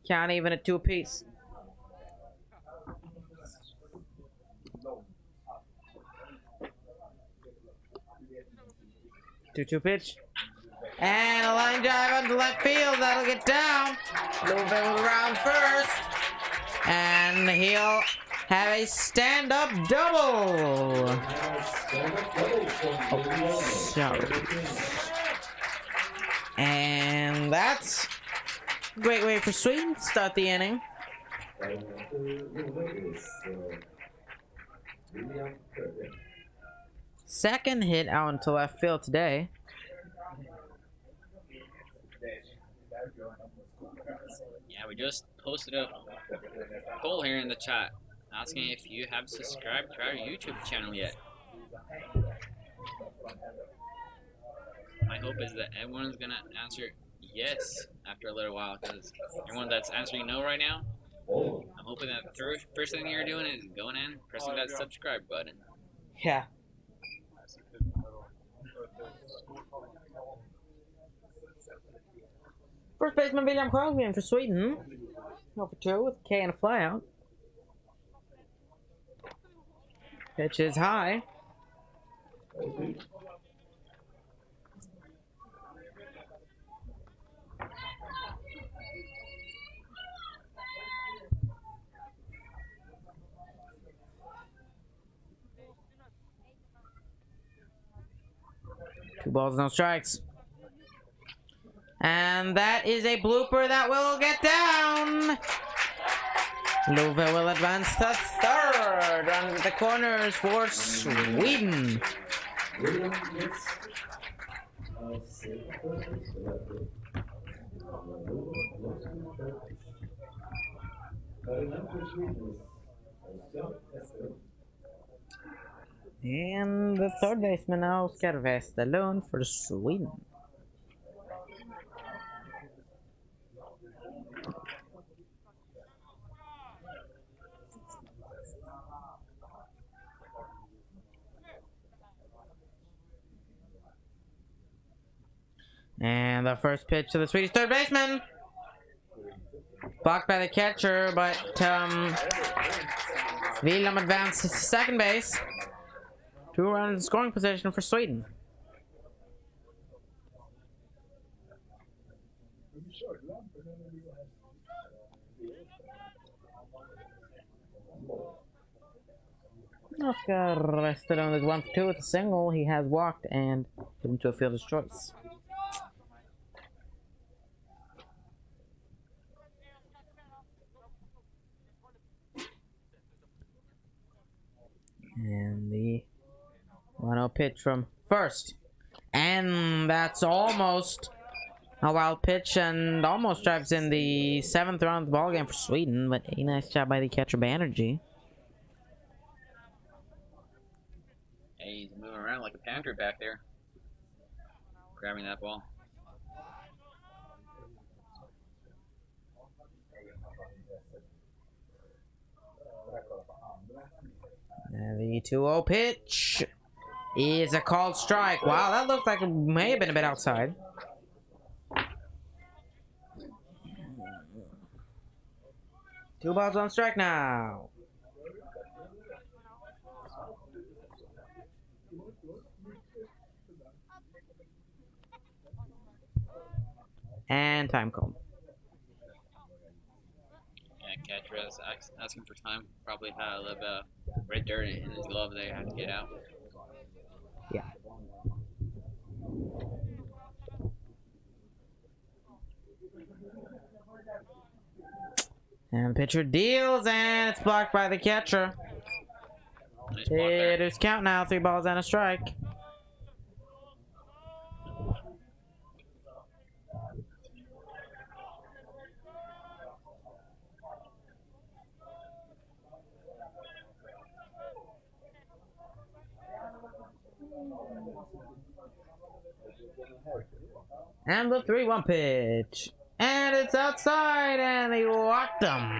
Can't even a 2-piece. 2-2 pitch. And a line drive onto left field. That'll get down. Moving around first. And he'll have a stand-up double. Oh, sorry. And that's a great way for Sweden to start the inning. Second hit out into left field today. Yeah, we just posted a poll here in the chat asking if you have subscribed to our YouTube channel yet. My hope is that everyone's gonna answer yes after a little while, because everyone that's answering no right now I'm hoping that the first thing you're doing is going in, pressing that subscribe button. Yeah. First baseman William Karlgren for Sweden. 0-2 with a K and a flyout. Pitch is high. Two balls, no strikes. And that is a blooper that will get down. Love will advance to third under the corners for Sweden. And the third baseman now, Oskar Westerlund for Sweden. And the first pitch to the Swedish third baseman. Blocked by the catcher, but William advances to second base. 2 runs in scoring position for Sweden. Oskar Westerlund is 1-2 with a single. He has walked and put him to a fielder's choice. And the 1-0 pitch from first. And that's almost a wild pitch and almost drives in the 7th run of the ballgame for Sweden. But a nice job by the catcher Banerjee. Hey, he's moving around like a panther back there. Grabbing that ball. And the 2-0 pitch is a called strike. Wow, that looked like it may have been a bit outside. Two balls on strike now. And time called. Yeah, catcher is asking for time. Probably had a little bit of red dirt in his glove there. Had to get out. Yeah. And the pitcher deals, and it's blocked by the catcher. Nice block there. It is count now. 3 balls and a strike. And the 3-1 pitch. And it's outside, and they walked him.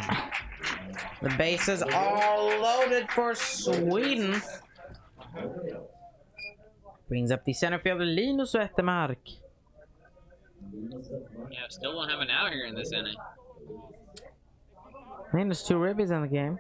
The bases all loaded for Sweden. Brings up the center fielder Linus Wettermark. Yeah, still don't have an out here in this inning. I mean, there's 2 ribbies in the game.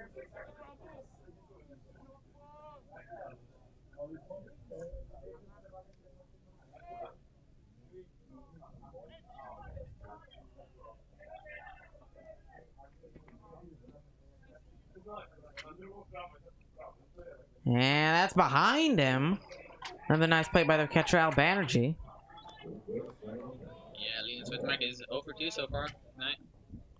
And that's behind him. Another nice play by the catcher Al Banerjee. Yeah, Linus Wettermark is 0 for 2 so far tonight.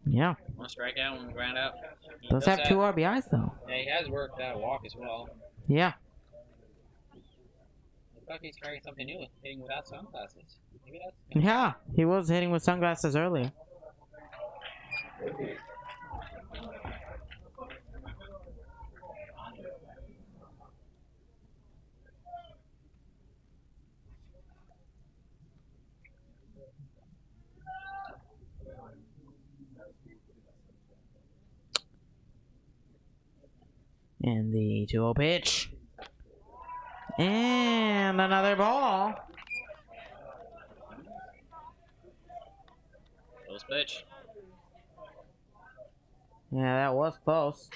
Yeah. 1 strikeout, 1 ground out. He Does have 2 RBIs though. Yeah, he has worked that walk as well. Yeah. Looks like he's trying something new, hitting without sunglasses. Maybe that's Yeah. He was hitting with sunglasses earlier. And the 2-0 pitch. And another ball. Close pitch. Yeah, that was close.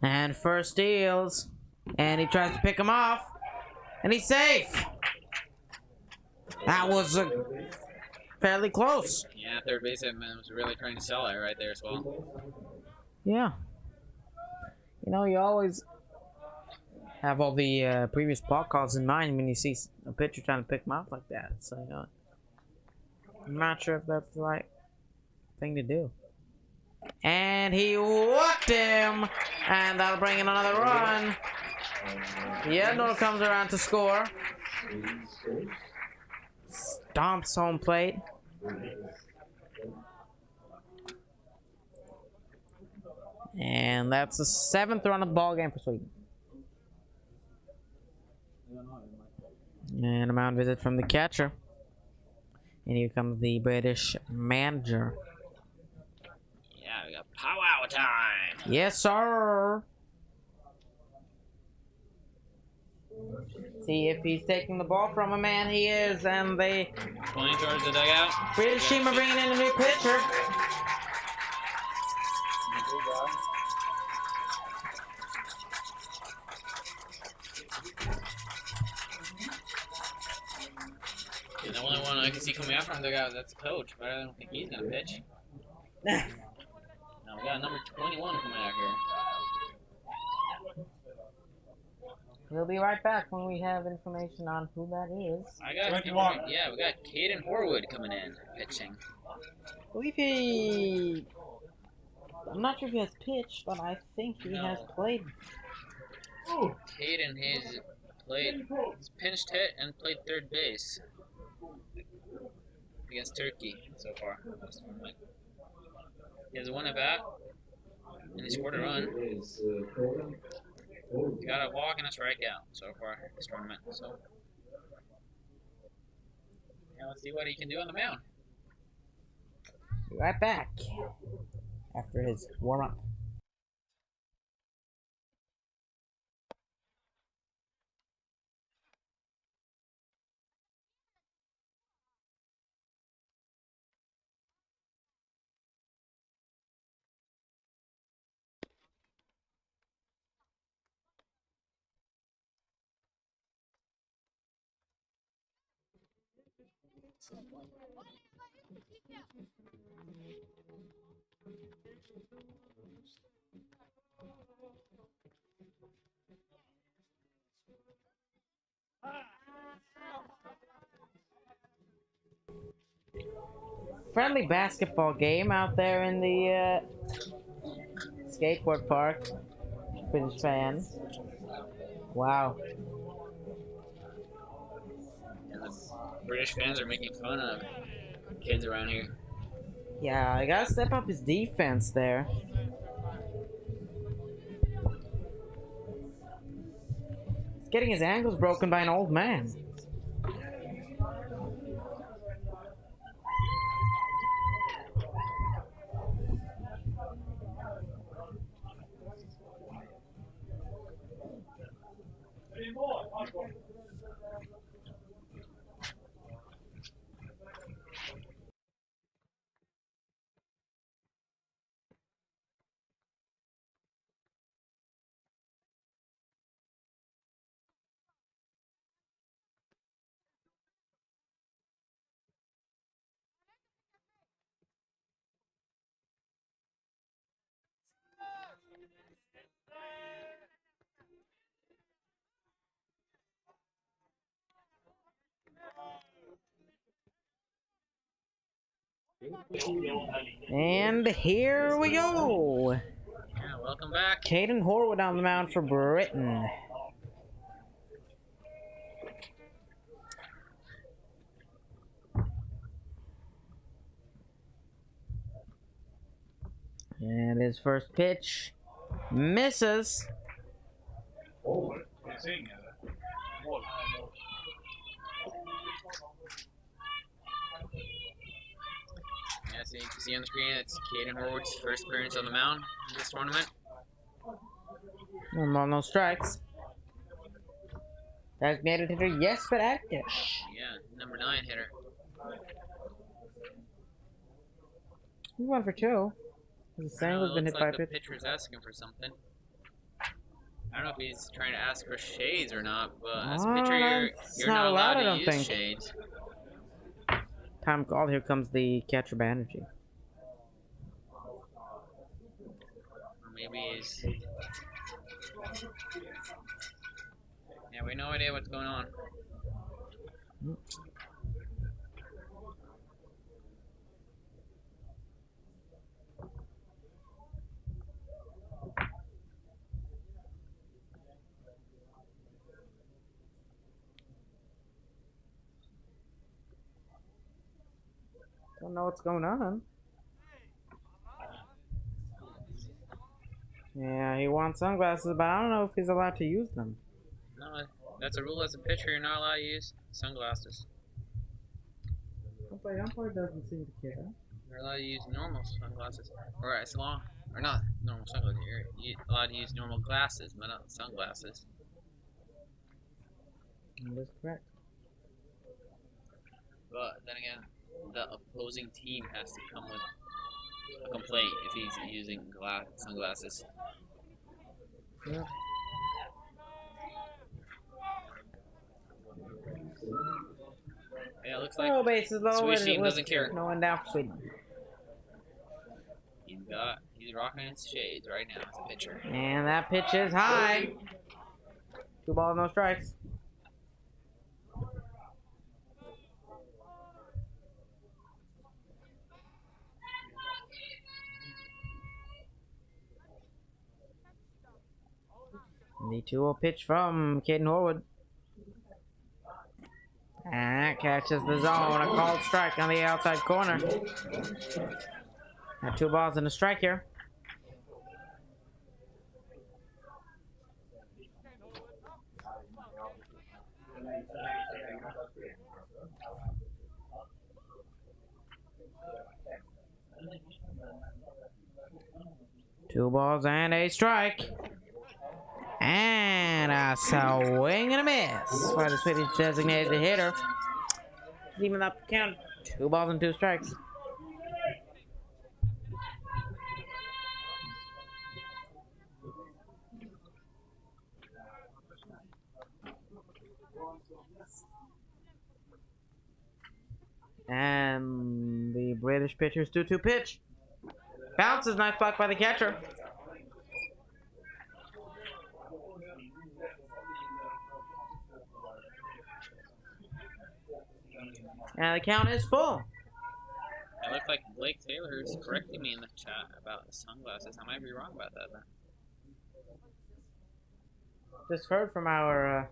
And first deals. And he tries to pick him off. And he's safe. That was fairly close. Yeah, third baseman was really trying to sell it right there as well. Yeah. You know, you always have all the previous ball calls in mind when you see a pitcher trying to pick him off like that. So, you know, I'm not sure if that's the right thing to do. And he whooped him! And that'll bring in another run. Yednor comes around to score. Stomps home plate. And that's the 7th run of the ball game for Sweden. And a mound visit from the catcher. And here comes the British manager. Yeah, we got powwow time. Yes, sir. See if he's taking the ball from a man. He is, and they Pointing towards the dugout. British team are bringing in a new pitcher. And the only one I can see coming out from the dugout, that's the coach, but I don't think he's gonna pitch. Now we got number 21 coming out here. We'll be right back when we have information on who that is. I got 21. Yeah, we got Caden Horwood coming in pitching. I believe he... I'm not sure if he has pitched, but I think he has played. Caden has played, he's pinched hit and played third base against Turkey so far in this tournament. He has one at bat and he scored a run. He got a walk and a strikeout so far in this tournament. So yeah, let's see what he can do on the mound. Be right back after his warm-up. Friendly basketball game out there in the skateboard park. British fans. Wow. And the British fans are making fun of kids around here. Yeah, I gotta step up his defense there. He's getting his ankles broken by an old man. And here we go. Yeah, welcome back. Caden Horwood on the mound for Britain. And his first pitch misses. So you can see on the screen it's Caden Horwood's first appearance on the mound in this tournament. No strikes. Designated hitter, yes, but active. Yeah, number 9 hitter. He's 1 for 2. The single's been hit looks by like a the pitch. pitcher's asking for something. I don't know if he's trying to ask for shades or not, but as a Oh, pitcher, that's you're not not allowed allowed, I to don't use think. shades. Time called. Here comes the catcher Banerjee. Or maybe he's... Yeah, we have no idea what's going on. Don't know what's going on. Yeah, he wants sunglasses, but I don't know if he's allowed to use them. No, that's a rule as a pitcher. You're not allowed to use sunglasses. Umpire doesn't seem to care. You're allowed to use normal sunglasses. Or as long... Or not normal sunglasses. You're allowed to use normal glasses, but not sunglasses. That is correct. But then again, the opposing team has to come with a complaint if he's using sunglasses. Yeah. Yeah, it looks like Oh, bases low. Swish with- team with doesn't care. No one down for Sweden. He's rocking his shades right now as a pitcher. And that pitch is high. 2 balls, no strikes. The 2-0 pitch from Caden Horwood. And catches the zone. A called strike on the outside corner. Got 2 balls and a strike here. Two balls and a strike. And a swing and a miss by the Swedish designated hitter. Even up the count. 2 balls and 2 strikes. And the British pitcher's 2-2 pitch. Bounces, nice block by the catcher. And the count is full. It looked like Blake Taylor is correcting me in the chat about the sunglasses. I might be wrong about that then. Just heard from our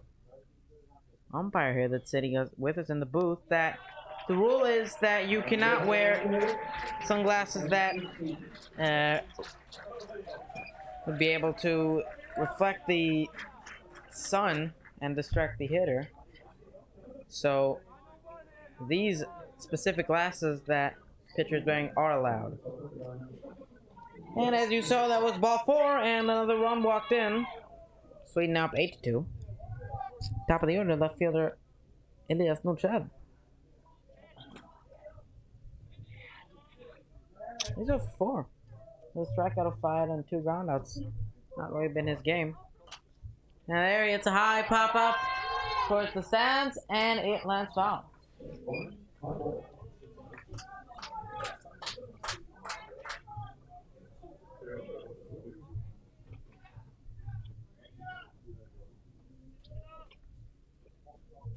umpire here that's sitting with us in the booth that the rule is that you cannot wear sunglasses that would be able to reflect the sun and distract the hitter. So these specific glasses that pitchers wearing are allowed. And as you saw, that was ball 4 and another run walked in. Sweden now up 8-2. Top of the order, left fielder Elias Nordström. He's a 4. A strikeout of 5 and 2 groundouts. Not really been his game. Now there he hits a high pop up towards the stands, and it lands foul.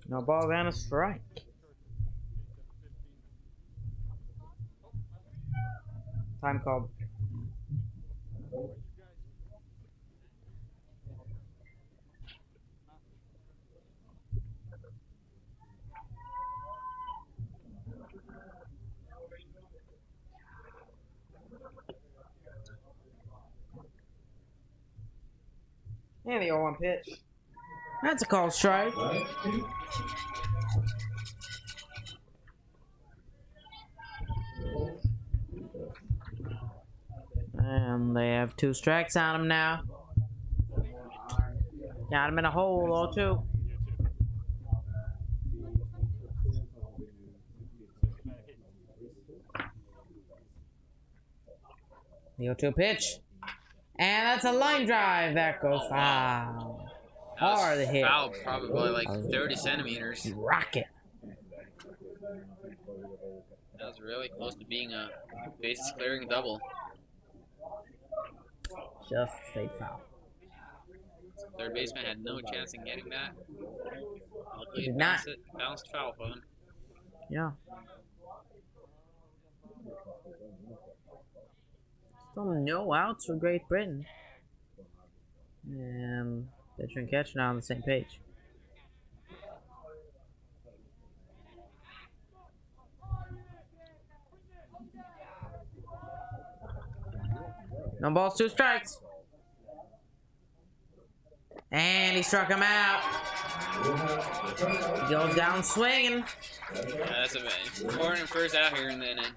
No ball and a strike. Time called. And the 0-1 pitch. That's a called strike. And they have 2 strikes on him now. Got him in a hole, 0-2. The 0-2 pitch. And that's a line drive. That goes foul. Hard hit. Foul, probably like 30 centimeters. Rocket. That was really close to being a bases clearing double. Just stay foul. Third baseman had no chance in getting that. Luckily, Did it not. bounced foul for him. Yeah. Still no outs for Great Britain. And pitcher and catcher now on the same page. No balls, 2 strikes. And he struck him out. He goes down swinging. That's a important first out here in the inning.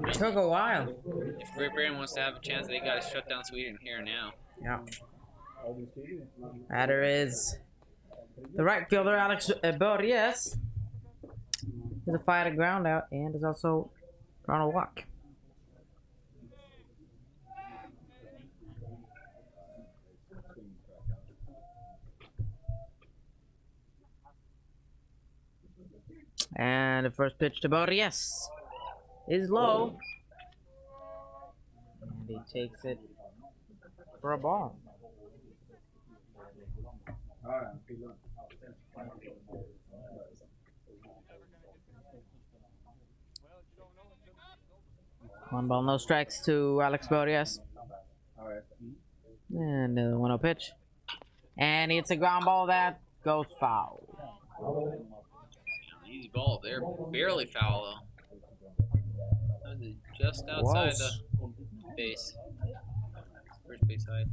It took a while. If Great Britain wants to have a chance, they got to shut down Sweden here and now. Yeah. Batter is the right fielder, Alex Borges. He's a fired a ground out and is also on a walk. And the first pitch to Borges is low. And he takes it for a ball. One ball, no strikes to Alex Borges. And the 1-0 pitch. And it's a ground ball that goes foul. Easy ball. They're barely foul though. That was just outside the base. First base side.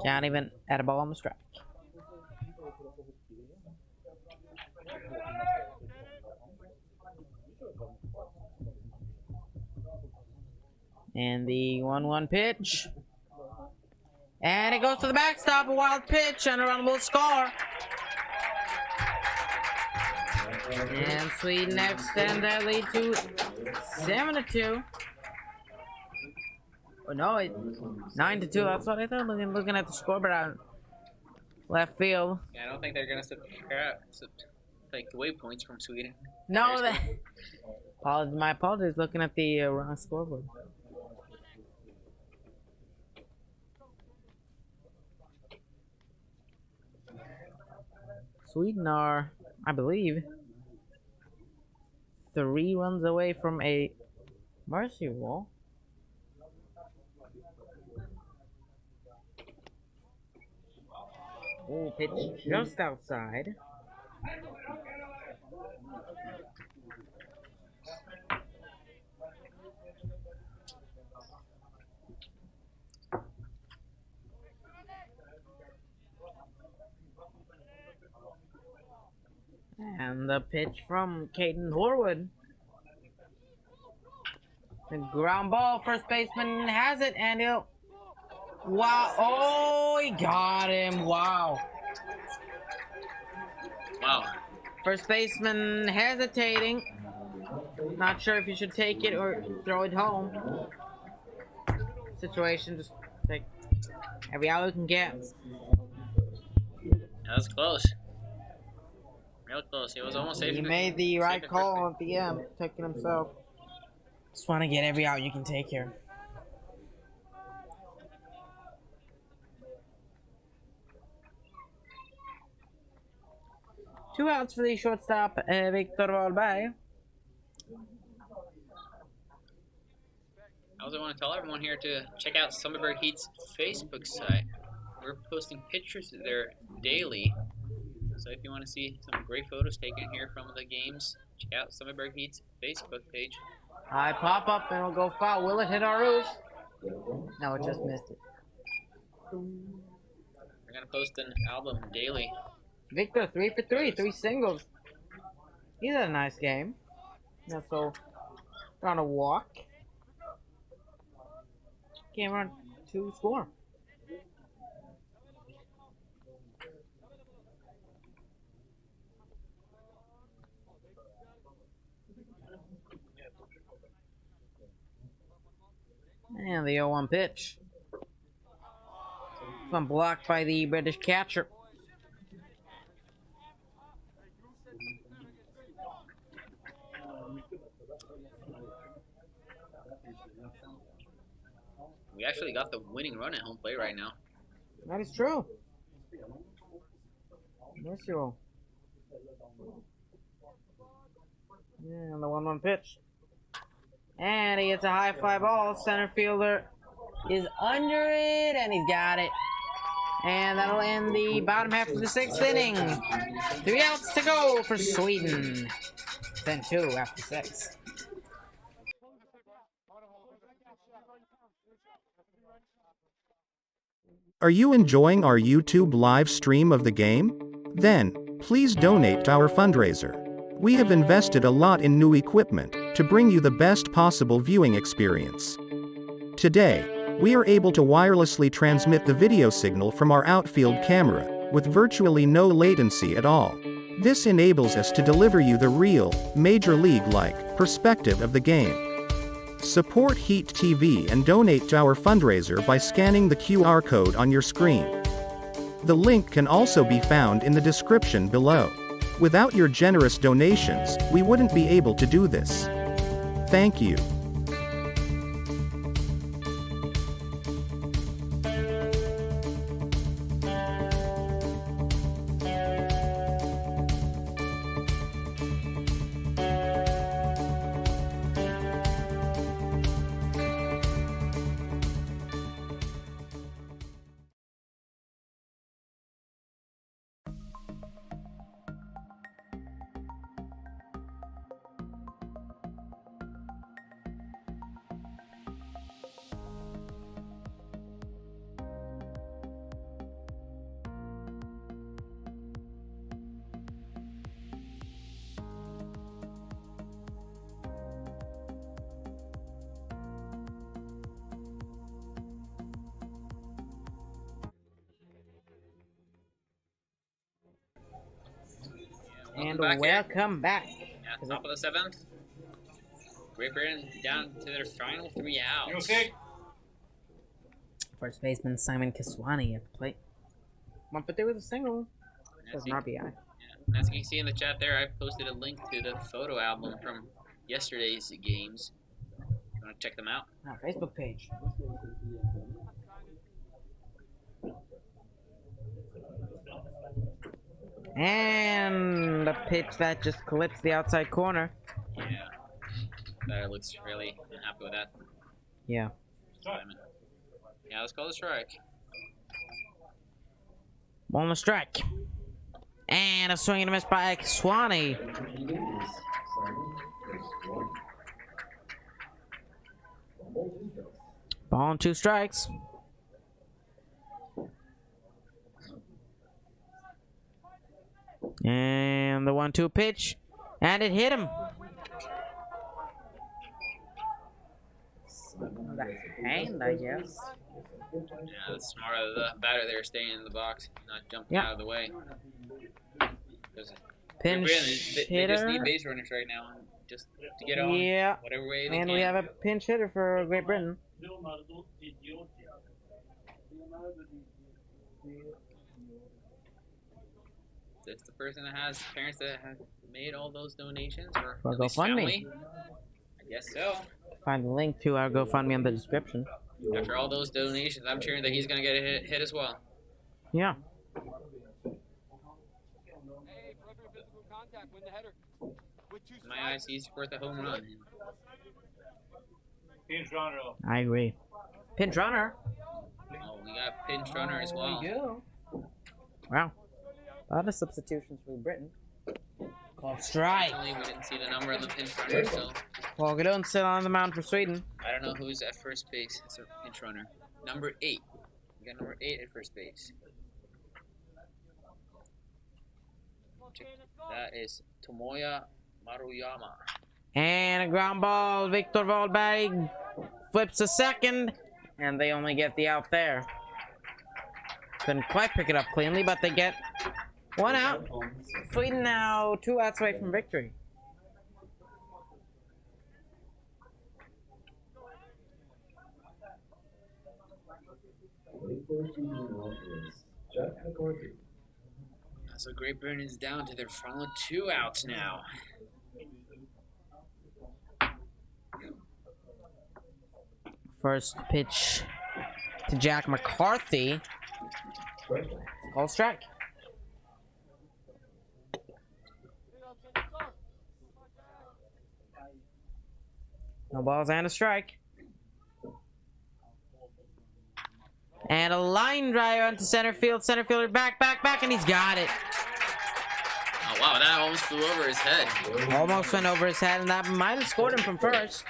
Can't even add a ball on the strike. And the 1-1 pitch. And it goes to the backstop, a wild pitch, and a run will score. And Sweden extend that lead to 7-2. Oh no, 9-2. That's what I thought. Looking at the scoreboard out left field. Yeah, I don't think they're gonna take away points from Sweden. No, my apologies. Looking at the wrong scoreboard. Sweden are, I believe, 3 runs away from a mercy rule. Oh, pitch just outside. And the pitch from Caden Horwood. The ground ball, first baseman has it, and he'll... Wow, oh, he got him, wow. Wow. First baseman hesitating. Not sure if you should take it or throw it home. Situation, just take every out you can get. That was close. Real close. He was almost safe. He made the right call at the end, protecting himself. Just want to get every out you can take here. Two outs for the shortstop, Victor Wahlberg. I also want to tell everyone here to check out Sundbyberg Heat's Facebook site. We're posting pictures there daily. So if you want to see some great photos taken here from the games, check out Sundbyberg Heat's Facebook page. High pop up and it'll go foul. Will it hit our roof? No, it just missed it. Gotta post an album daily. Victor, 3 for 3, 3 singles. He had a nice game. Not so on a walk. Came around to score. And the 0-1 pitch. Some blocked by the British catcher. We actually got the winning run at home plate right now. That is true. Yes, you will. Yeah, and the 1-1 pitch. And he hits a high fly ball. Center fielder is under it, and he's got it. And that'll end the bottom half of the 6th inning. 3 outs to go for Sweden. Then 2 after 6. Are you enjoying our YouTube live stream of the game? Then, please donate to our fundraiser. We have invested a lot in new equipment to bring you the best possible viewing experience. Today, we are able to wirelessly transmit the video signal from our outfield camera with virtually no latency at all. This enables us to deliver you the real, Major League-like perspective of the game. Support Heat TV and donate to our fundraiser by scanning the QR code on your screen. The link can also be found in the description below. Without your generous donations, we wouldn't be able to do this. Thank you. And back welcome back. Yeah, top of the 7th. Great Britain down to their final 3 outs. Music. First baseman Simon Kiswani at the plate. 1 for 3 with a single. That's an RBI. Yeah. As you can see in the chat there, I posted a link to the photo album from yesterday's games. You want to check them out? Our Facebook page. And a pitch that just clips the outside corner. Yeah. That looks really happy with that. Yeah. Yeah, let's call the strike. Ball on the strike. And a swing and a miss by Kiswani. Ball on 2 strikes. And the 1-2 pitch. And it hit him. The hand, I guess. Yeah, the smart of the batter there, staying in the box, not jumping out of the way. Pinch They just hitter. need base runners right now, just to get on. Yeah. Whatever way they And can. we have a pinch hitter for Great Britain. It's the person that has parents that have made all those donations, or For at least GoFundMe. family. I guess so. Find the link to our GoFundMe in the description. After all those donations, I'm sure that he's gonna get a hit as well. Yeah. Hey, for every physical contact, win the header. With 2 In my eyes, he's worth a home run. Pinch runner. I agree. Pinch runner. Oh, we got pinch runner as well. Wow. A lot of substitutions for Britain. Called strike. Unfortunately, we didn't see the number of the pinch runner, so Paul Godon still on the mound for Sweden. I don't know who's at first base. It's a pinch runner. Number 8. We got number 8 at first base. That is Tomoya Maruyama. And a ground ball. Victor Wahlberg flips a second. And they only get the out there. Couldn't quite pick it up cleanly, but they get one out. Sweden now 2 outs away from victory. So Great Britain is down to their final 2 outs now. First pitch to Jack McCarthy. Call strike. No balls and a strike. And a line drive onto center field. Center fielder back, and he's got it. Oh wow, that almost flew over his head. Almost went over his head, and that might have scored him from first.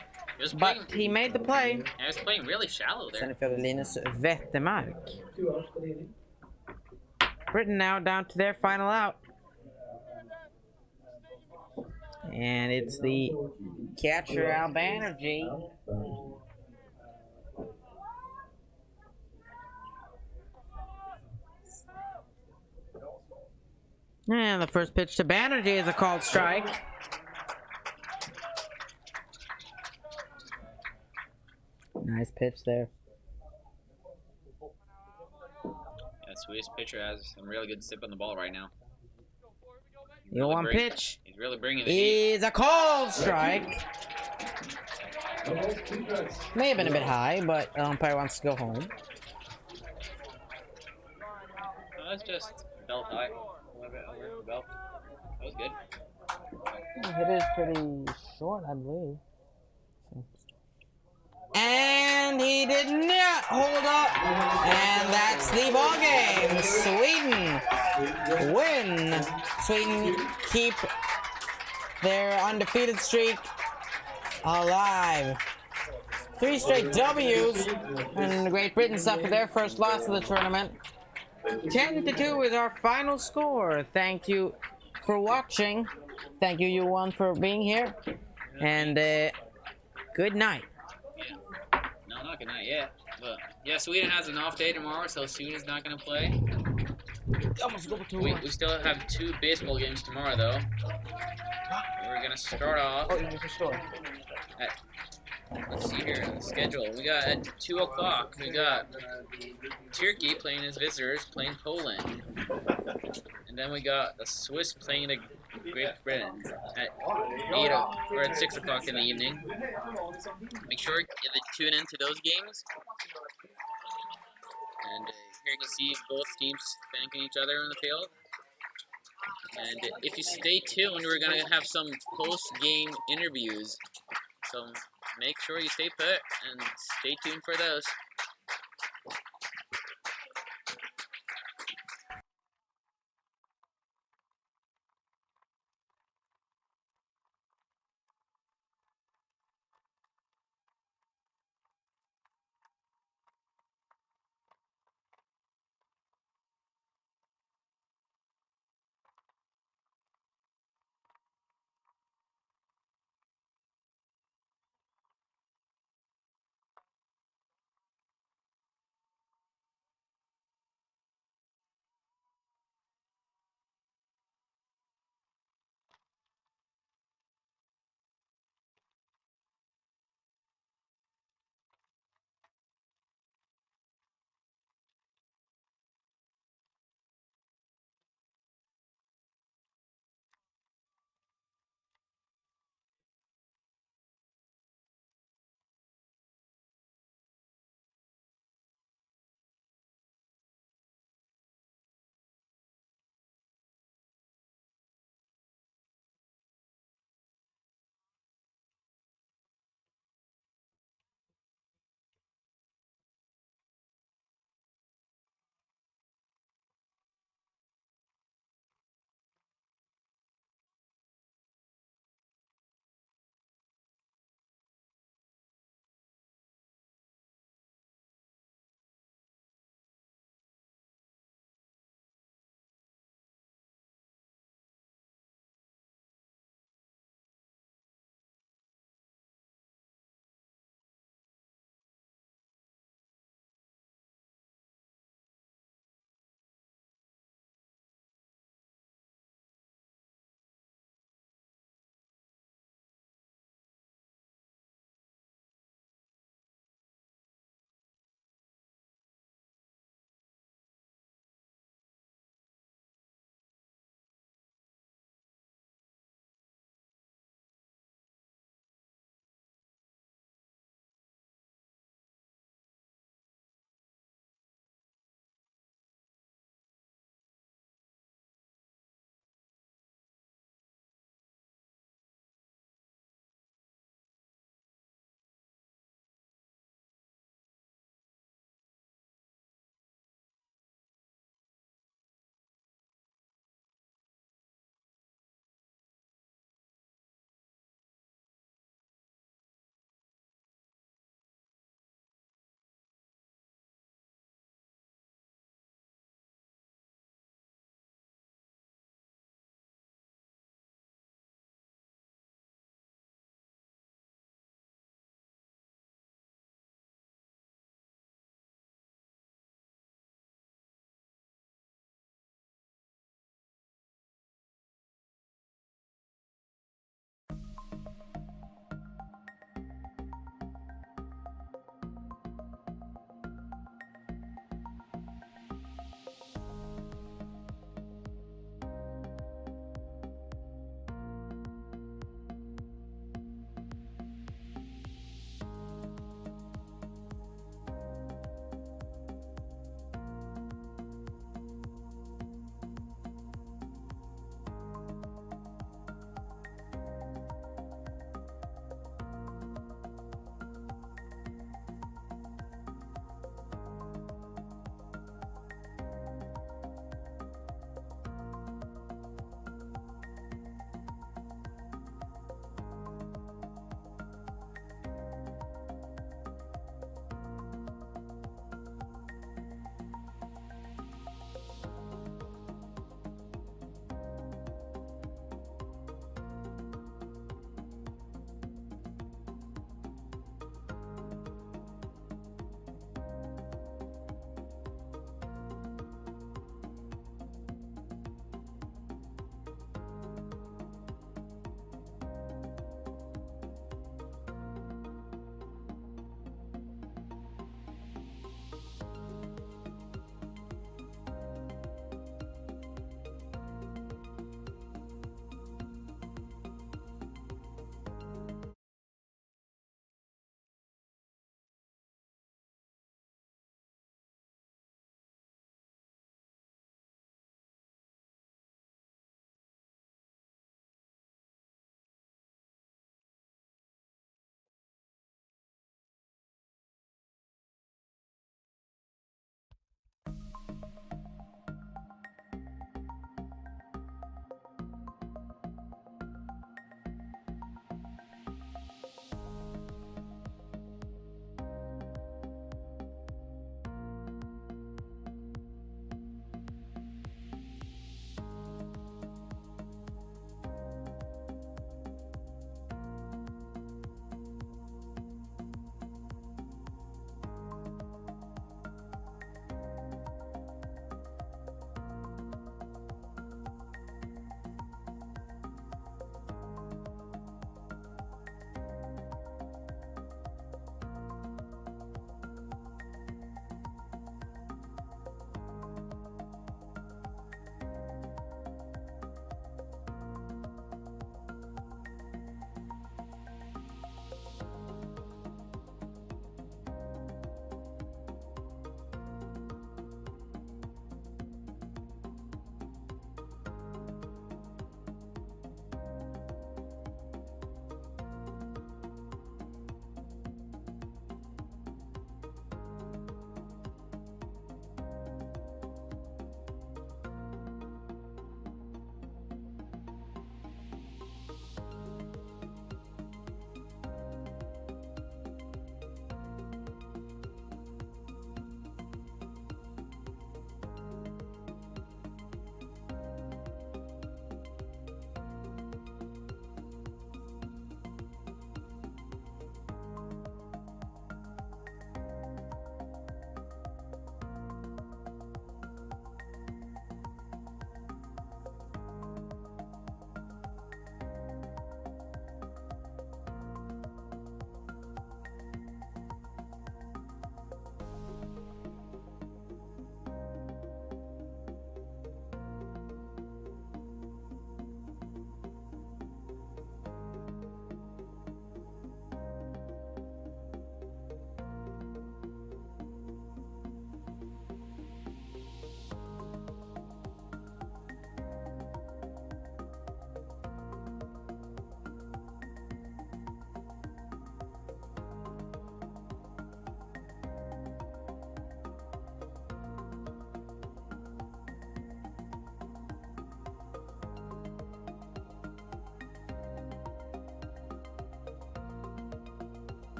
But he made the play. He was playing really shallow there. Center fielder Linus Wettermark. Britain now down to their final out. And it's the catcher, Al Banerjee. And the first pitch to Banerjee is a called strike. Nice pitch there. Yeah, Swiss pitcher has some really good zip on the ball right now. The 0-1 pitch He's really bringing the heat. is a called strike. May have been a bit high, but the umpire wants to go home. No, that's just belt high. A little bit over the belt. That was good. It is pretty short, I believe. And he did not hold up. And that's the ball game. Sweden win. Sweden keep their undefeated streak alive. 3 straight W's. And Great Britain suffered their first loss of the tournament. 10-2 is our final score. Thank you for watching. Thank you, U1, for being here. And good night. No, not good night yet. But yeah, Sweden has an off day tomorrow, so Sweden's not gonna play. We still have 2 baseball games tomorrow, though. We're gonna start off. Oh, you need to store. Let's see here on the schedule. We got at 2 o'clock. We got Turkey playing as visitors, playing Poland, and then we got the Swiss playing the Great Britain at 6 o'clock in the evening. Make sure you tune into those games. And here you can see both teams thanking each other on the field. And if you stay tuned, we're gonna have some post-game interviews. So make sure you stay put and stay tuned for those.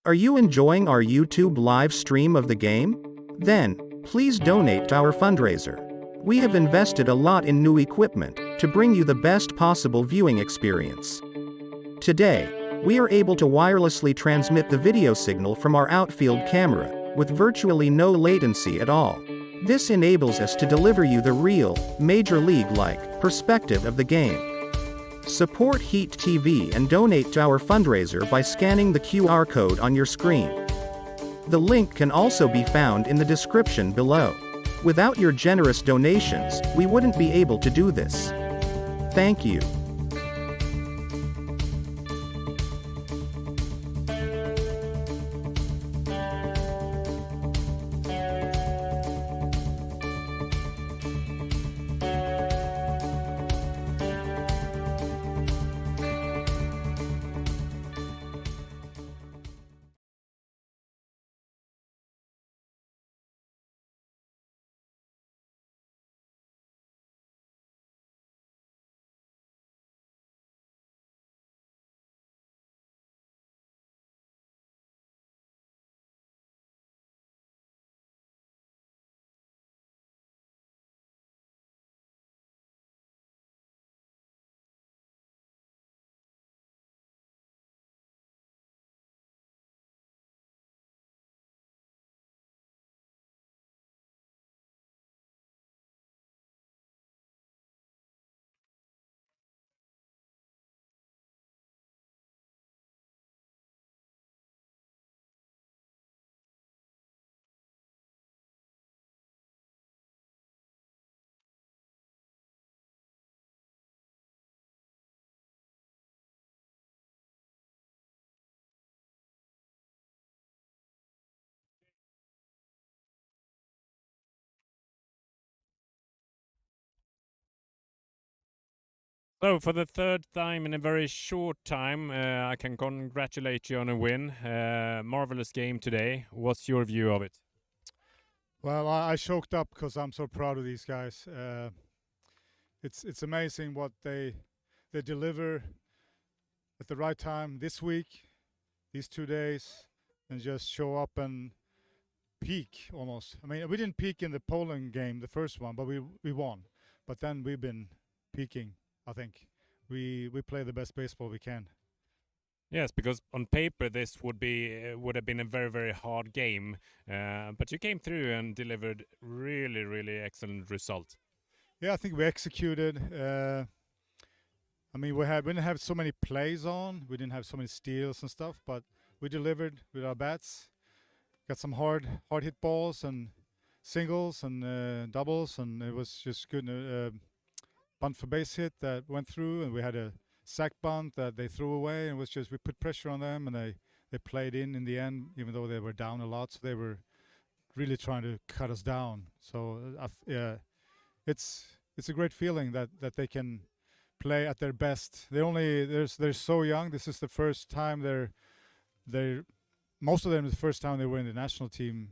Are you enjoying our YouTube live stream of the game? Then, please donate to our fundraiser. We have invested a lot in new equipment to bring you the best possible viewing experience. Today, we are able to wirelessly transmit the video signal from our outfield camera with virtually no latency at all. This enables us to deliver you the real, Major League-like perspective of the game. Support Heat TV and donate to our fundraiser by scanning the QR code on your screen. The link can also be found in the description below. Without your generous donations, we wouldn't be able to do this. Thank you. So, for the third time in a very short time, I can congratulate you on a win. Marvelous game today. What's your view of it? Well, I choked up because I'm so proud of these guys. It's amazing what they deliver at the right time this week, these 2 days, and just show up and peak almost. I mean, we didn't peak in the Poland game, the first one, but we won. But then we've been peaking. I think we play the best baseball we can. Yes, because on paper this would have been a very, very hard game, but you came through and delivered really, really excellent result. Yeah, I think we executed. I mean, we didn't have so many plays on, we didn't have so many steals and stuff, but we delivered with our bats. Got some hard hit balls and singles and doubles, and it was just good. Bunt for base hit that went through, and we had a sack bunt that they threw away, and it was just we put pressure on them, and they played in the end, even though they were down a lot. So they were really trying to cut us down. So it's a great feeling that they can play at their best. They're so young. This is the first time they're most of them is the first time they were in the national team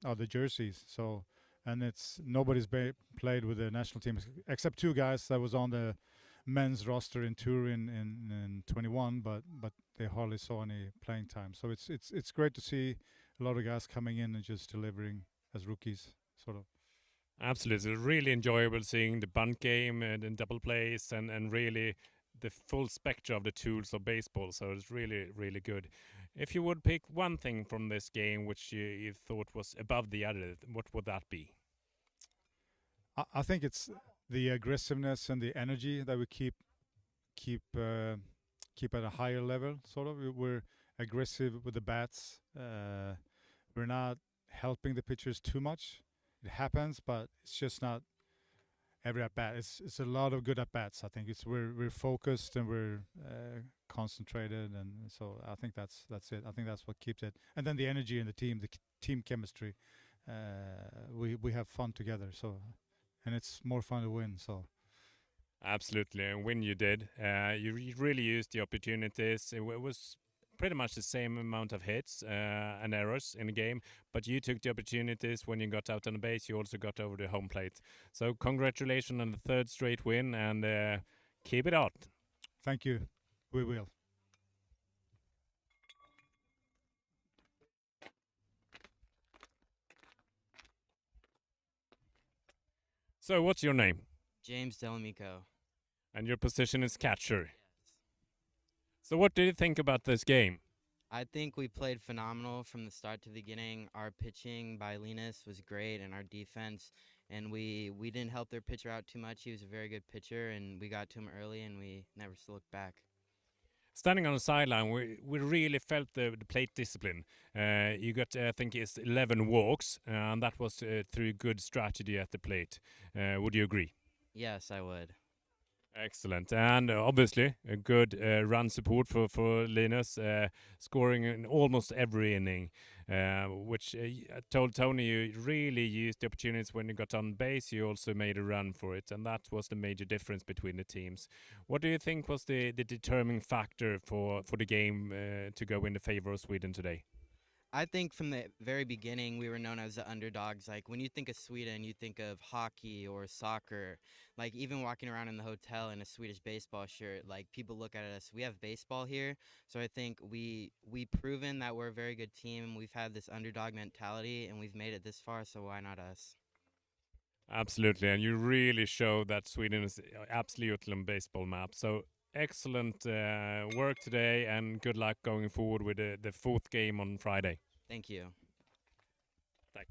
of the jerseys. So. And nobody's played with the national team except 2 guys that was on the men's roster in Turin in 21, but they hardly saw any playing time. So it's great to see a lot of guys coming in and just delivering as rookies, sort of. Absolutely, really enjoyable seeing the bunt game and double plays and really the full spectrum of the tools of baseball. So it's really, really good. If you would pick one thing from this game which you thought was above the other, what would that be? I think it's the aggressiveness and the energy that we keep at a higher level. Sort of, we're aggressive with the bats. We're not helping the pitchers too much. It happens, but it's just not every at bat. It's a lot of good at bats. I think we're focused and we're concentrated, and so I think that's it. I think that's what keeps it. And then the energy in the team, the team chemistry. We have fun together. So, and it's more fun to win. So. Absolutely, and when you did, you really used the opportunities. It was pretty much the same amount of hits and errors in the game, but you took the opportunities. When you got out on the base, you also got over the home plate. So congratulations on the 3rd straight win, and keep it up. Thank you. We will. So, what's your name? James Delamico. And your position is catcher. So, what do you think about this game? I think we played phenomenal from the start to the beginning. Our pitching by Linus was great, and our defense, and we didn't help their pitcher out too much. He was a very good pitcher, and we got to him early, and we never looked back. Standing on the sideline, we really felt the plate discipline. You got, I think, it's 11 walks, and that was through good strategy at the plate. Would you agree? Yes, I would. Excellent, and obviously a good run support for Linus, scoring in almost every inning, which I told Tony you really used the opportunities when you got on base. You also made a run for it, and that was the major difference between the teams. What do you think was the determining factor for the game to go in the favor of Sweden today? I think from the very beginning, we were known as the underdogs. Like, when you think of Sweden, you think of hockey or soccer. Like, even walking around in the hotel in a Swedish baseball shirt, like, people look at us. We have baseball here, so I think we've proven that we're a very good team. We've had this underdog mentality, and we've made it this far, so why not us? Absolutely, and you really show that Sweden is absolutely on baseball map. So excellent work today, and good luck going forward with the fourth game on Friday. Thank you. Tack.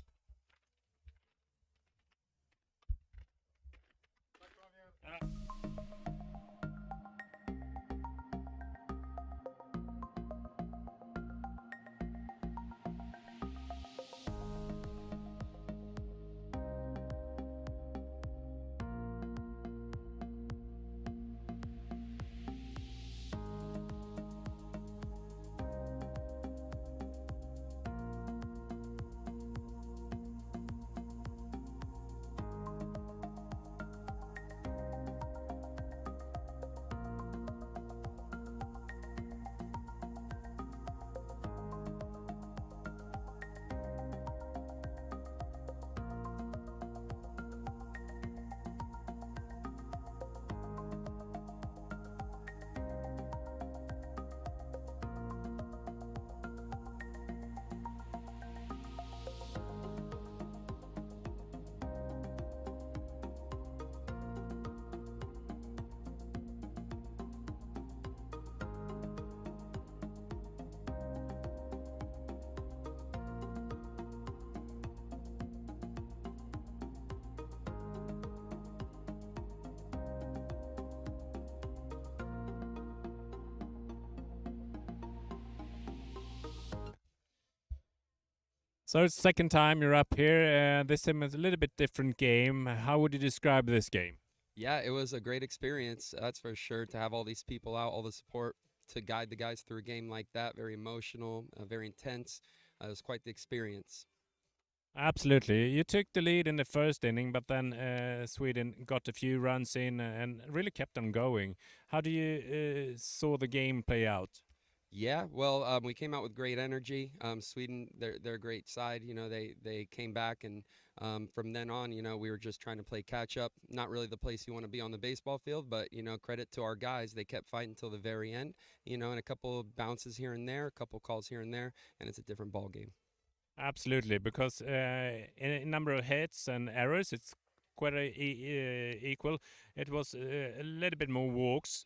So it's the second time you're up here. This time is a little bit different game. How would you describe this game? Yeah, it was a great experience, that's for sure, to have all these people out, all the support to guide the guys through a game like that. Very emotional, very intense. It was quite the experience. Absolutely. You took the lead in the first inning, but then Sweden got a few runs in and really kept on going. How do you saw the game play out? Yeah, well, we came out with great energy. Sweden, they're a great side. You know, they came back, and from then on, you know, we were just trying to play catch up. Not really the place you want to be on the baseball field, but you know, credit to our guys. They kept fighting till the very end. You know, and a couple of bounces here and there, a couple calls here and there, and it's a different ball game. Absolutely, because in a number of hits and errors, it's quite equal. It was a little bit more walks.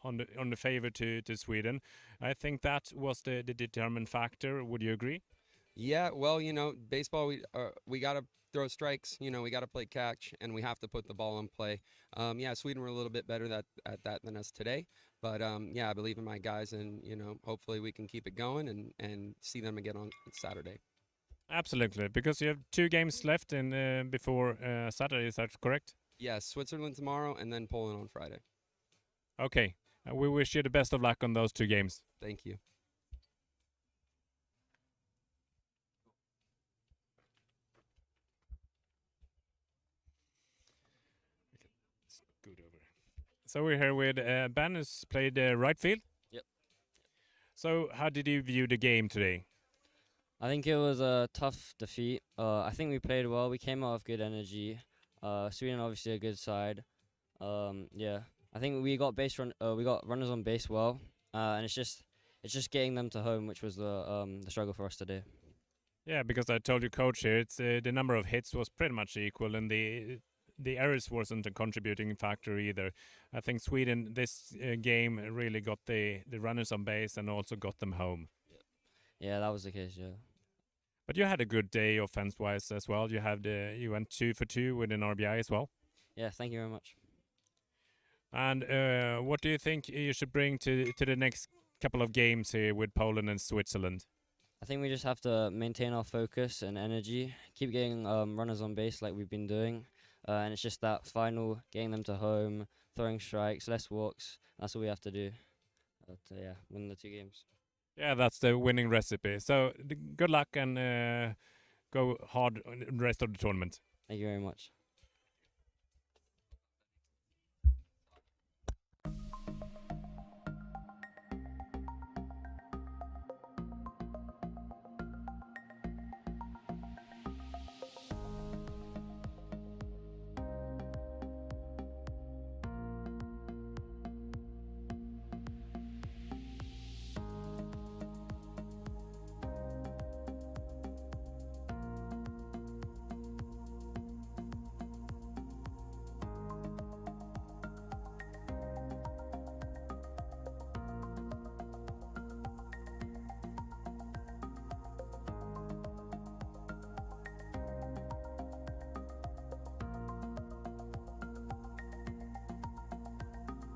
On the favor to Sweden. I think that was the determinant factor. Would you agree? Yeah, well, you know, baseball, we got to throw strikes, you know, we got to play catch, and we have to put the ball in play. Yeah, Sweden were a little bit better at that than us today, but yeah, I believe in my guys, and, you know, hopefully we can keep it going and see them again on Saturday. Absolutely, because you have 2 games left in before Saturday, is that correct? Yes, Switzerland tomorrow, and then Poland on Friday. Okay. We wish you the best of luck on those 2 games. Thank you. Scoot over. So we're here with Ben, who's played right field. Yep. So how did you view the game today? I think it was a tough defeat. I think we played well. We came out with good energy. Sweden obviously a good side. Yeah. I think we got we got runners on base well, and it's just getting them to home, which was the struggle for us today. Yeah, because I told you, coach here, it's the number of hits was pretty much equal, and the errors wasn't a contributing factor either. I think Sweden this game really got the runners on base and also got them home. Yeah, that was the case. Yeah. But you had a good day offense-wise as well. You went 2 for 2 with an RBI as well. Yeah, thank you very much. And what do you think you should bring to the next couple of games here with Poland and Switzerland? I think we just have to maintain our focus and energy, keep getting runners on base like we've been doing, and it's just that final, getting them to home, throwing strikes, less walks. That's all we have to do. Yeah, win the 2 games. Yeah, that's the winning recipe. So good luck and go hard the rest of the tournament. Thank you very much.